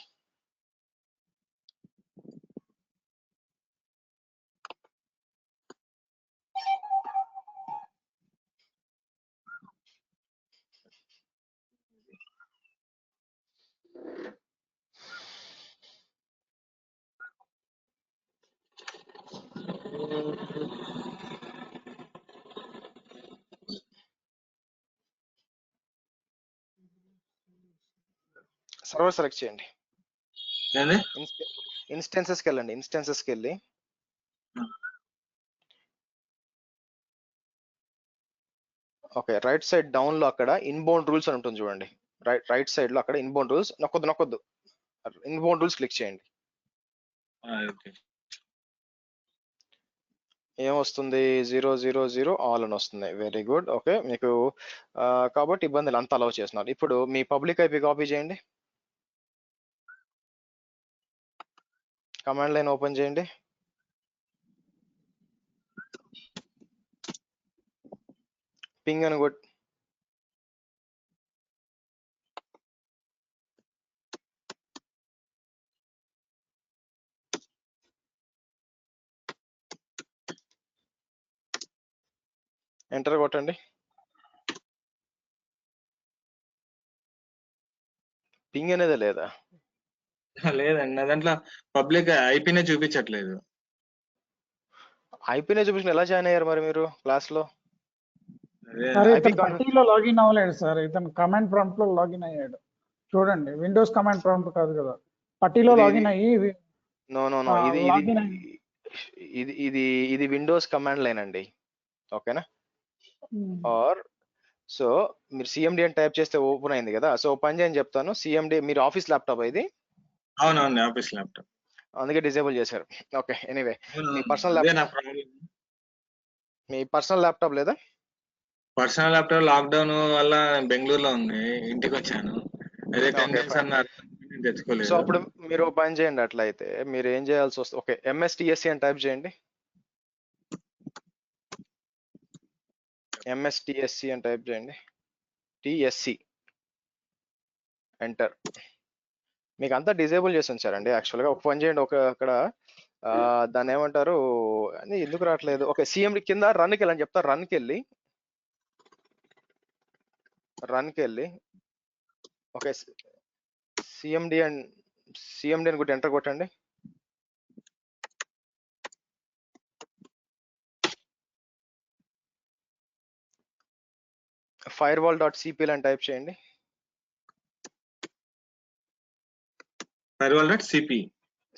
సర్వర్ సెలెక్ట్ చేయండి, ఇన్స్టెన్సెస్కి వెళ్ళండి. ఇన్స్టెన్సెస్కి వెళ్ళి ఓకే, రైట్ సైడ్ డౌన్ లో అక్కడ ఇన్బౌండ్ రూల్స్ అని ఉంటుంది చూడండి. రైట్ సైడ్ లో అక్కడ ఇన్బౌండ్ రూల్స్, నొక్కొద్దు, ఇన్బౌండ్ రూల్స్ క్లిక్ చేయండి. ఏమొస్తుంది? 000 ఆల్ అని వస్తుంది. Very good. ఓకే, మీకు కాబట్టి ఇబ్బందులు అంతా అలౌ చేస్తున్నారు. ఇప్పుడు మీ పబ్లిక్ ఐపీ కాపీ చేయండి, కమాండ్ లైన్ ఓపెన్ చేయండి. పింగ్ అని కొట్టి ఎంటర్ కొట్టండి. పింగ్ అనేది లేదా? లేదండి, నా దాంట్లో పబ్లిక్ ఐపీనే చూపించట్లేదు. ఐపీనే చూపించిన ఎలా జాయిన్ అయ్యారు మరి మీరు క్లాస్ లో? సార్ ఐపీ ఇతను పట్టీలో లాగిన్ అవ్వలేడు సార్, ఇతను కమాండ్ ప్రాంప్ట్ లో లాగిన్ అయ్యాడు. చూడండి, విండోస్ కమాండ్ ప్రాంప్ట్ కాదు కదా, పట్టీలో లాగిన్ అయ్యి నో ఇది లాగిన్ అయ్యి ఇది ఇది ఇది విండోస్ కమాండ్ లైన్ అండి, ఓకేనా? ఆర్ సో మీరు సిఎండి అని టైప్ చేస్తే ఓపెన్ అయింది కదా, సో పని చేయని చెప్తాను. సిఎండి మీరు ఆఫీస్ ల్యాప్టాప్ ఇది? అవునండి, ఆఫీస్ ల్యాప్టాప్. అందుకే డిజేబుల్ చేశారు. ఓకే, ఎనీవే మీ పర్సనల్ ల్యాప్టాప్, మీ పర్సనల్ ల్యాప్టాప్ లేదా? పర్సనల్ ల్యాప్టాప్ లాక్డౌన్ వల్ల బెంగళూరులో ఉంది, ఇంటికి వచ్చాను. అదే 10 days అన్నారు, తెచ్చుకోలేదు. సో అప్పుడు మీరు పని చేయండి, అట్లయితే మీరు ఏం చేయాల్సి వస్తుంది, ఓకే ఎంఎస్టిఎస్సి అని టైప్ చేయండి. ఎంఎస్టిఎస్సి అని టైప్ చేయండి, టిఎస్సి ఎంటర్. మీకు అంతా డిజేబుల్ చేసి ఉంచారండి యాక్చువల్గా. ఒక పని చేయండి, ఒక అక్కడ దాన్ని ఏమంటారు అని ఎందుకు రావట్లేదు, ఓకే సిఎండి కింద రన్కి వెళ్ళని చెప్తా, రన్కి వెళ్ళి ఓకే సిఎండి అని కొట్టి ఎంటర్ కొట్టండి. firewall.cpl అని టైప్ చేయండి.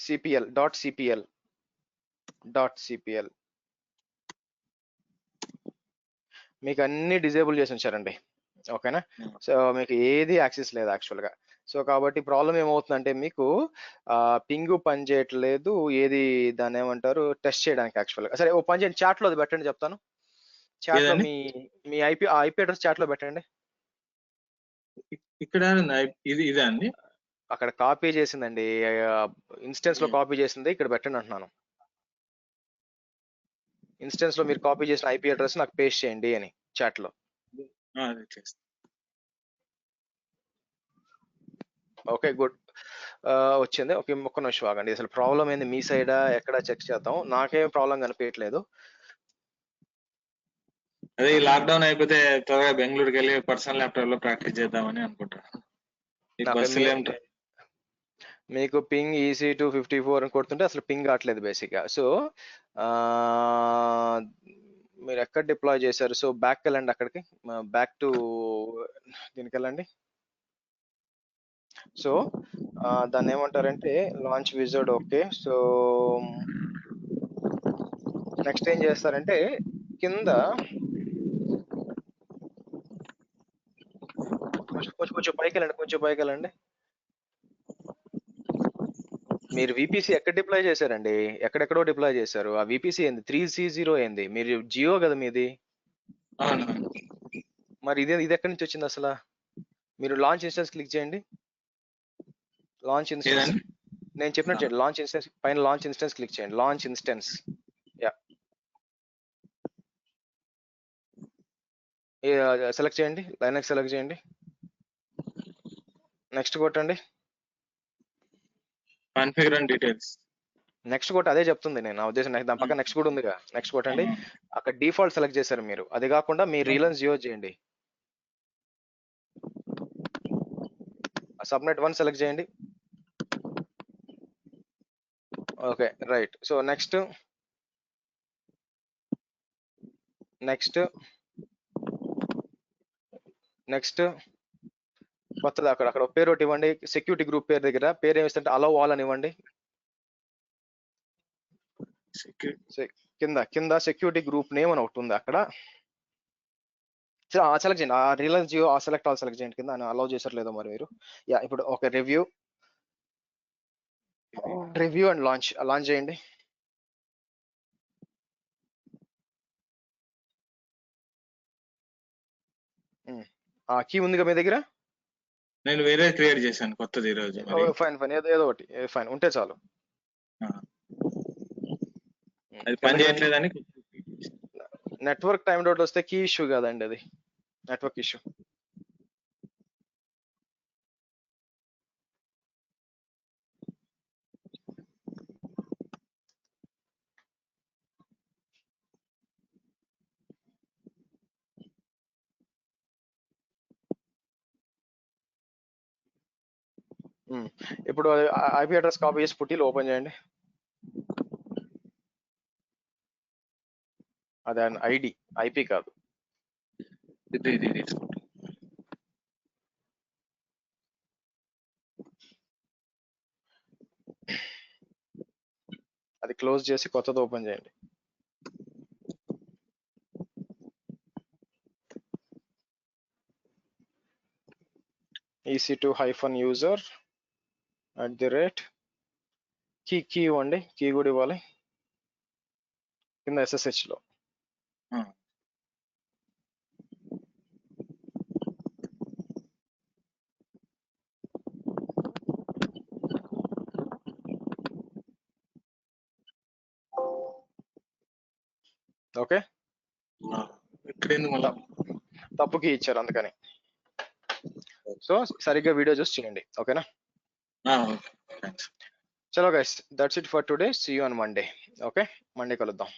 cpl.cpl మీకు అన్ని డిజేబుల్ చేసి ఉంచారండి, ఓకేనా? సో మీకు ఏది యాక్సెస్ లేదు యాక్చువల్గా. సో కాబట్టి ప్రాబ్లం ఏమవుతుందంటే మీకు పింగ్ పని చేయట్లేదు, ఏది దాన్ని ఏమంటారు టెస్ట్ చేయడానికి యాక్చువల్గా. సరే ఓ పని చేయండి, చాట్లో అది పెట్టండి చెప్తాను. చాట్లో మీ ఐపీ అడ్రస్ చాట్లో పెట్టండి. ఇక్కడ ఇదే అండి, అక్కడ కాపీ చేసిందండి, ఇన్స్టెన్స్ లో కాపీ చేసింది ఇక్కడ పెట్టండి అంటున్నాను. ఇన్స్టెన్స్ లో మీరు కాపీ చేసిన ఐపీ అడ్రస్ నాకు పేస్ట్ చేయండి అని చాట్ లో. ఓకే గుడ్, వచ్చింది. ఓకే ఒక్క నిమిషం ఆగండి, అసలు ప్రాబ్లం ఏంది మీ సైడా ఎక్కడ చెక్ చేద్దాం. నాకేం ప్రాబ్లం కనిపించట్లేదు. అదే ఈ లాక్డౌన్ అయిపోతే త్వరగా బెంగళూరుకి వెళ్ళి పర్సనల్ ల్యాప్టాప్ లో ప్రాక్టీస్ చేద్దామని అనుకుంటాను. మీకు పింగ్ EC254 అని కొడుతుంటే అసలు పింగ్ కావట్లేదు బేసిక్గా. సో మీరు ఎక్కడ డిప్లాయ్ చేశారు? సో బ్యాక్ వెళ్ళండి, అక్కడికి బ్యాక్ టు దీనికి వెళ్ళండి. సో దాన్ని ఏమంటారంటే launch wizard. Okay, so next ఏం చేస్తారంటే కింద కొంచెం పైకి వెళ్ళండి, మీరు విపిసి ఎక్కడ డిప్లాయ్ చేశారండి? ఎక్కడెక్కడో డిప్లాయ్ చేశారు. ఆ విపిసి ఏంది 3C0 ఏంది? మీరు జియో కదా మీది, మరి ఇది ఎక్కడి నుంచి వచ్చింది అసలు? మీరు లాంచ్ ఇన్స్టెన్స్ క్లిక్ చేయండి. లాంచ్ ఇన్స్టెన్స్ నేను చెప్పినట్టు లాంచ్ ఇన్స్టెన్స్ పైన లాంచ్ ఇన్స్టెన్స్ క్లిక్ చేయండి. లాంచ్ ఇన్స్టెన్స్ సెలెక్ట్ చేయండి, లైనక్స్ సెలెక్ట్ చేయండి, నెక్స్ట్ కొట్టండి. కాన్ఫిగర్ అండ్ డీటెయిల్స్ నెక్స్ట్ కొట్టి అదే చెప్తుంది నేను, నా ఉద్దేశం. దాని పక్క నెక్స్ట్ కూడా ఉందిగా, నెక్స్ట్ కొట్టండి. అక్కడ డిఫాల్ట్ సెలెక్ట్ చేశారు మీరు, అది కాకుండా మీ రిలయన్స్ జియో చేయండి. సబ్నెట్ 1 సెలెక్ట్ చేయండి. Okay right. సో నెక్స్ట్ కొత్తది అక్కడ పేరు ఒకటి ఇవ్వండి. సెక్యూరిటీ గ్రూప్ పేరు దగ్గర పేరు ఏమిస్తుంటే అలౌ ఆల్ అని ఇవ్వండి. కింద సెక్యూరిటీ గ్రూప్ నేమ్ అని ఒకటి ఉంది, అక్కడ సెలెక్ట్ చేయండి. ఆ Reliance Jio select all select చేయండి. కింద అలౌ చేసారు లేదో మరి మీరు. ఇప్పుడు ఓకే రివ్యూ అండ్ లాంచ్ చేయండి. ఆ కీ ఉందిగా మీ దగ్గర? నేను వేరే క్రియేట్ చేశాను కొత్తది ఈ రోజు. ఫైన్ ఏదో ఒకటి ఫైన్ ఉంటే చాలు. అది పని చేయట్లేదని నెట్వర్క్ టైం డౌట్ వస్తే కీ ఇష్యూ కాదండి, అది నెట్వర్క్ ఇష్యూ. ఇప్పుడు ఐపీ అడ్రస్ కాపీ చేసి పుట్టిలో ఓపెన్ చేయండి. అదే ఐడి, ఐపీ కాదు. ఇది తీసుకుంటా. అది క్లోజ్ చేసి కొత్తది ఓపెన్ చేయండి. EC2-user @ కీ ఇవ్వండి, కీ కూడా ఇవ్వాలి కింద SSH లో. ఓకే, తప్పు కీ ఇచ్చారు అందుకని. సో సరిగ్గా వీడియో చూసి చేయండి. ఓకేనా? చలో guys, that's it for today. See you on Monday. Okay, Monday కలుద్దాం.